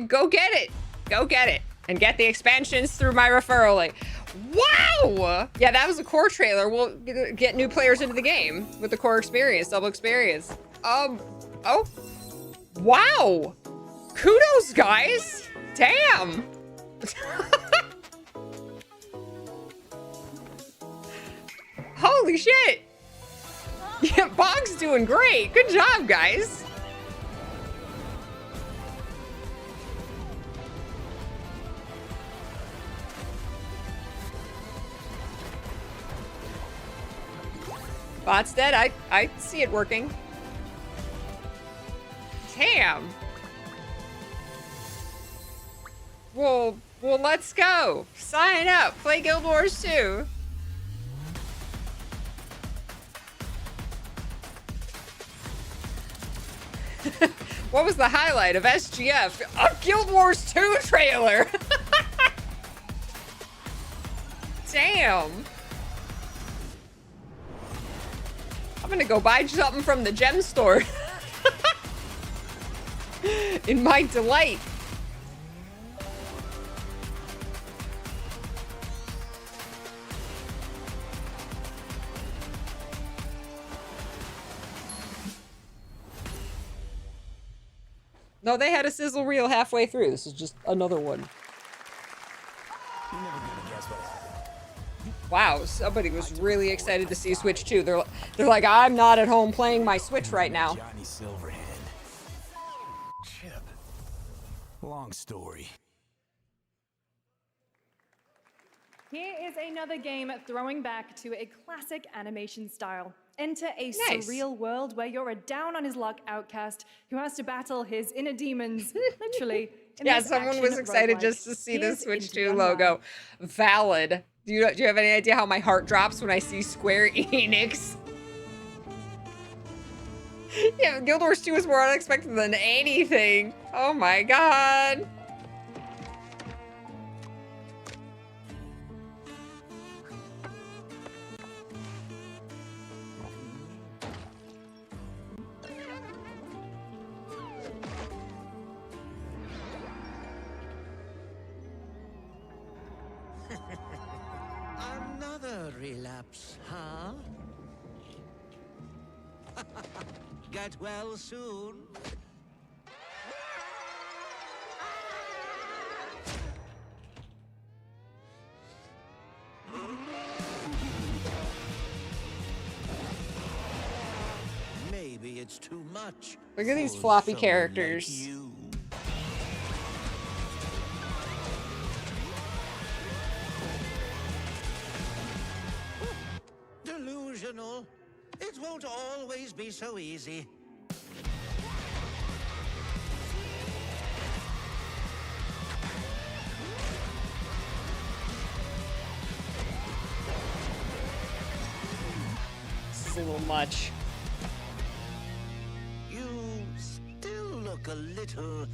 Go get it. Go get it. And get the expansions through my referral link. Wow! Yeah, that was a core trailer. We'll get new players into the game with the core experience, double experience. Oh. Wow! Kudos, guys! Damn! Holy shit! Yeah, Bog's doing great. Good job, guys. Bot's dead. I see it working. Damn. Well, let's go. Sign up. Play Guild Wars 2. What was the highlight of SGF? A Guild Wars 2 trailer. Damn. I'm gonna go buy something from the gem store. In my delight. No, they had a sizzle reel halfway through. This is just another one. Wow, somebody was really excited to see Switch 2. They're like, I'm not at home playing my Switch right now. Johnny Silverhand. Chip. Long story. Here is another game throwing back to a classic animation style. Enter a Nice. surreal world where you're a down-on-his-luck outcast who has to battle his inner demons, literally. in Yeah, this someone was action excited roguelike. just to see the Here's Switch into 2 the logo. Valid. Do you have any idea how my heart drops when I see Square Enix? Yeah, Guild Wars 2 is more unexpected than anything. Oh my god. Another relapse, huh? Get well soon. Maybe it's too much. Look at these for floppy someone characters. like you. Delusional. It won't always be so easy. This is a little much. You still look a little...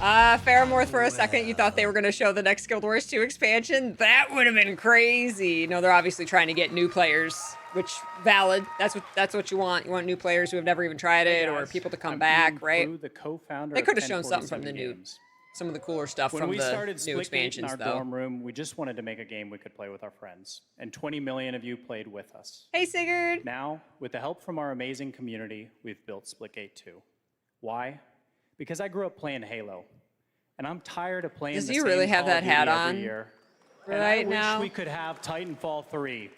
Faramore, for a second, you thought they were going to show the next Guild Wars 2 expansion? That would have been crazy. No, they're obviously trying to get new players, which, valid. That's what you want. You want new players who have never even tried it, or people to come back, right? The co-founder They could have of shown something from the 1047 new, Games. some of the cooler stuff When from we the started new Splitgate expansions, in our though. dorm room, we just wanted to make a game we could play with our friends, and 20 million of you played with us. Hey, Sigurd. Now, with the help from our amazing community, we've built Splitgate 2. Why? Because I grew up playing Halo, and I'm tired of playing Does the he same really have Call of that Duty hat every on year. right And I now? wish we could have Titanfall 3.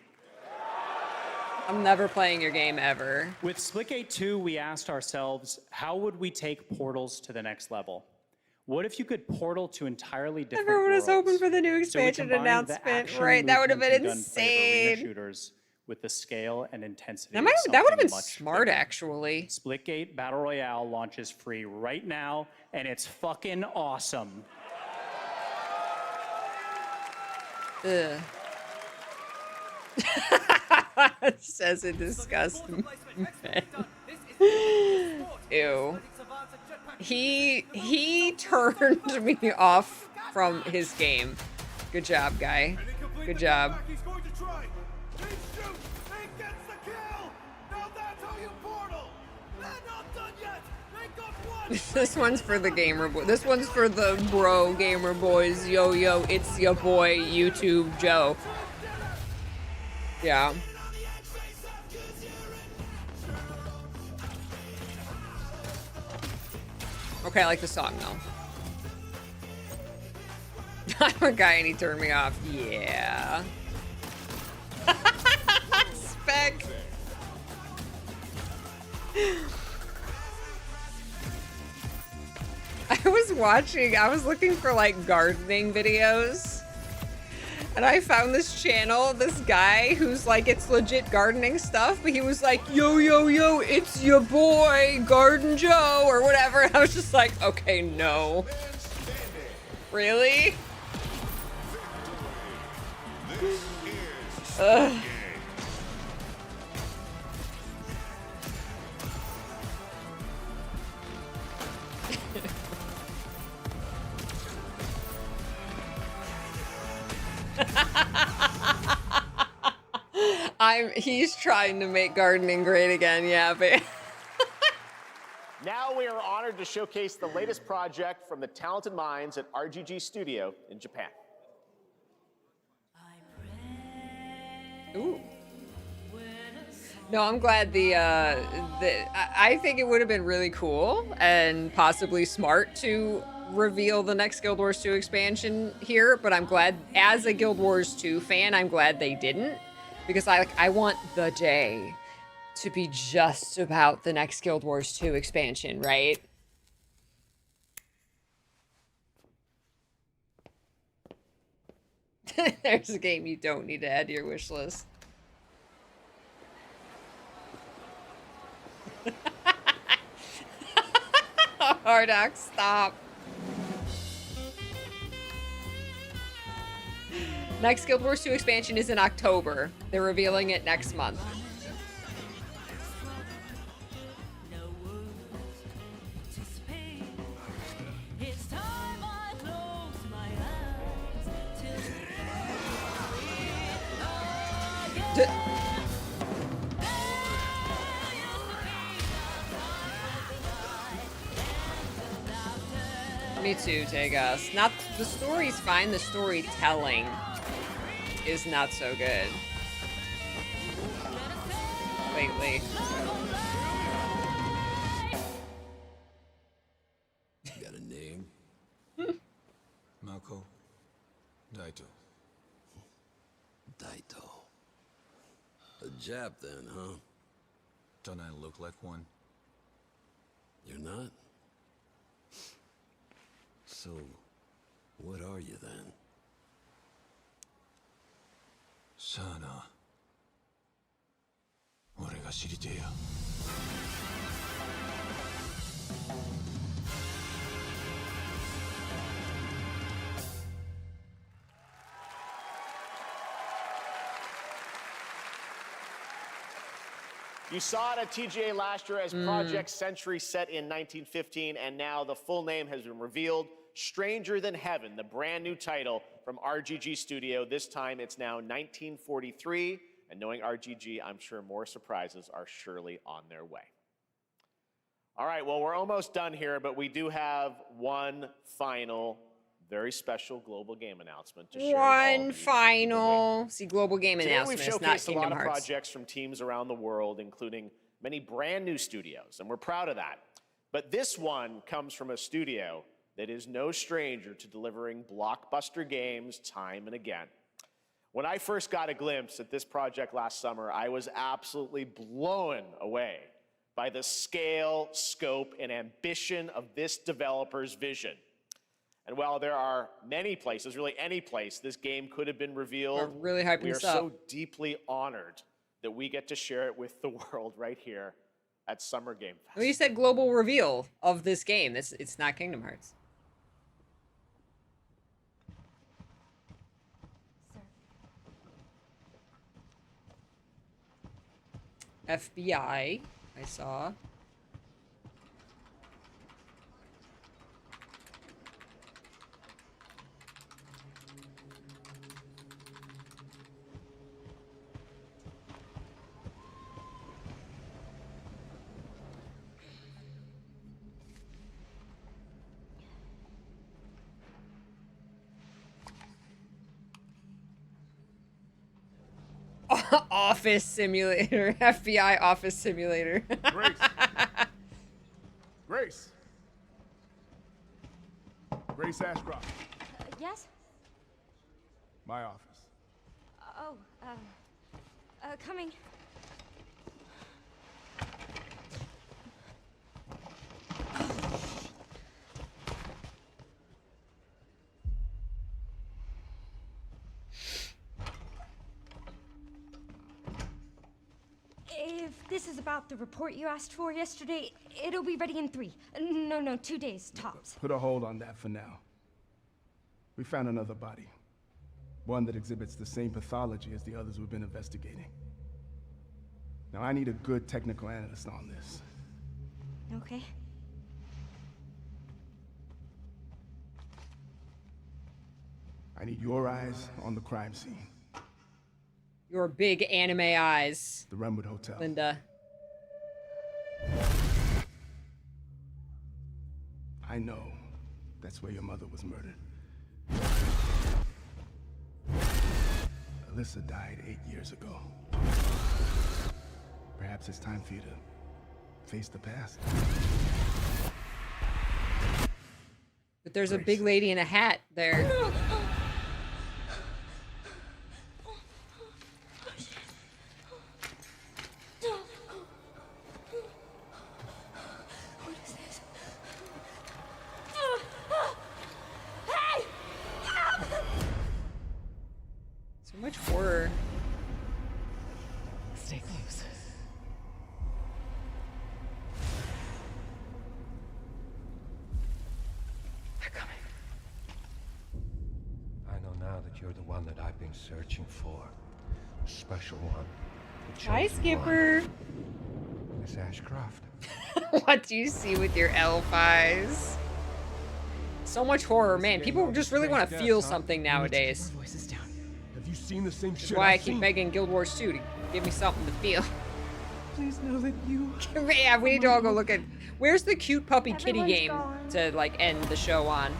I'm never playing your game ever. With Splitgate 2, we asked ourselves, how would we take portals to the next level? What if you could portal to entirely different Everyone was hoping worlds? for the new So we expansion combined the announcement, action, right? That would have been movement, and gunplay of arena insane. shooters with the scale and intensity That of would have something been much smart, bigger. actually. Splitgate Battle Royale launches free right now, and it's fucking awesome. Ugh. Says in disgust. Ew. He turned me off from his game. Good job, guy. Good job. He's going to try. He shoots. He gets the kill. Now that's how you portal. They're not done yet. They got one. This one's for the gamer boy. This one's for the bro gamer boys. Yo, yo, it's your boy, YouTube Joe. Yeah. Okay, I like the song though. I'm a guy and he turned me off. Yeah. Spec. I was looking for like gardening videos. And I found this channel, this guy who's like, it's legit gardening stuff, but he was like, yo, yo, yo, it's your boy, Garden Joe, or whatever. And I was just like, okay, no. Really? Ugh. He's trying to make gardening great again, yeah, but Now we are honored to showcase the latest project from the talented minds at RGG Studio in Japan. Ooh. No, I'm glad I think it would have been really cool and possibly smart to reveal the next Guild Wars 2 expansion here, but I'm glad, as a Guild Wars 2 fan, I'm glad they didn't, because I want the day to be just about the next Guild Wars 2 expansion, right? There's a game you don't need to add to your wish list. Hardock, stop. Next Guild Wars 2 expansion is in October. They're revealing it next month. Me too, Tegas. Not the story's fine. The storytelling is not so good lately. Got a name? Mako. Daito. Daito. A Jap then, huh? Don't I look like one? You're not? So, what are you then? Sana. 俺が知りてえや。You saw it at TGA last year as Project Century set in 1915, and now the full name has been revealed. Stranger Than Heaven, the brand new title from RGG Studio. This time it's now 1943, and knowing RGG, I'm sure more surprises are surely on their way. All right, well, we're almost done here, but we do have one final, very special global game announcement to share. One final. See, global game announcements, Today we've not showcased a Kingdom lot of Hearts. projects from teams around the world, including many brand new studios, and we're proud of that. But this one comes from a studio that is no stranger to delivering blockbuster games time and again. When I first got a glimpse at this project last summer, I was absolutely blown away by the scale, scope, and ambition of this developer's vision. And while there are many places, really any place, this game could have been revealed, We're really hyping we are this up. so deeply honored that we get to share it with the world right here at Summer Game Fest. Well, you said global reveal of this game. It's not Kingdom Hearts. FBI, I saw. Office simulator. FBI office simulator. Grace. Grace. Grace Ashcroft. Yes? My office. Oh, coming. If this is about the report you asked for yesterday, it'll be ready in 3. No, 2 days, tops. Put a hold on that for now. We found another body. One that exhibits the same pathology as the others we've been investigating. Now, I need a good technical analyst on this. Okay. I need your eyes on the crime scene. Your big anime eyes. The Renwood Hotel. Linda. I know that's where your mother was murdered. Alyssa died 8 years ago. Perhaps it's time for you to face the past. But there's a big lady in a hat there. So much horror. Stay close. They're coming. I know now that you're the one that I've been searching for. The special one. The Hi, chosen Skipper. one. Miss Ashcroft. What do you see with your elf eyes? So much horror, man. People just really want to feel something nowadays. Voices down. Have you seen the same Which is shit why I I've keep seen? begging Guild Wars 2 to give me something to feel. Please know that you. Yeah, we need to all go look at. Where's the cute puppy kitty Everyone's game gone. to like end the show on?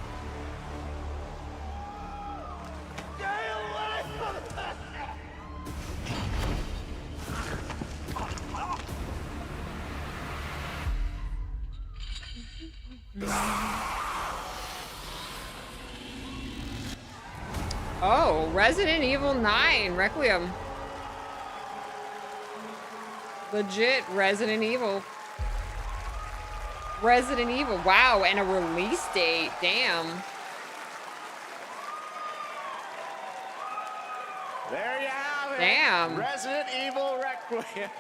Oh, Resident Evil 9 Requiem. Legit Resident Evil. Resident Evil. Wow, and a release date. Damn. There you have it. Damn. Resident Evil Requiem.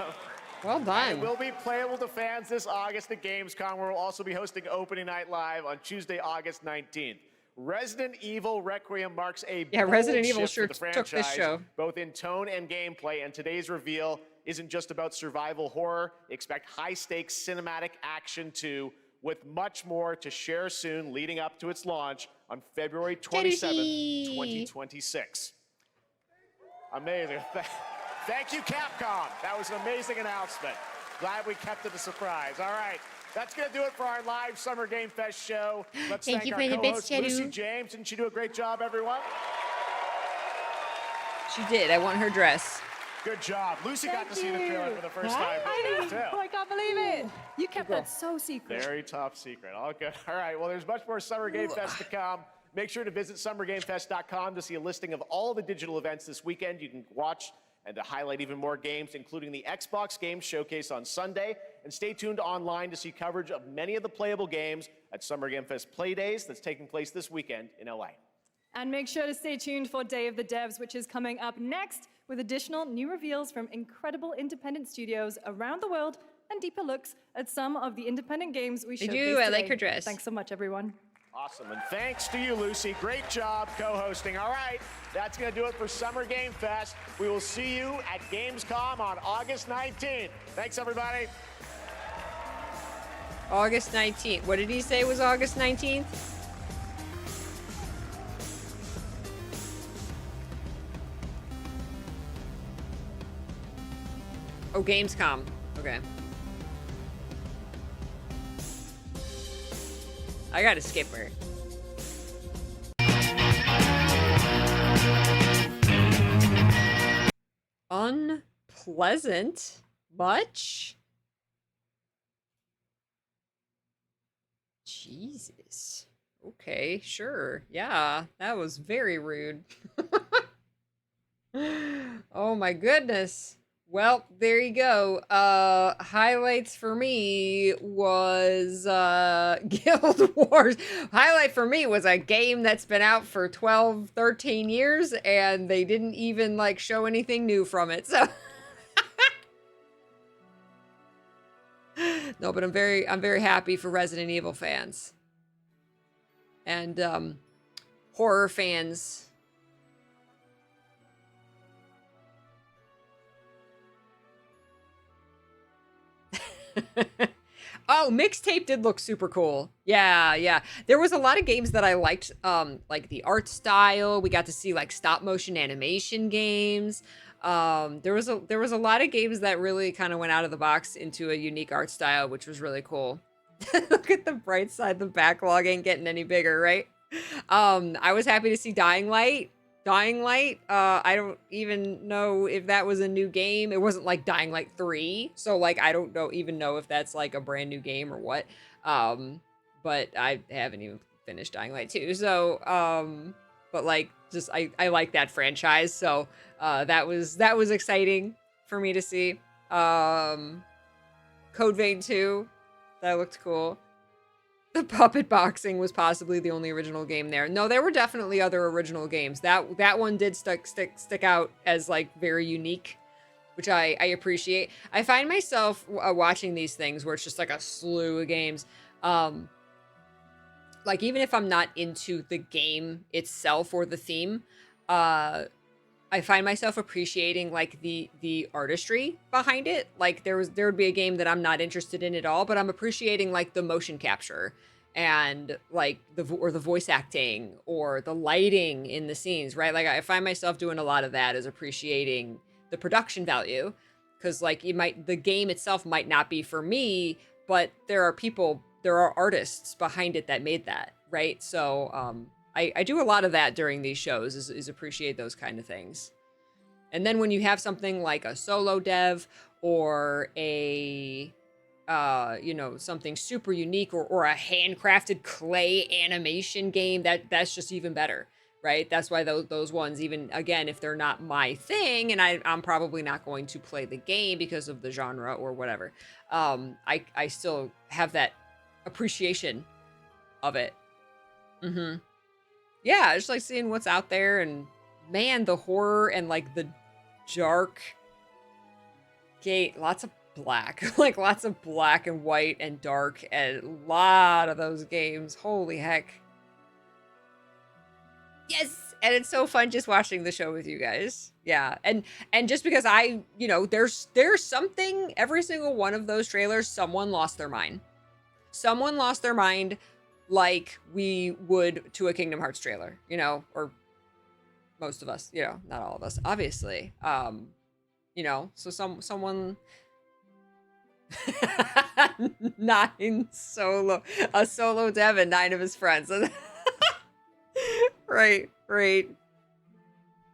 Well done. It will be playable to fans this August at Gamescom, where we'll also be hosting Opening Night Live on Tuesday, August 19th. Resident Evil Requiem marks a bold Resident Evil shift sure for the took this franchise, show. both in tone and gameplay, and today's reveal isn't just about survival horror. Expect high-stakes cinematic action too, with much more to share soon leading up to its launch on February 27th, 2026. Amazing. Thank you, Capcom. That was an amazing announcement. Glad we kept it a surprise. All right. That's going to do it for our live Summer Game Fest show. Let's Thank thank you our for the co-host, bits, Lucy Chedu. James. Didn't she do a great job, everyone? She did. I want her dress. Good job. Lucy got Thank to see the trailer for the first time. I know. too. Oh, I can't believe it. You kept that so secret. Very top secret. All good. All right. Well, there's much more Summer Game Fest to come. Make sure to visit summergamefest.com to see a listing of all the digital events this weekend. You can watch and to highlight even more games, including the Xbox Games Showcase on Sunday. And stay tuned online to see coverage of many of the playable games at Summer Game Fest Play Days that's taking place this weekend in LA. And make sure to stay tuned for Day of the Devs, which is coming up next with additional new reveals from incredible independent studios around the world and deeper looks at some of the independent games we showcased today. I like her dress. Thanks so much, everyone. Awesome, and thanks to you, Lucy. Great job co-hosting. All right, that's going to do it for Summer Game Fest. We will see you at Gamescom on August 19th. Thanks, everybody. August 19th. What did he say was August 19th? Oh, Gamescom. Okay. I gotta skip her. unpleasant much? Jesus. Okay, sure. Yeah, that was very rude. Oh my goodness. Well, there you go. Highlights for me was Guild Wars. Highlight for me was a game that's been out for 12, 13 years and they didn't even like show anything new from it. So no, but I'm very happy for Resident Evil fans. And horror fans. Oh, Mixtape did look super cool. Yeah. There was a lot of games that I liked, like the art style. We got to see like stop motion animation games. There was a lot of games that really kind of went out of the box into a unique art style, which was really cool. Look at the bright side, the backlog ain't getting any bigger, right? I was happy to see Dying Light. I don't even know if that was a new game. It wasn't like Dying Light 3, so like I don't even know if that's like a brand new game or what. But I haven't even finished Dying Light 2. So but like just I like that franchise, so that was exciting for me to see. Code Vein 2, that looked cool. The puppet boxing was possibly the only original game there. No, there were definitely other original games. That one did stick out as like very unique, which I appreciate. I find myself watching these things where it's just like a slew of games. Like even if I'm not into the game itself or the theme, I find myself appreciating like the artistry behind it. Like there would be a game that I'm not interested in at all, but I'm appreciating like the motion capture and like the voice acting or the lighting in the scenes, right? Like I find myself doing a lot of that, as appreciating the production value, because like the game itself might not be for me, but there are artists behind it that made that, right? So I do a lot of that during these shows, is appreciate those kind of things. And then when you have something like a solo dev or a, something super unique or a handcrafted clay animation game, that's just even better, right? That's why those ones, even again, if they're not my thing, and I'm probably not going to play the game because of the genre or whatever, I still have that appreciation of it. Mm-hmm. Yeah, just like seeing what's out there, and man, the horror and like the dark gate, lots of black, like lots of black and white and dark, and a lot of those games. Holy heck. Yes, and it's so fun just watching the show with you guys. Yeah, and just because there's something, every single one of those trailers, someone lost their mind. Someone lost their mind, like we would to a Kingdom Hearts trailer, or most of us, not all of us, obviously. So someone 9 solo, a solo dev and 9 of his friends. Right.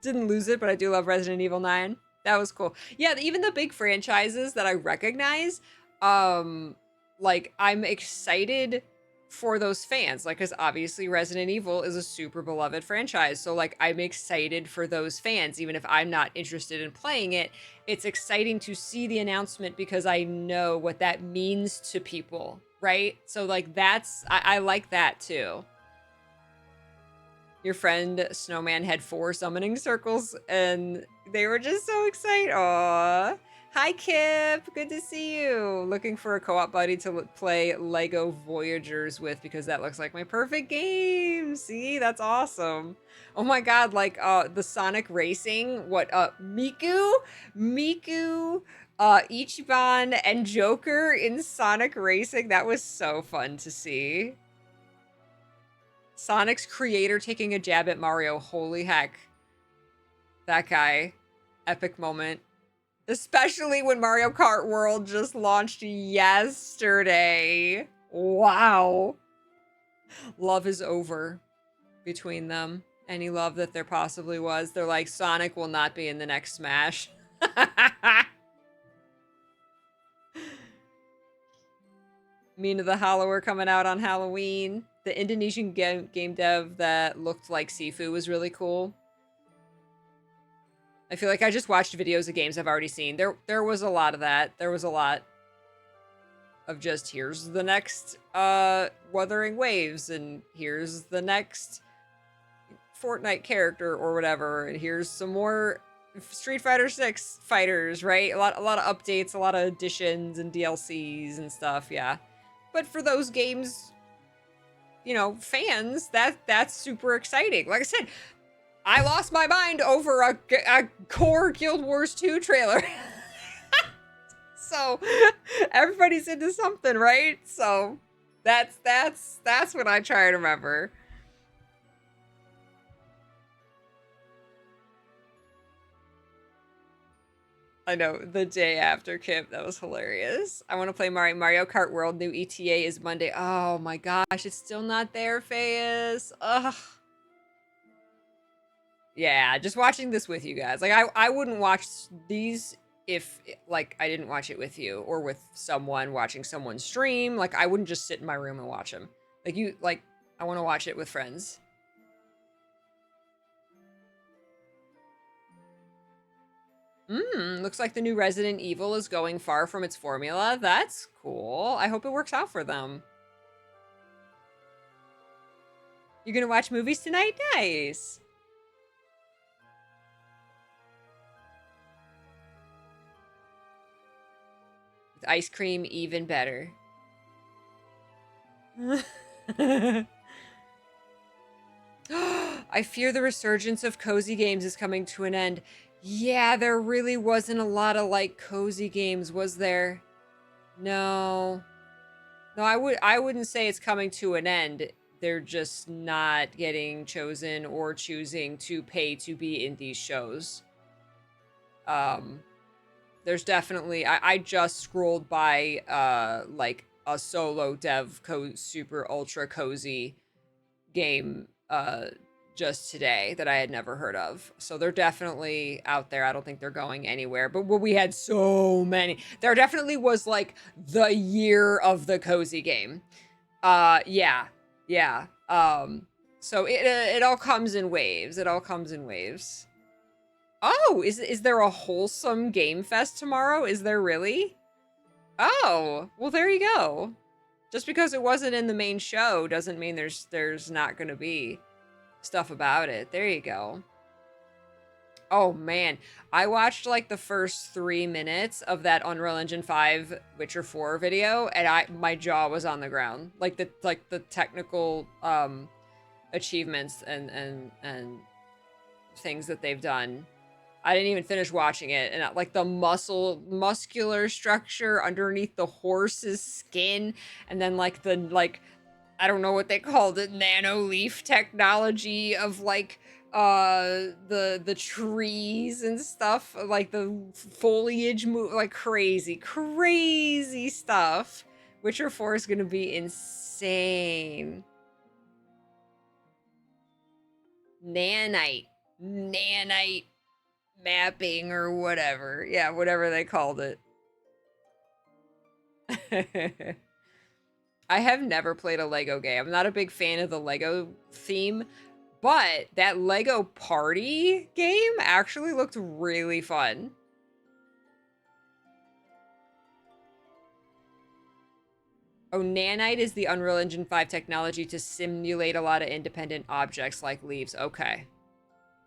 Didn't lose it, but I do love Resident Evil 9. That was cool. Yeah, even the big franchises that I recognize, like I'm excited for those fans, like, because obviously Resident Evil is a super beloved franchise, so like I'm excited for those fans. Even if I'm not interested in playing it, it's exciting to see the announcement because I know what that means to people, right? So like I like that too. Your friend Snowman had 4 summoning circles and they were just so excited. Aww. Hi, Kip. Good to see you. Looking for a co-op buddy to play Lego Voyagers with because that looks like my perfect game. See, that's awesome. Oh my god, like the Sonic Racing, Miku, Ichiban, and Joker in Sonic Racing. That was so fun to see. Sonic's creator taking a jab at Mario. Holy heck. That guy. Epic moment. Especially when Mario Kart World just launched yesterday. Wow. Love is over between them. Any love that there possibly was. They're like, Sonic will not be in the next Smash. Mina the Hollower coming out on Halloween. The Indonesian game dev that looked like Sifu was really cool. I feel like I just watched videos of games I've already seen. There was a lot of that. There was a lot of just, here's the next Wuthering Waves, and here's the next Fortnite character or whatever, and here's some more Street Fighter 6 fighters, right? A lot of updates, a lot of additions and DLCs and stuff, yeah. But for those games, you know, fans, that's super exciting. Like I said, I lost my mind over a core Guild Wars 2 trailer. So everybody's into something, right? So that's what I try to remember. I know, the day after, Kip. That was hilarious. I want to play Mario Kart World. New ETA is Monday. Oh my gosh, it's still not there, Fayus. Ugh. Yeah, just watching this with you guys. Like, I wouldn't watch these if, like, I didn't watch it with you or with someone watching someone stream. Like, I wouldn't just sit in my room and watch them. Like, I want to watch it with friends. Looks like the new Resident Evil is going far from its formula. That's cool. I hope it works out for them. You're gonna watch movies tonight? Nice. With ice cream, even better. I fear the resurgence of cozy games is coming to an end. Yeah, there really wasn't a lot of, like, cozy games, was there? No. No, I wouldn't say it's coming to an end. They're just not getting chosen or choosing to pay to be in these shows. There's definitely... I just scrolled by, like, a solo dev super ultra cozy game, just today that I had never heard of. So they're definitely out there. I don't think they're going anywhere. But we had so many. There definitely was like the year of the cozy game. Yeah. So it all comes in waves. It all comes in waves. Oh, is there a wholesome game fest tomorrow? Is there really? Oh, well, there you go. Just because it wasn't in the main show doesn't mean there's not going to be stuff about it. There you go. Oh man, I watched like the first 3 minutes of that Unreal Engine 5 Witcher 4 video, and my jaw was on the ground. Like the technical achievements and things that they've done. I didn't even finish watching it, and like the muscular structure underneath the horse's skin, and then like I don't know what they called it, nano leaf technology of like the trees and stuff, like the foliage move, like crazy stuff. Witcher 4 is gonna be insane. Nanite mapping or whatever. Yeah, whatever they called it. I have never played a Lego game. I'm not a big fan of the Lego theme, but that Lego party game actually looked really fun. Oh, Nanite is the Unreal Engine 5 technology to simulate a lot of independent objects like leaves. Okay.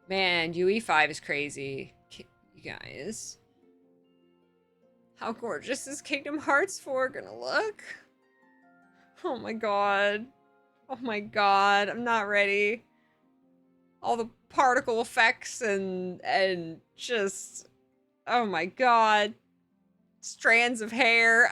Man, UE5 is crazy. You guys. How gorgeous is Kingdom Hearts 4 gonna look? Oh my god. Oh my god. I'm not ready. All the particle effects and just... Oh my god. Strands of hair.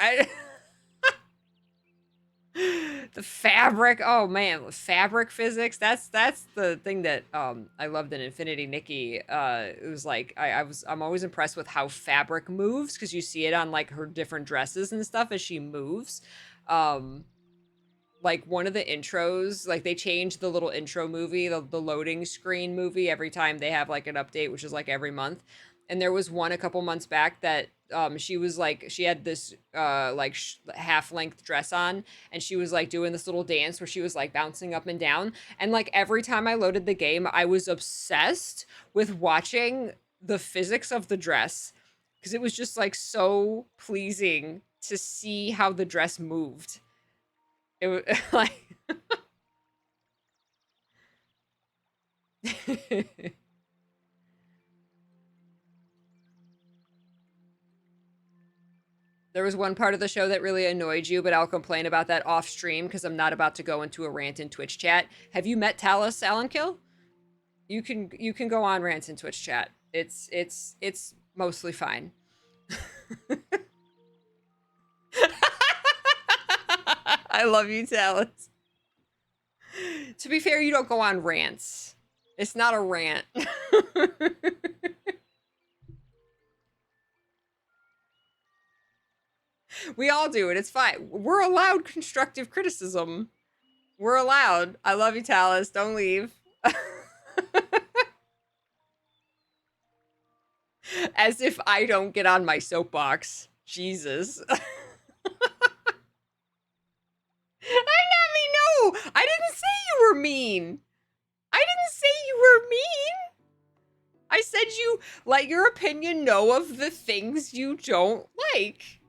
The fabric. Oh man, fabric physics. That's the thing that I loved in Infinity Nikki. It was like I'm always impressed with how fabric moves, because you see it on like her different dresses and stuff as she moves. Like one of the intros, like they changed the little intro movie, the loading screen movie every time they have like an update, which is like every month. And there was one a couple months back that she was like, she had this like half-length dress on, and she was like doing this little dance where she was like bouncing up and down. And like every time I loaded the game, I was obsessed with watching the physics of the dress, because it was just like so pleasing to see how the dress moved. It was like there was one part of the show that really annoyed you, but I'll complain about that off stream because I'm not about to go into a rant in Twitch chat. Have you met Talus Alankill? You can go on rants in Twitch chat. It's mostly fine. I love you, Talus. To be fair, you don't go on rants. It's not a rant. We all do it. It's fine. We're allowed constructive criticism. We're allowed. I love you, Talus. Don't leave. As if I don't get on my soapbox. Jesus. I'm not mean. No, I didn't say you were mean. I didn't say you were mean. I said you let your opinion know of the things you don't like.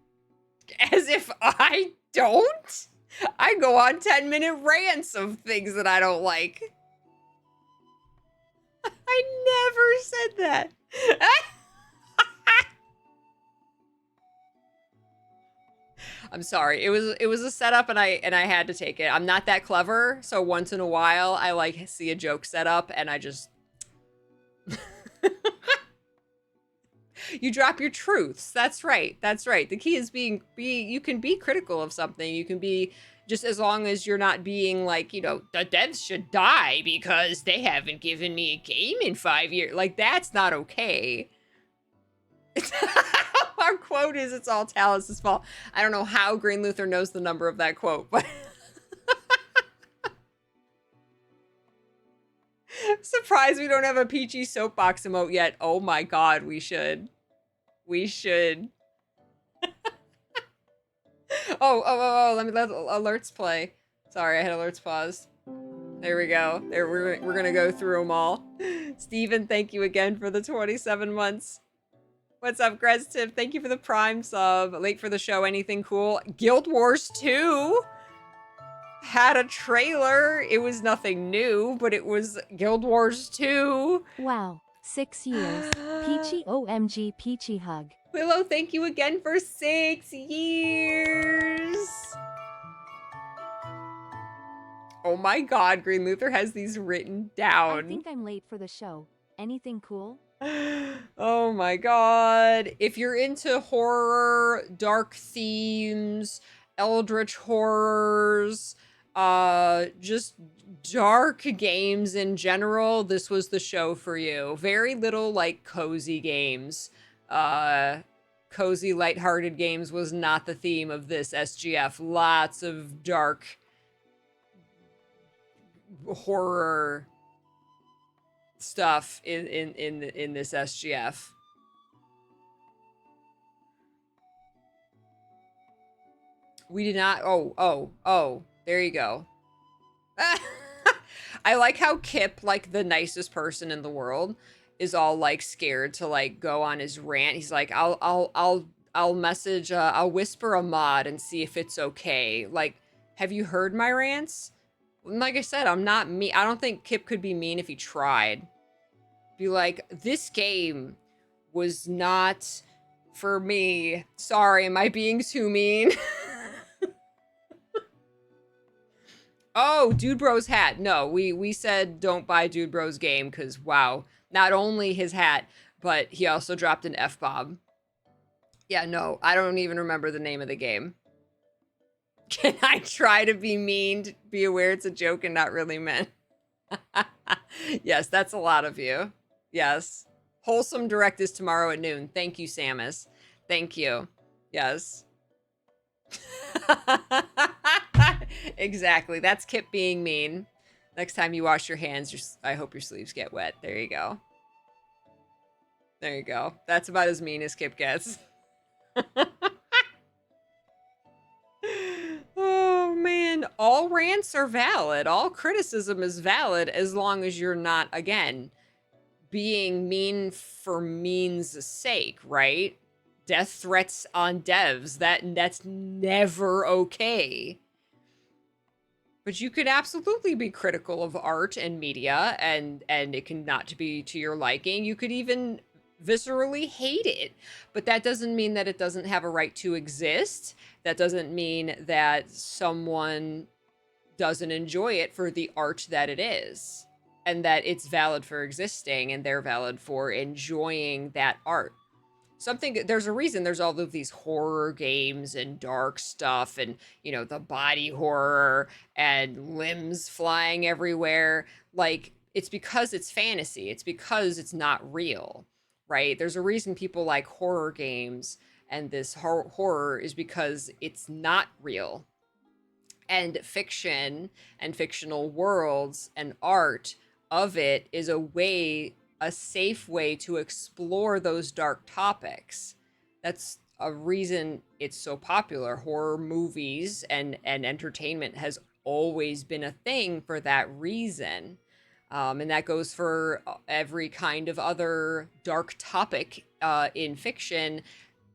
As if I don't. I go on 10-minute rants of things that I don't like. I never said that. I'm sorry. It was a setup, and I had to take it. I'm not that clever, so once in a while I like see a joke set up and I just you drop your truths. That's right. That's right. The key is you can be critical of something. You can be, just as long as you're not being like, you know, the devs should die because they haven't given me a game in 5 years. Like, that's not okay. Our quote is, it's all Talus's fault. I don't know how Green Luther knows the number of that quote, but surprised we don't have a Peachy soapbox emote yet. Oh my god, we should. We should. Let me let alerts play. Sorry, I had alerts paused. There we go. There, we're gonna go through them all. Steven, thank you again for the 27 months. What's up, Grestiv? Thank you for the Prime sub. Late for the show, anything cool? Guild Wars 2 had a trailer. It was nothing new, but it was Guild Wars 2. Wow, 6 years. Peachy OMG Peachy hug. Willow, thank you again for 6 years. Oh my god, Green Luther has these written down. I think I'm late for the show. Anything cool? Oh my god. If you're into horror, dark themes, eldritch horrors, just dark games in general, this was the show for you. Very little like cozy games. Cozy, lighthearted games was not the theme of this SGF. Lots of dark horror stuff in this SGF. We did not. Oh, there you go. I like how Kip, like the nicest person in the world, is all like scared to like go on his rant. He's like, I'll message, I'll whisper a mod and see if it's okay. Like, have you heard my rants? Like I said, I'm not mean. I don't think Kip could be mean if he tried. Be like, this game was not for me. Sorry, am I being too mean? Oh, Dude Bro's hat. No, we said don't buy Dude Bro's game because, wow, not only his hat, but he also dropped an F-bomb. Yeah, no, I don't even remember the name of the game. Can I try to be mean? Be aware it's a joke and not really meant. Yes, that's a lot of you. Yes. Wholesome Direct is tomorrow at noon. Thank you, Samus. Thank you. Yes. Exactly. That's Kip being mean. Next time you wash your hands, I hope your sleeves get wet. There you go. There you go. That's about as mean as Kip gets. Oh, man. All rants are valid. All criticism is valid as long as you're not, again, being mean for means sake, right? Death threats on devs. That's never okay. But you could absolutely be critical of art and media, and it can not be to your liking. You could even viscerally hate it. But that doesn't mean that it doesn't have a right to exist. That doesn't mean that someone doesn't enjoy it for the art that it is. And that it's valid for existing, and they're valid for enjoying that art. There's a reason there's all of these horror games and dark stuff and, you know, the body horror and limbs flying everywhere. Like, it's because it's fantasy. It's because it's not real, right? There's a reason people like horror games, and this horror is because it's not real. And fiction and fictional worlds and art of it is a safe way to explore those dark topics. That's a reason it's so popular. Horror movies and entertainment has always been a thing for that reason. And that goes for every kind of other dark topic in fiction.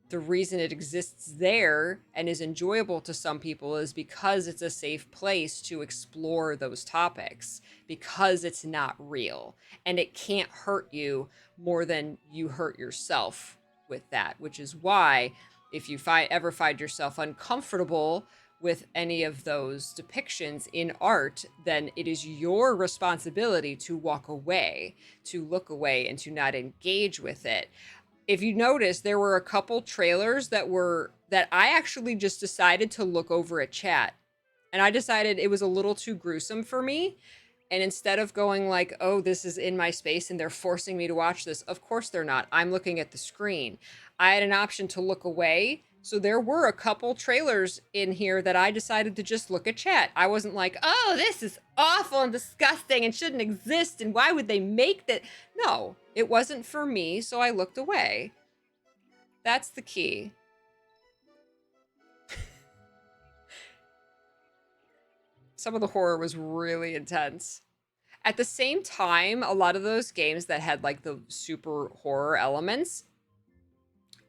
The reason it exists there and is enjoyable to some people is because it's a safe place to explore those topics, because it's not real and it can't hurt you more than you hurt yourself with that, which is why if you ever find yourself uncomfortable with any of those depictions in art, then it is your responsibility to walk away, to look away, and to not engage with it. If you notice, there were a couple trailers that I actually just decided to look over at chat. And I decided it was a little too gruesome for me. And instead of going like, oh, this is in my space and they're forcing me to watch this, of course they're not. I'm looking at the screen. I had an option to look away. So there were a couple trailers in here that I decided to just look at chat. I wasn't like, oh, this is awful and disgusting and shouldn't exist and why would they make that? No, it wasn't for me, so I looked away. That's the key. Some of the horror was really intense. At the same time, a lot of those games that had like the super horror elements,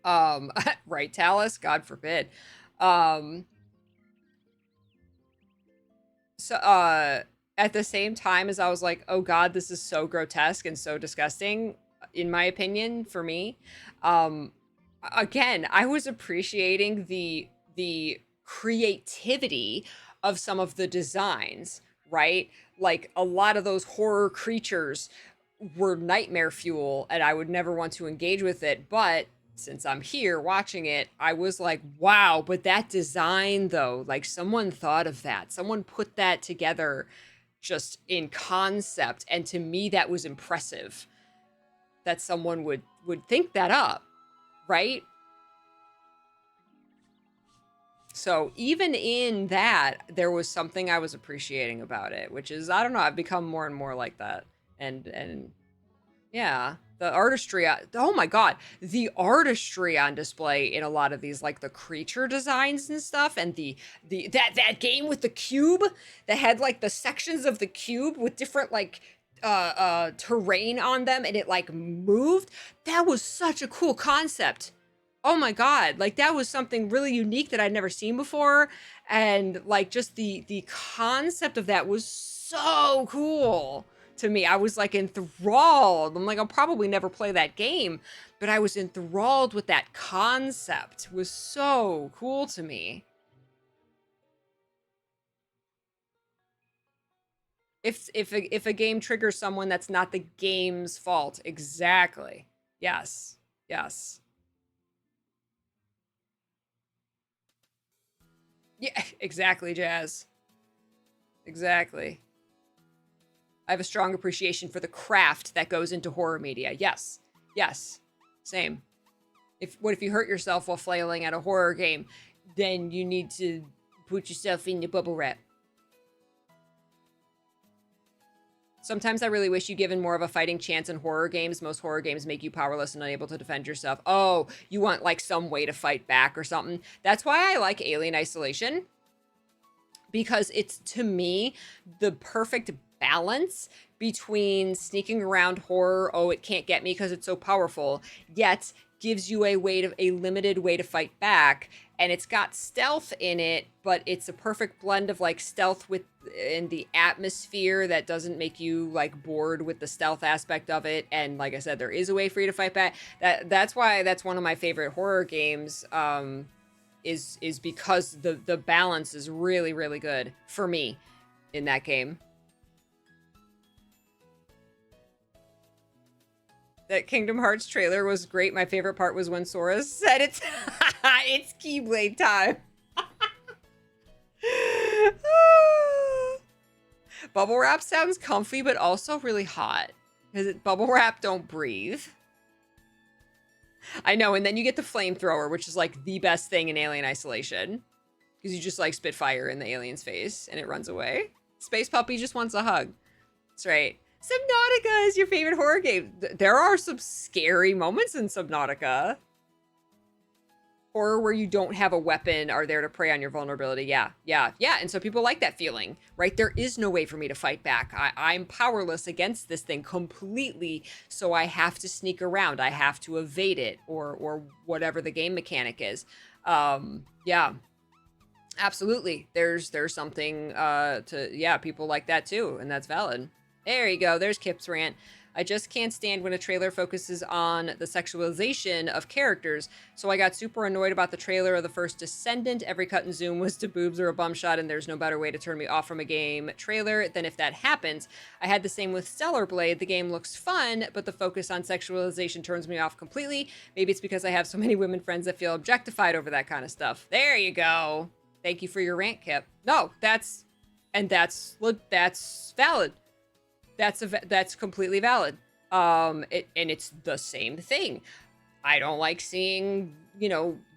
right, Talus? God forbid. At the same time as I was like, oh God, this is so grotesque and so disgusting, in my opinion, for me. Again, I was appreciating the creativity of some of the designs, right? Like a lot of those horror creatures were nightmare fuel and I would never want to engage with it, but since I'm here watching it, I was like, wow, but that design though, like someone thought of that. Someone put that together just in concept. And to me, that was impressive that someone would think that up, right? So even in that, there was something I was appreciating about it, which is, I don't know, I've become more and more like that. And yeah, the artistry, oh my God, the artistry on display in a lot of these, like the creature designs and stuff, and that game with the cube that had like the sections of the cube with different like terrain on them, and it like moved. That was such a cool concept. Oh my God, like that was something really unique that I'd never seen before. And like just the concept of that was so cool to me. I was like enthralled. I'm like, I'll probably never play that game, but I was enthralled with that concept. It was so cool to me. If a game triggers someone, that's not the game's fault. Exactly. Yes. Yes. Yeah, exactly, Jazz. Exactly. I have a strong appreciation for the craft that goes into horror media. Yes. Yes. Same. What if you hurt yourself while flailing at a horror game? Then you need to put yourself in your bubble wrap. Sometimes I really wish you given more of a fighting chance in horror games. Most horror games make you powerless and unable to defend yourself. Oh, you want like some way to fight back or something. That's why I like Alien Isolation. Because it's, to me, the perfect balance between sneaking around horror, oh, it can't get me because it's so powerful, yet gives you a limited way to fight back, and it's got stealth in it, but it's a perfect blend of like stealth in the atmosphere that doesn't make you like bored with the stealth aspect of it. And like I said, there is a way for you to fight back. That's why that's one of my favorite horror games. Is because the balance is really, really good for me in that game. That Kingdom Hearts trailer was great. My favorite part was when Sora said it's Keyblade time. Bubble wrap sounds comfy, but also really hot. Because bubble wrap don't breathe. I know, and then you get the flamethrower, which is like the best thing in Alien Isolation. Because you just like spit fire in the alien's face and it runs away. Space Puppy just wants a hug. That's right. Subnautica is your favorite horror game. There are some scary moments in Subnautica. Horror where you don't have a weapon are there to prey on your vulnerability. Yeah. And so people like that feeling, right? There is no way for me to fight back. I'm powerless against this thing completely, so I have to sneak around. I have to evade it or whatever the game mechanic is. Yeah. Absolutely. There's something people like that too, and that's valid. There you go. There's Kip's rant. I just can't stand when a trailer focuses on the sexualization of characters, so I got super annoyed about the trailer of the first Descendant. Every cut and zoom was to boobs or a bum shot, and there's no better way to turn me off from a game trailer than if that happens. I had the same with Stellar Blade. The game looks fun, but the focus on sexualization turns me off completely. Maybe it's because I have so many women friends that feel objectified over that kind of stuff. There you go. Thank you for your rant, Kip. No, that's valid. That's completely valid. And it's the same thing. I don't like seeing,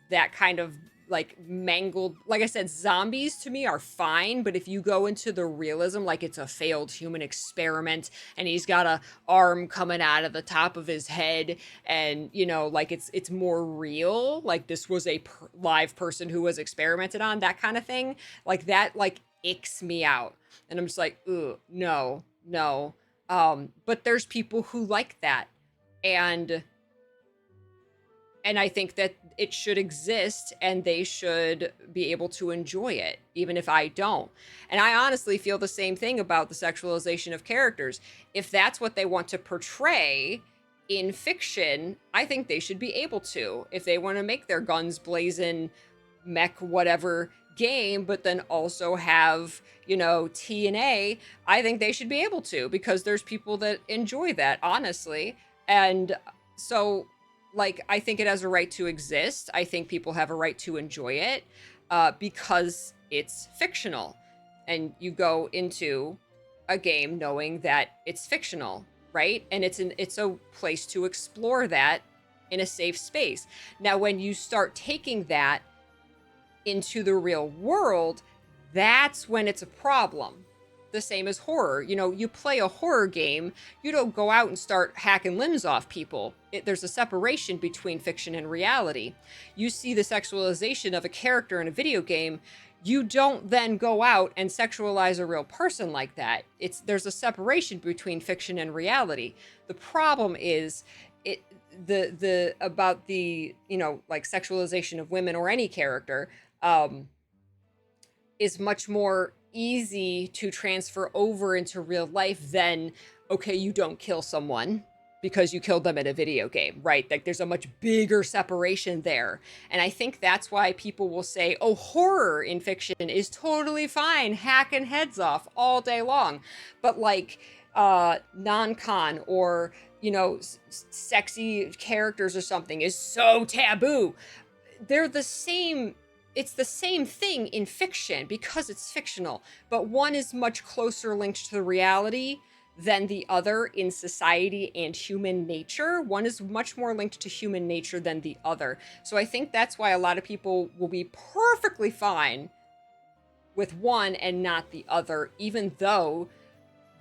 that kind of like mangled, like I said, zombies to me are fine, but if you go into the realism, like it's a failed human experiment and he's got a arm coming out of the top of his head and, like it's more real, like this was a live person who was experimented on, that kind of thing, like that, like icks me out. And I'm just like, ooh, no. But there's people who like that. And I think that it should exist and they should be able to enjoy it, even if I don't. And I honestly feel the same thing about the sexualization of characters. If that's what they want to portray in fiction, I think they should be able to. If they want to make their guns blazing mech whatever game, but then also have, TNA, I think they should be able to, because there's people that enjoy that, honestly. And so, like, I think it has a right to exist. I think people have a right to enjoy it because it's fictional. And you go into a game knowing that it's fictional, right? And it's a place to explore that in a safe space. Now, when you start taking that into the real world, that's when it's a problem. The same as horror. You play a horror game, you don't go out and start hacking limbs off people. There's a separation between fiction and reality. You see the sexualization of a character in a video game, you don't then go out and sexualize a real person like that. There's a separation between fiction and reality. The problem is about the like sexualization of women or any character is much more easy to transfer over into real life than, okay, you don't kill someone because you killed them in a video game, right? Like there's a much bigger separation there. And I think that's why people will say, oh, horror in fiction is totally fine, hacking heads off all day long. But like non-con or, sexy characters or something is so taboo. They're the same. It's the same thing in fiction because it's fictional, but one is much closer linked to reality than the other in society and human nature. One is much more linked to human nature than the other. So I think that's why a lot of people will be perfectly fine with one and not the other, even though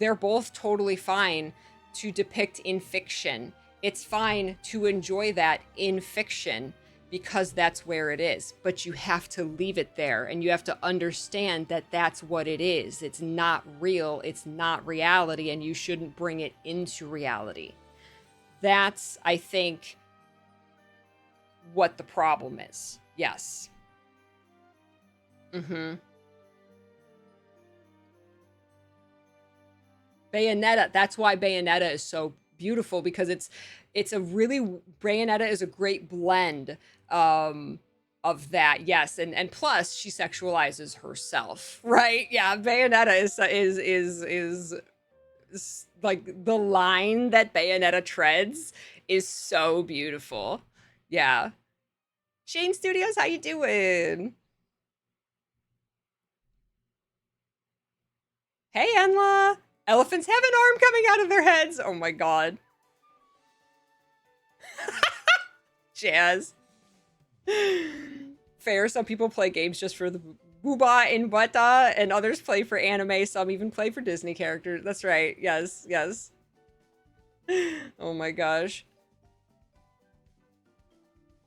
they're both totally fine to depict in fiction. It's fine to enjoy that in fiction because that's where it is. But you have to leave it there, and you have to understand that that's what it is. It's not real. It's not reality, and you shouldn't bring it into reality. That's, I think, what the problem is. Yes. Bayonetta, that's why Bayonetta is so beautiful, because it's a really, Bayonetta is a great blend of that. Yes, and plus she sexualizes herself, right? Yeah, Bayonetta is like, the line that Bayonetta treads is so beautiful. Yeah. Shane Studios, how you doing? Hey, Enla. Elephants have an arm coming out of their heads. Oh my god. Jazz. Fair, some people play games just for the booba and wata, and others play for anime. Some even play for Disney characters. That's right. Yes, yes. Oh my gosh.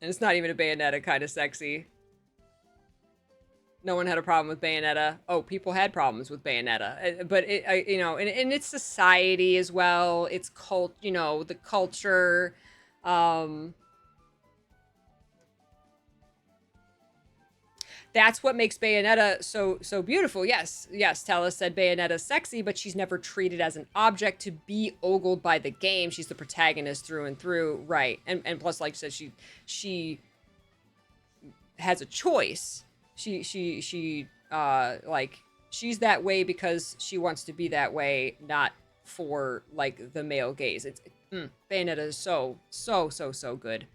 And it's not even a Bayonetta kind of sexy. No one had a problem with Bayonetta. Oh, people had problems with Bayonetta, but you know, and it's society as well. It's you know, the culture. That's what makes Bayonetta so beautiful. Yes, Tella said Bayonetta's sexy, but she's never treated as an object to be ogled by the game. She's the protagonist through and through, right? And plus, like I said, she has a choice. She like, she's that way because she wants to be that way, not for like the male gaze. It's Bayonetta is so good.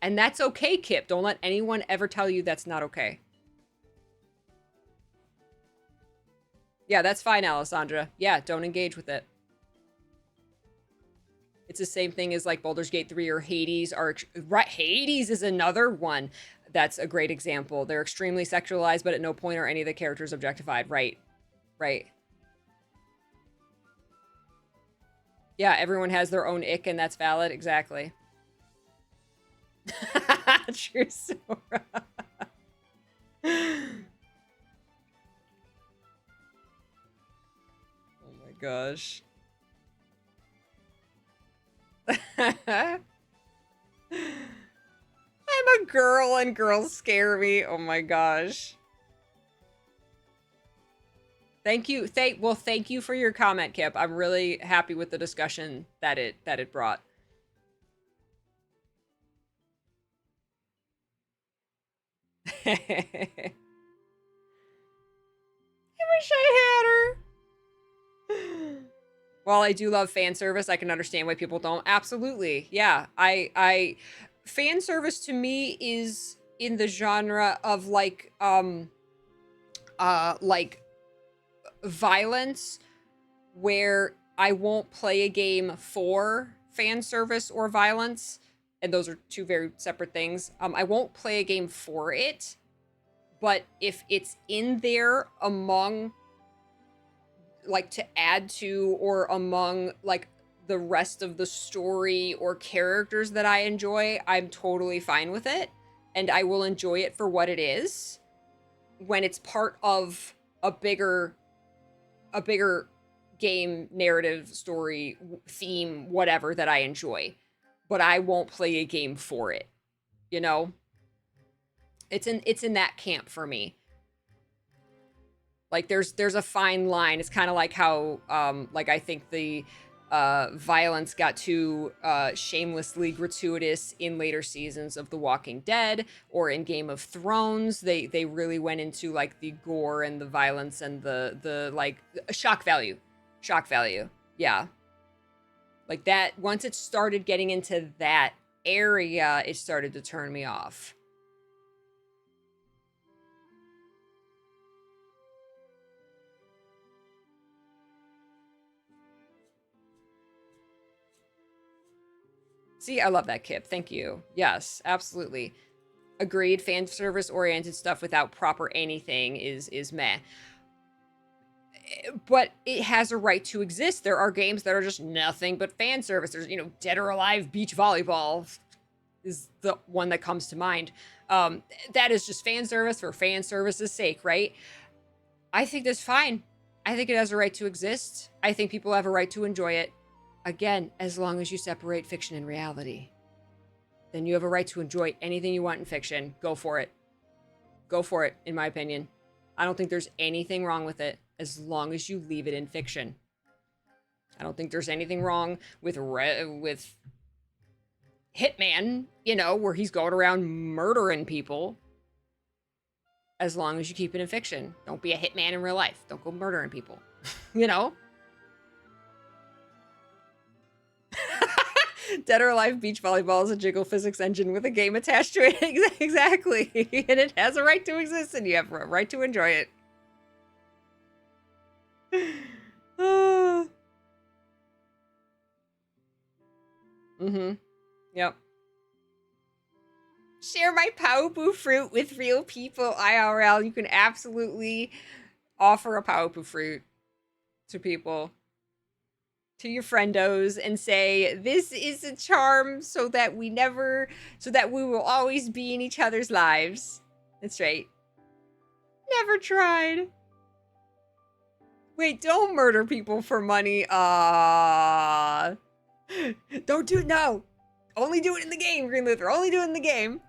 And that's okay, Kip. Don't let anyone ever tell you that's not okay. Yeah, that's fine, Alessandra. Yeah, don't engage with it. It's the same thing as like Baldur's Gate 3 or Hades. Right, Hades is another one that's a great example. They're extremely sexualized, but at no point are any of the characters objectified. Right. Yeah, everyone has their own ick, and that's valid. Exactly. True, Sora. Oh my gosh. I'm a girl and girls scare me. Oh my gosh. Thank you. Thank you for your comment, Kip. I'm really happy with the discussion that it brought. I wish I had her. While I do love fan service, I can understand why people don't. Absolutely. Yeah. I fan service to me is in the genre of like violence, where I won't play a game for fan service or violence. And those are two very separate things. I won't play a game for it, but if it's in there among, like, to add to or among, like, the rest of the story or characters that I enjoy, I'm totally fine with it. And I will enjoy it for what it is when it's part of a bigger game, narrative, story, theme, whatever that I enjoy. But I won't play a game for it, you know? It's in that camp for me. Like, there's a fine line. It's kind of like how, like, I think the violence got too shamelessly gratuitous in later seasons of The Walking Dead or in Game of Thrones. They really went into, like, the gore and the violence and the like, shock value. Yeah. Like that, once it started getting into that area, it started to turn me off. See, I love that, Kip. Thank you. Yes, absolutely. Agreed. Fan service oriented stuff without proper anything is meh. but it has a right to exist. There are games that are just nothing but fan service. There's, you know, Dead or Alive Beach Volleyball is the one that comes to mind. That is just fan service for fan service's sake, right? I think that's fine. I think it has a right to exist. I think people have a right to enjoy it. Again, as long as you separate fiction and reality, then you have a right to enjoy anything you want in fiction. Go for it. Go for it, in my opinion. I don't think there's anything wrong with it as long as you leave it in fiction. I don't think there's anything wrong with Hitman, you know, where he's going around murdering people. As long as you keep it in fiction. Don't be a hitman in real life. Don't go murdering people. You know? Dead or Alive Beach Volleyball is a jiggle physics engine with a game attached to it. Exactly. And it has a right to exist, and you have a right to enjoy it. Yep. Share my Paopu fruit with real people, IRL. You can absolutely offer a Paopu fruit to people, to your friendos, and say, this is a charm so that we will always be in each other's lives. That's right. Never tried. Wait, don't murder people for money. Don't do it. No. Only do it in the game, Green Luther. Only do it in the game.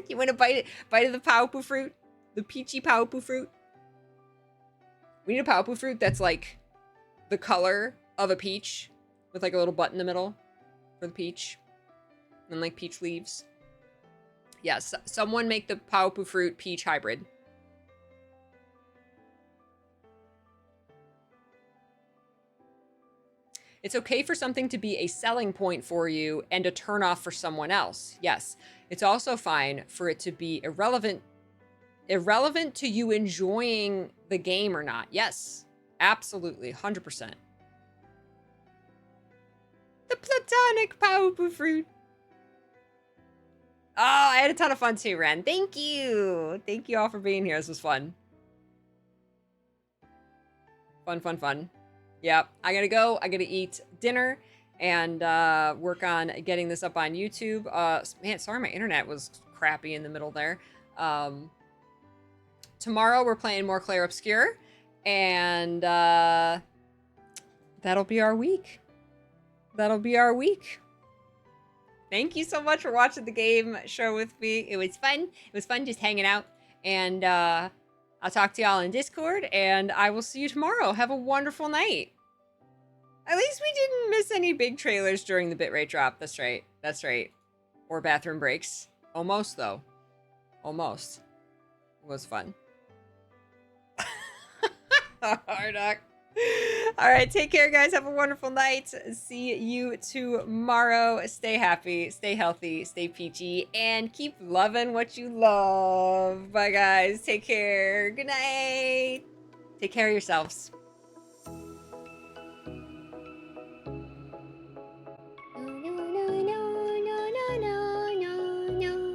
You want to bite of the Paopu fruit? The peachy Paopu fruit? We need a Paopu fruit that's like the color of a peach with like a little button in the middle for the peach. And like peach leaves. Yes, someone make the Paopu fruit peach hybrid. It's okay for something to be a selling point for you and a turnoff for someone else. Yes. It's also fine for it to be irrelevant to you enjoying the game or not. Yes. Absolutely. 100%. The platonic Paopu fruit. Oh, I had a ton of fun too, Ren. Thank you. Thank you all for being here. This was fun. Fun. Yep, I gotta go. I gotta eat dinner and work on getting this up on YouTube. Man, sorry my internet was crappy in the middle there. Tomorrow we're playing more Clair Obscur, and that'll be our week. That'll be our week. Thank you so much for watching the game show with me. It was fun. It was fun just hanging out, and I'll talk to y'all in Discord, and I will see you tomorrow. Have a wonderful night. At least we didn't miss any big trailers during the bitrate drop. That's right. That's right. Or bathroom breaks. Almost, though. Almost. It was fun. Hardock. All right, take care, guys. Have a wonderful night. See you tomorrow. Stay happy, stay healthy, stay peachy, and keep loving what you love. Bye, guys. Take care. Good night. Take care of yourselves.